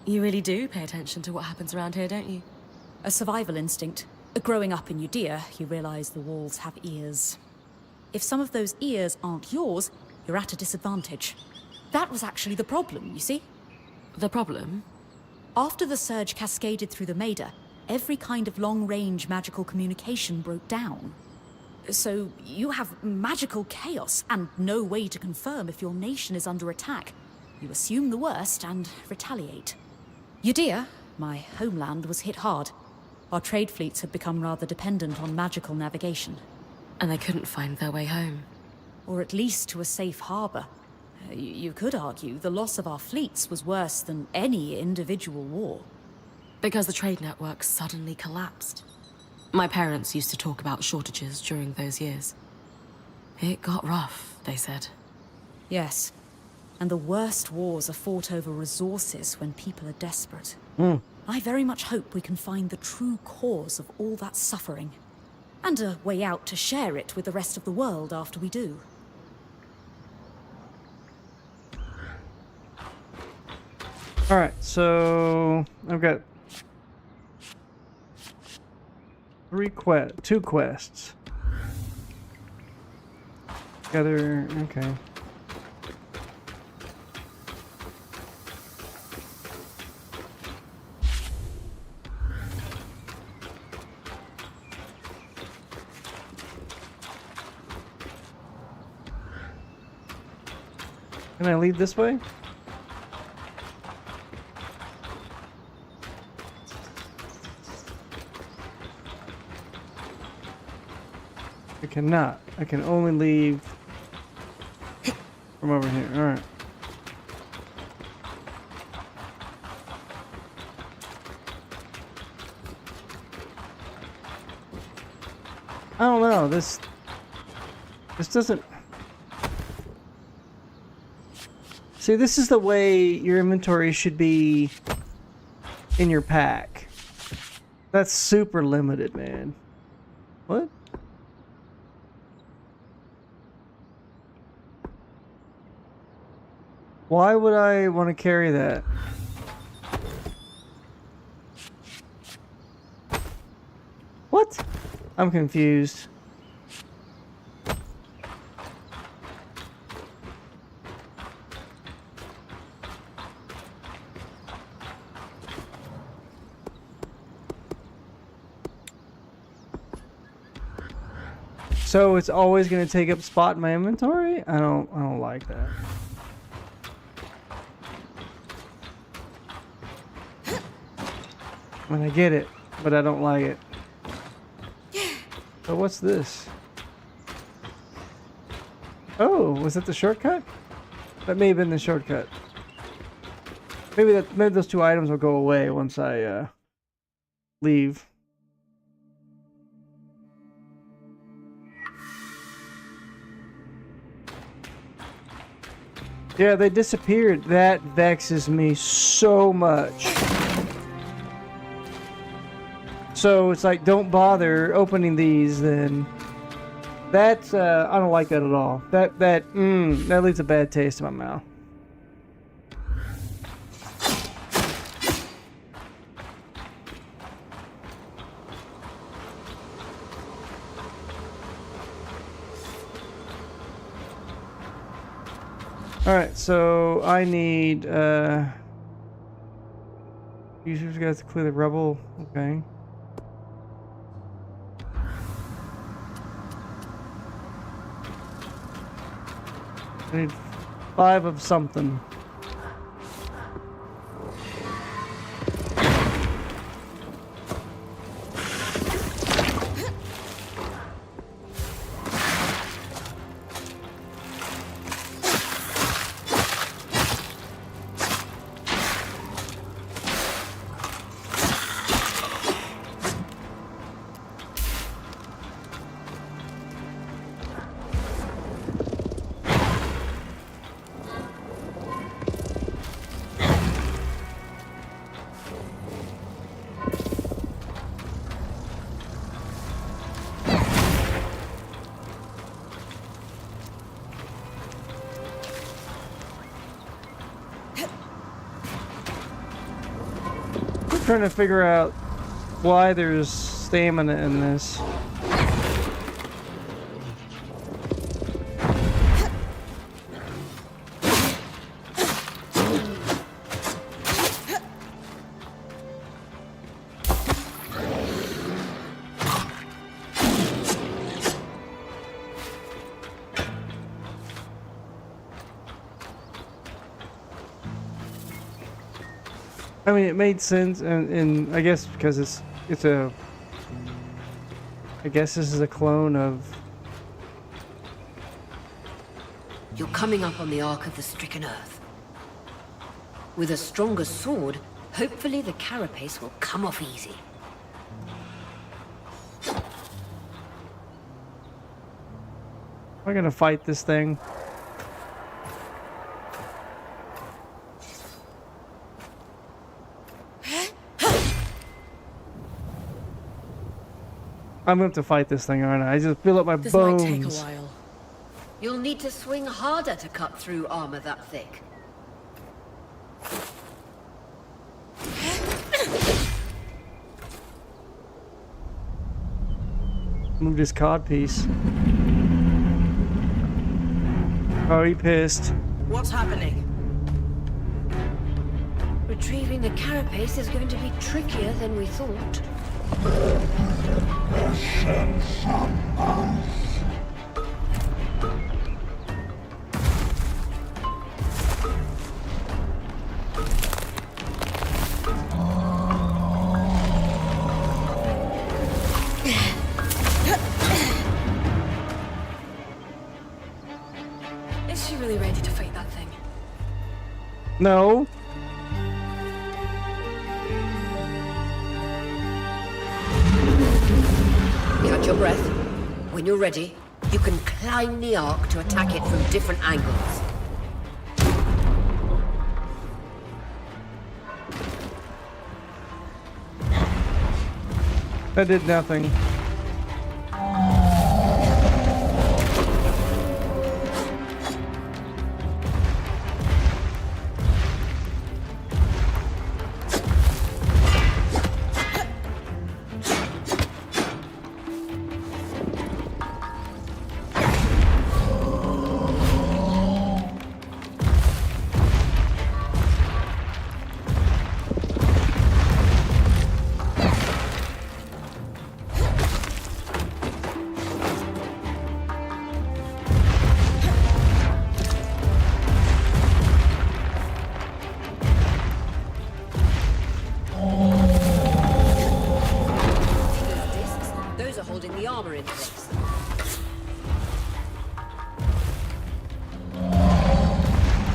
You really do pay attention to what happens around here, don't you? A survival instinct. Growing up in Judea, you realize the walls have ears. If some of those ears aren't yours, you're at a disadvantage. That was actually the problem, you see? The problem? After the surge cascaded through the Maida, every kind of long-range magical communication broke down. So you have magical chaos and no way to confirm if your nation is under attack. You assume the worst and retaliate. Udea, my homeland, was hit hard. Our trade fleets had become rather dependent on magical navigation. And they couldn't find their way home. Or at least to a safe harbor. You could argue the loss of our fleets was worse than any individual war. Because the trade network suddenly collapsed. My parents used to talk about shortages during those years. It got rough, they said. Yes. And the worst wars are fought over resources when people are desperate. I very much hope we can find the true cause of all that suffering. And a way out to share it with the rest of the world after we do. Alright, so I've got two quests. Together, okay. Can I lead this way? I cannot. I can only leave from over here. Alright. I don't know. This doesn't... See, this is the way your inventory should be in your pack. That's super limited, man. What? Why would I want to carry that? What? I'm confused. So it's always going to take up spot in my inventory? I don't like that. I mean, I get it, but I don't like it. So what's this? Oh, was that the shortcut? That may have been the shortcut. Maybe those two items will go away once I leave. Yeah, they disappeared. That vexes me so much. So it's like, don't bother opening these then. That's, I don't like that at all. That leaves a bad taste in my mouth. Alright, so I need, users got to clear the rubble. Okay. I need 5 of something. Trying to figure out why there's stamina in this. I mean, it made sense, and I guess because it's a. I guess this is a clone of. You're coming up on the Ark of the Stricken Earth. With a stronger sword, hopefully the carapace will come off easy. Am I gonna fight this thing? I'm going to have to fight this thing, aren't I? I just feel up my This bones. might take a while. You'll need to swing harder to cut through armor that thick. Move this cod piece. Oh, he pissed. What's happening? Retrieving the carapace is going to be trickier than we thought. Is she really ready to fight that thing? No. Catch your breath. When you're ready, you can climb the Ark to attack it from different angles. That did nothing.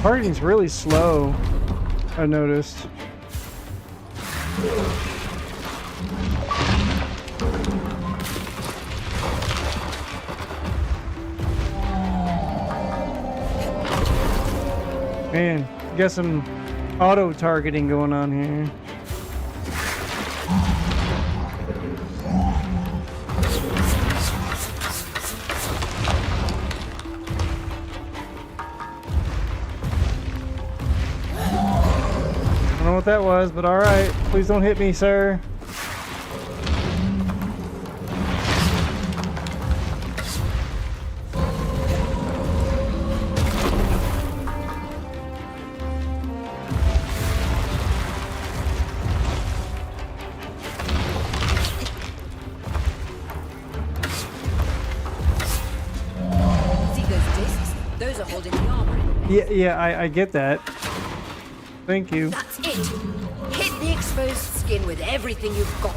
Targeting's really slow, I noticed. Man, got some auto targeting going on here. I don't know what that was, but all right. Please don't hit me, sir. See those discs? Those are holding the armor in place. Yeah, I get that. Thank you. That's it. Hit the exposed skin with everything you've got.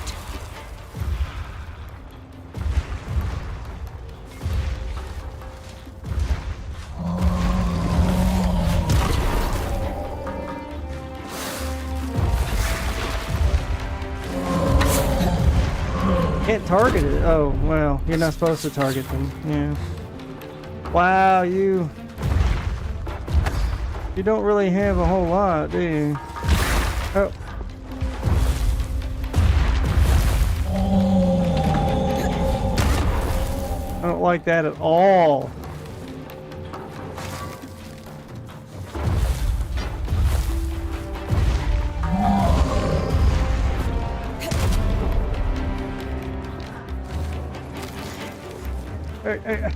Can't target it. Oh, well, you're not supposed to target them. Yeah. Wow, you don't really have a whole lot, do you? Oh. I don't like that at all. Hey.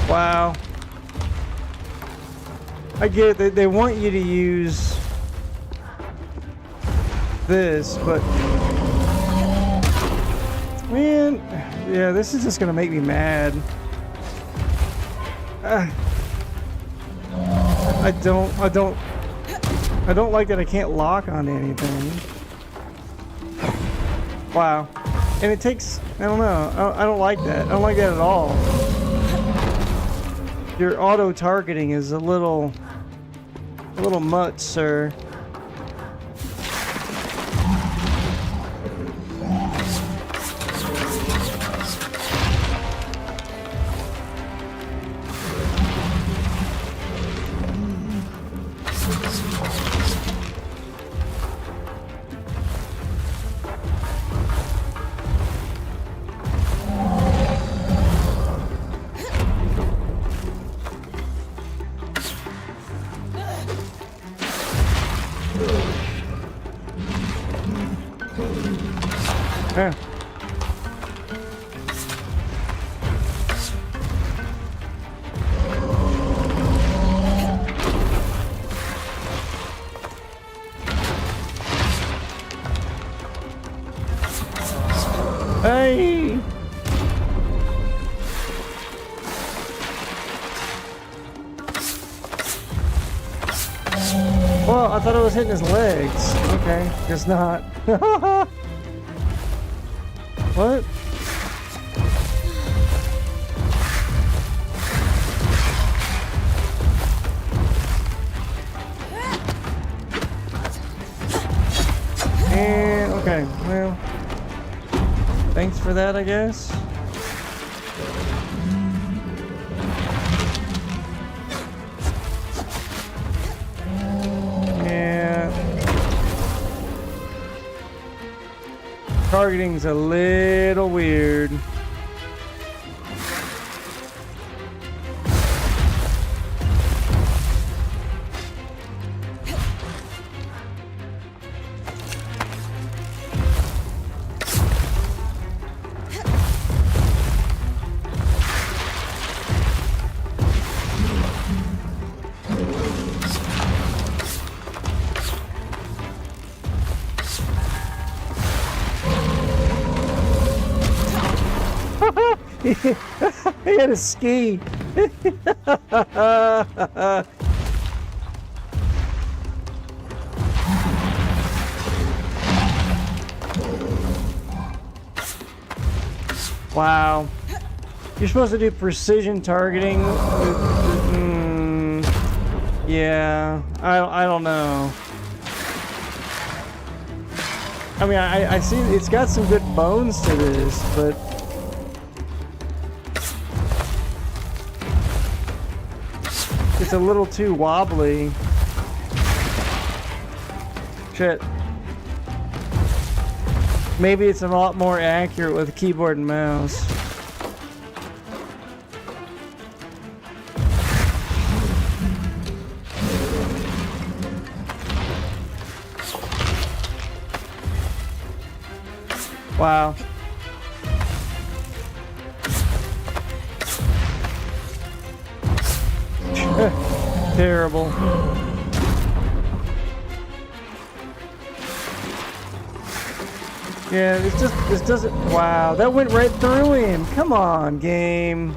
Wow. I get it. They want you to use this, but man, yeah, this is just gonna make me mad. I don't like that I can't lock on anything. Wow. And it takes, I don't know, I don't like that. I don't like that at all. Your auto targeting is a little much, sir. Yeah. Hey. Well, I thought I was hitting his legs. Okay, guess not. What? And okay, well, thanks for that, I guess. Targeting's a little weird. He had a ski. Wow. You're supposed to do precision targeting. Yeah, I don't know. I mean, I see it's got some good bones to this, but it's a little too wobbly. Shit. Maybe it's a lot more accurate with keyboard and mouse. Wow. Terrible. Yeah, this doesn't. Wow, that went right through him. Come on, game.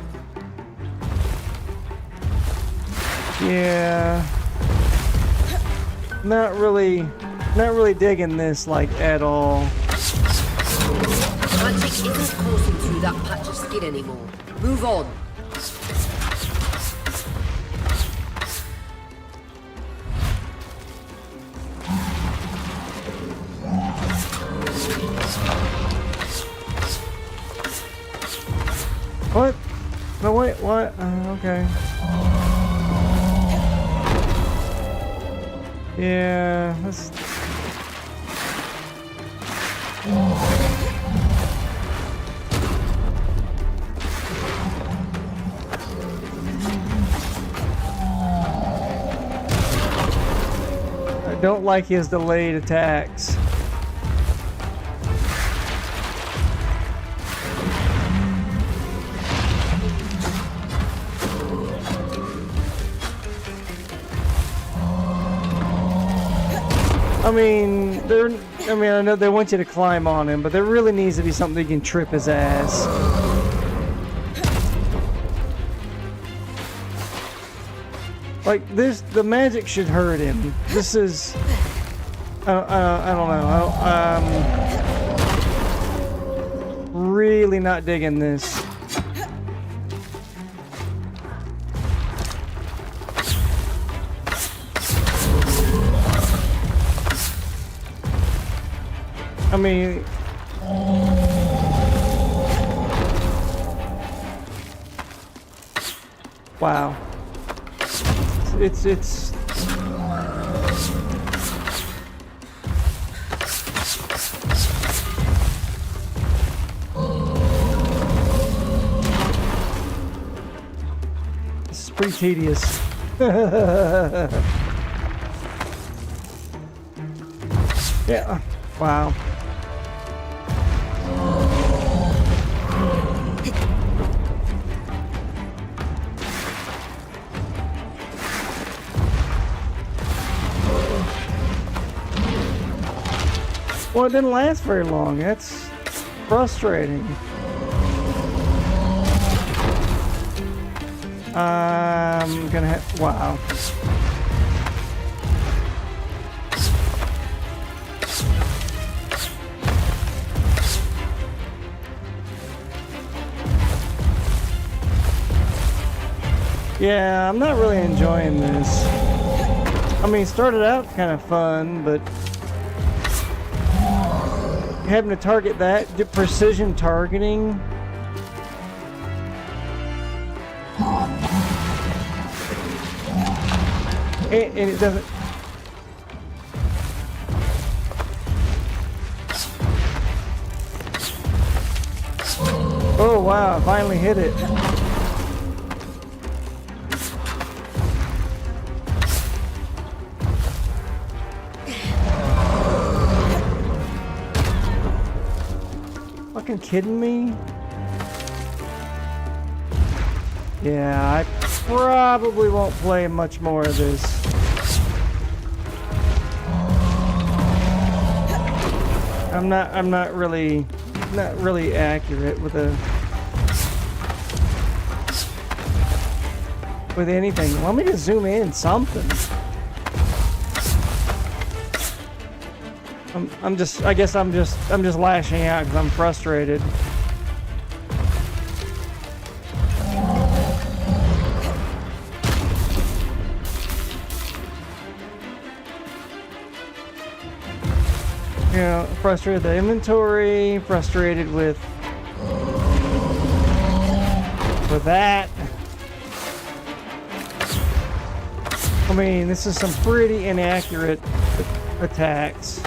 Yeah. Not really digging this like at all. Magic isn't coursing through that patch of skin anymore. Move on. What? No, wait, what? Okay. Yeah, that's... I don't like his delayed attacks. I mean, I know they want you to climb on him, but there really needs to be something you can trip his ass. Like this, the magic should hurt him. This is, I don't know. Really not digging this. I mean, wow. It's pretty tedious. Yeah. Wow. Well, it didn't last very long. That's frustrating. I'm gonna have, wow. Yeah, I'm not really enjoying this. I mean, it started out kind of fun, but having to target that, get precision targeting. And it doesn't. Oh wow, I finally hit it. Fucking kidding me? Yeah, I probably won't play much more of this. I'm not really accurate with anything. Want me to zoom in something? I guess I'm just lashing out because I'm frustrated. You know, frustrated with the inventory, frustrated with that. I mean, this is some pretty inaccurate attacks.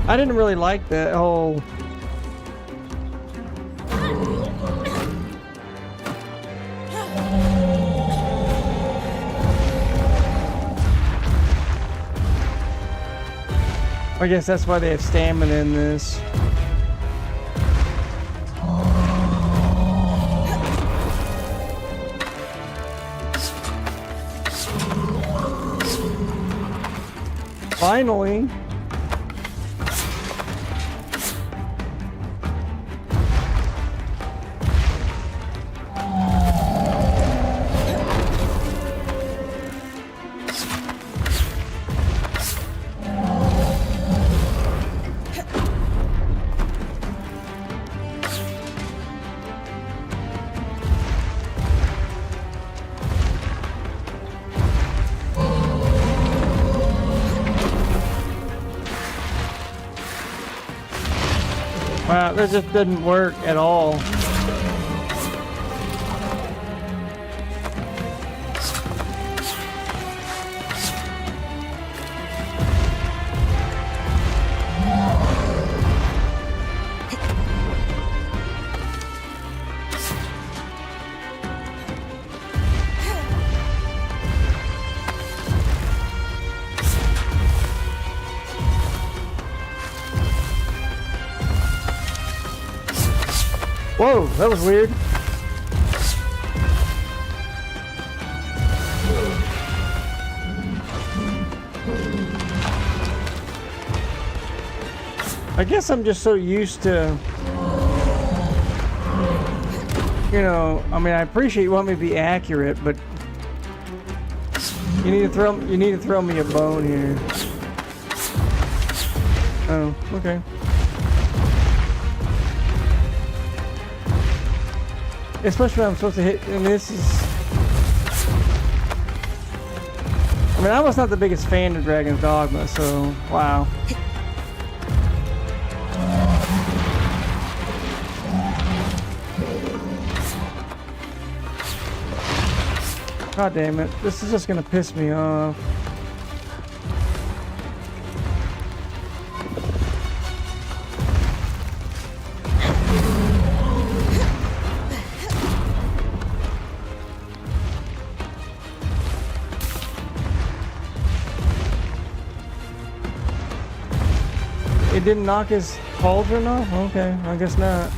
I didn't really like that whole I guess that's why they have stamina in this. Finally. Wow, that just didn't work at all. Whoa, that was weird. I guess I'm just so used to, you know, I mean, I appreciate you want me to be accurate, but you need to throw me a bone here. Oh, okay. Especially when I'm supposed to hit, and this is... I mean, I was not the biggest fan of Dragon's Dogma, so, wow. God damn it, this is just gonna piss me off. It didn't knock his pauldron off? Okay, I guess not.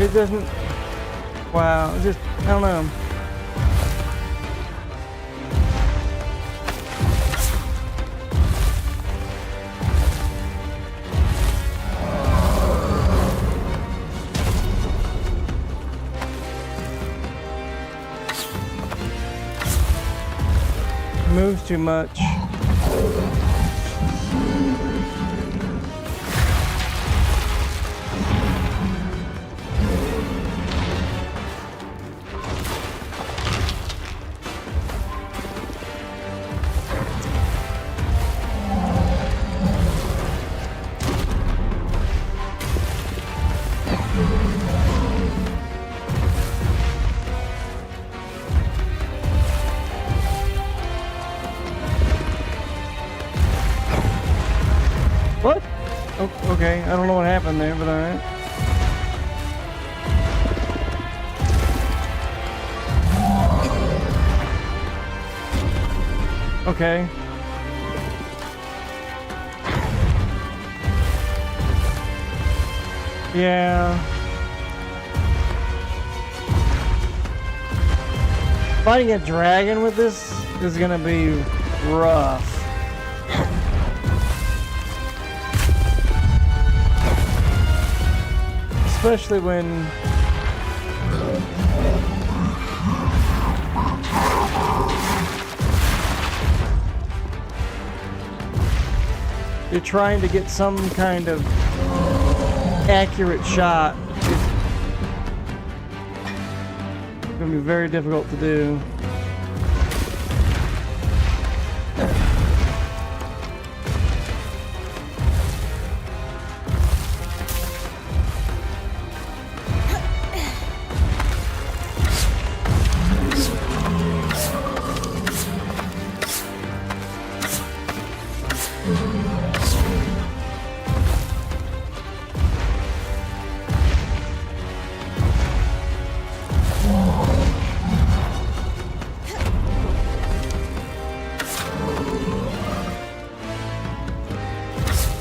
It doesn't... Wow, it just... I don't know. Moves too much. What? Oh, okay, I don't know what happened there, but alright. Okay. Yeah. Fighting a dragon with this is gonna be rough. Especially when you're trying to get some kind of accurate shot. It's gonna be very difficult to do.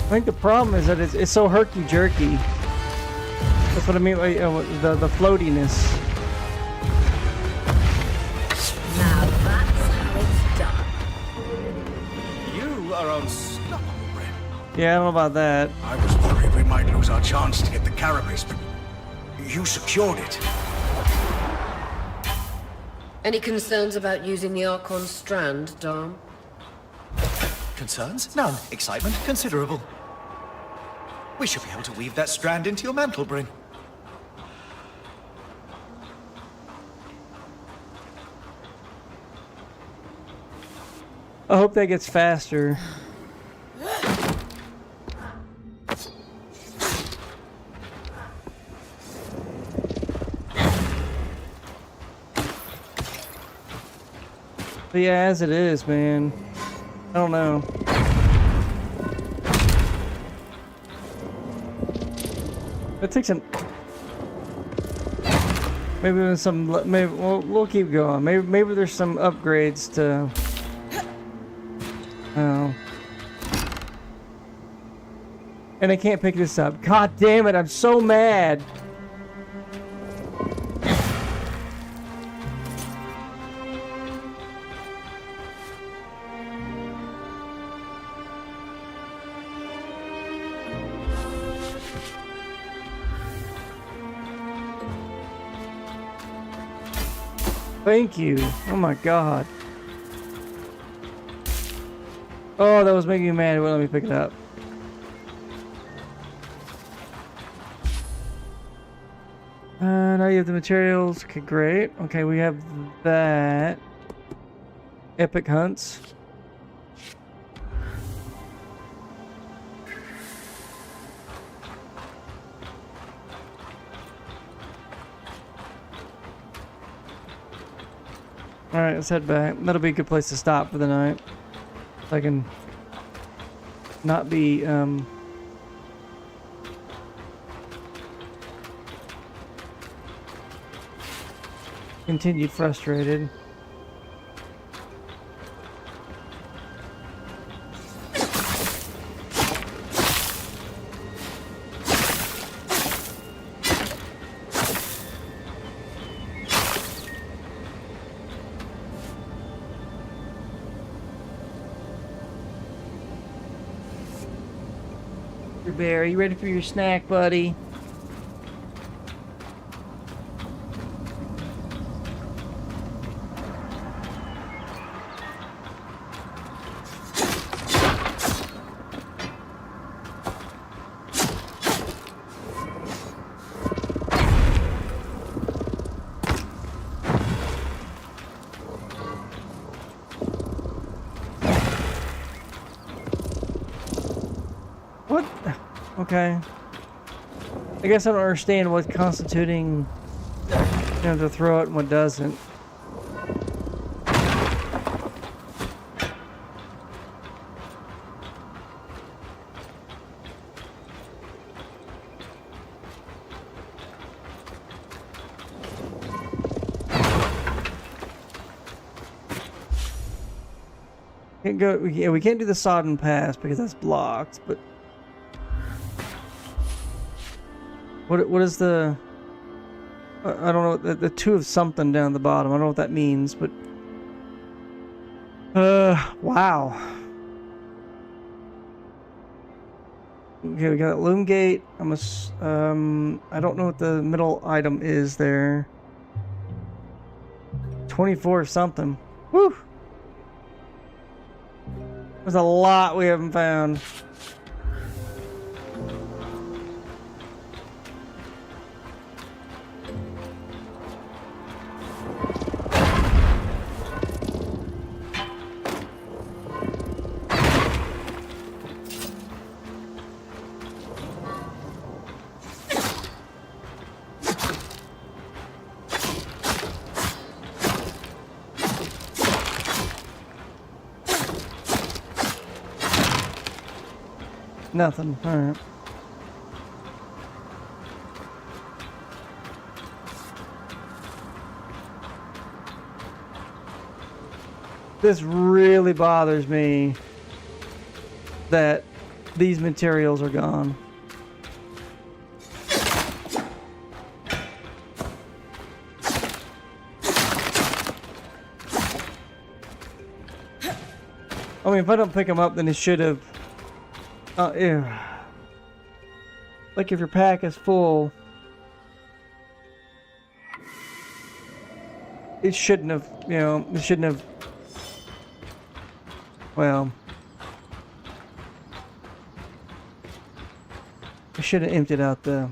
I think the problem is that it's so herky-jerky. That's what I mean by the floatiness. Now that's how it's done. You are unstoppable, Ren. Yeah, I don't know about that. I was worried we might lose our chance to get the carapace, but you secured it. Any concerns about using the Archon strand, Dom? Concerns? None. Excitement? Considerable. We should be able to weave that strand into your mantle, Bryn. I hope that gets faster. But yeah, as it is, man. I don't know. It takes an... Maybe there's some... Maybe we'll keep going. Maybe there's some upgrades to... Oh. And I can't pick this up. God damn it, I'm so mad. Thank you. Oh my god. Oh, that was making me mad. It wouldn't let me pick it up. Now you have the materials. Okay, great. Okay, we have that. Epic hunts. Alright, let's head back. That'll be a good place to stop for the night. So I can not be, continued frustrated. Bear, are you ready for your snack, buddy? What? Okay. I guess I don't understand what's constituting, you know, to throw it and what doesn't. Can't go. Yeah, we can't do the sodden pass because that's blocked. But what is the? I don't know. The two of something down the bottom. I don't know what that means, but wow. Okay, we got loom gate. I don't know what the middle item is there. 24 something. Woo! There's a lot we haven't found. Nothing. All right. This really bothers me that these materials are gone. I mean, if I don't pick them up, then it should have. Yeah. Like if your pack is full, it shouldn't have, you know, it shouldn't have, well, I should have emptied out the,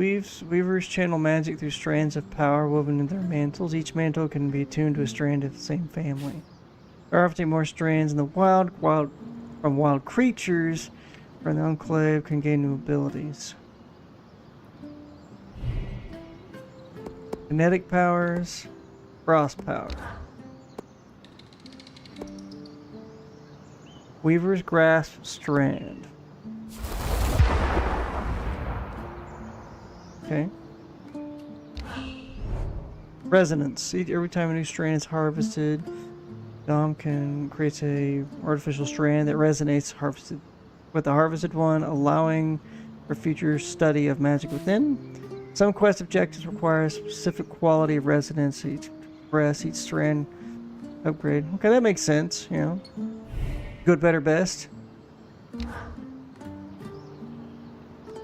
Weavers channel magic through strands of power woven into their mantles. Each mantle can be attuned to a strand of the same family. There are often more strands in the wild from wild creatures, or the enclave can gain new abilities. Kinetic powers, frost power. Weaver's grasp strand. Okay. Resonance. Every time a new strand is harvested, Dom can create a artificial strand that resonates with the harvested one, allowing for future study of magic within. Some quest objectives require a specific quality of resonance. Each strand upgrade. Okay, that makes sense, you know. Good, better, best.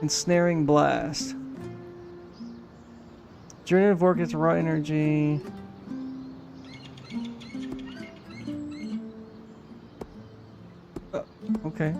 Ensnaring blast. Journey of Vork gets raw energy. Okay.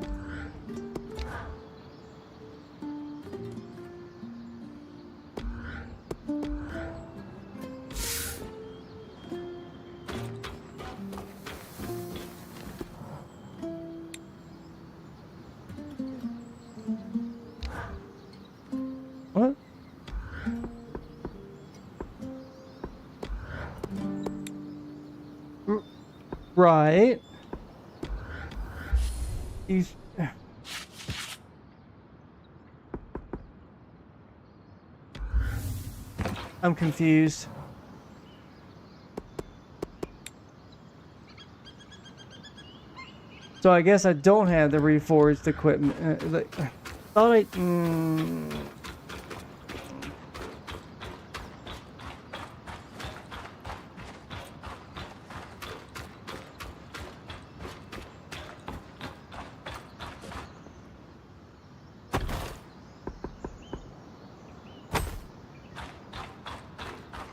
What? Right. He's... I'm confused. So I guess I don't have the reforged equipment. Thought I...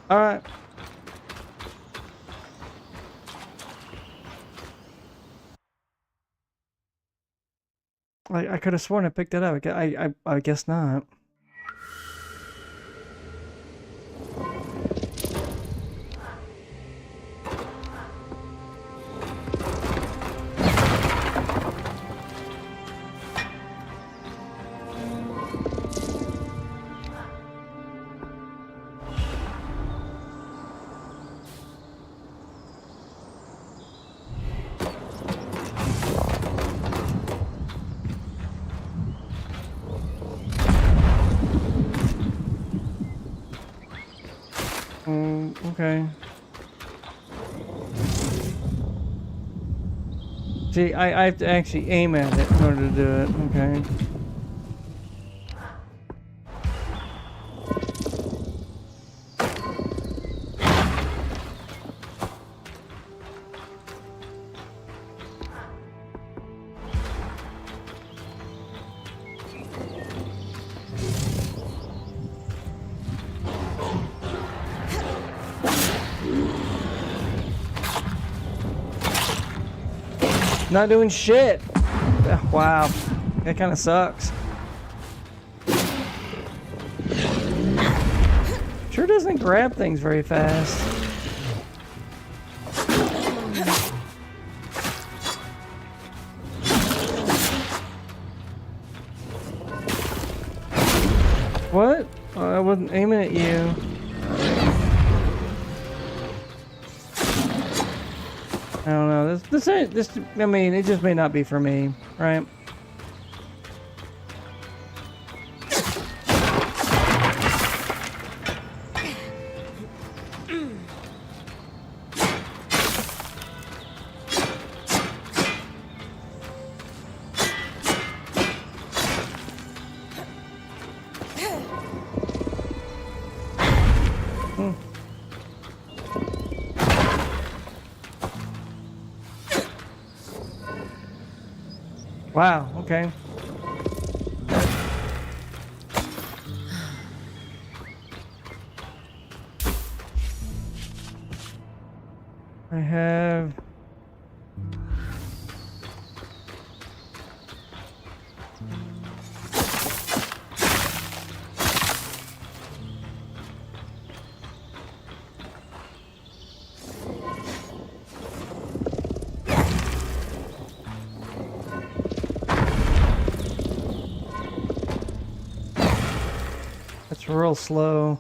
Alright. I could have sworn I picked it up. I guess not. Okay. See, I have to actually aim at it in order to do it. Okay. Not doing shit. Wow, that kind of sucks. Sure doesn't grab things very fast. What? Oh, I wasn't aiming at you. I don't know. This. I mean, it just may not be for me, right? Wow, okay. I have... It's real slow.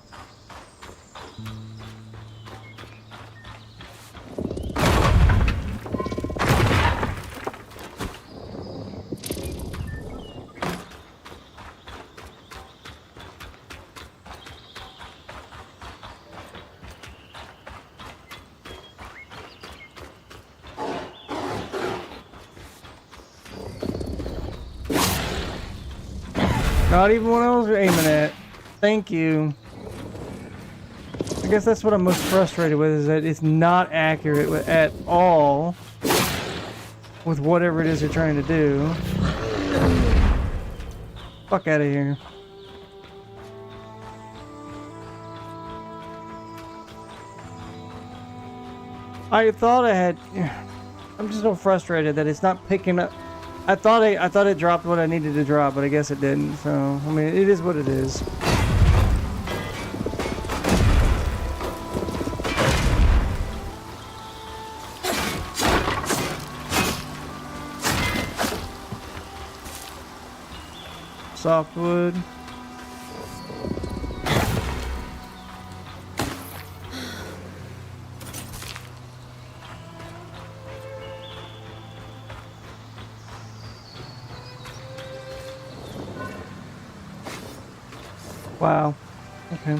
Not even what I was aiming at. Thank you. I guess that's what I'm most frustrated with, is that it's not accurate at all with whatever it is you're trying to do. Fuck out of here. I thought I had... I'm just so frustrated that it's not picking up. I thought it dropped what I needed to drop, but I guess it didn't. So, I mean, it is what it is. Softwood. Wow. Okay.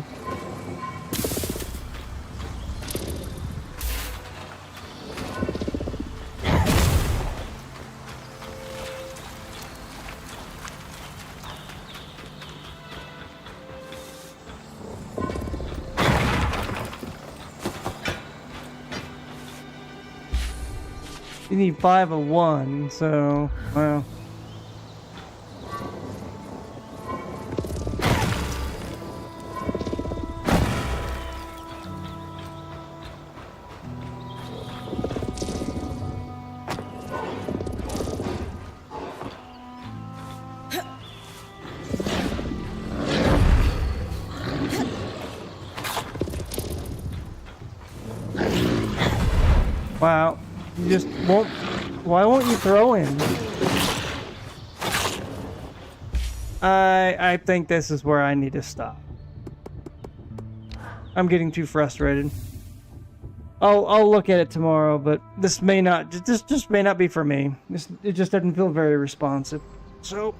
You need 5 of 1, so, well. Wow, you just won't. Why won't you throw in? I think this is where I need to stop. I'm getting too frustrated. I'll look at it tomorrow, but this may not. This just may not be for me. It just doesn't feel very responsive. So.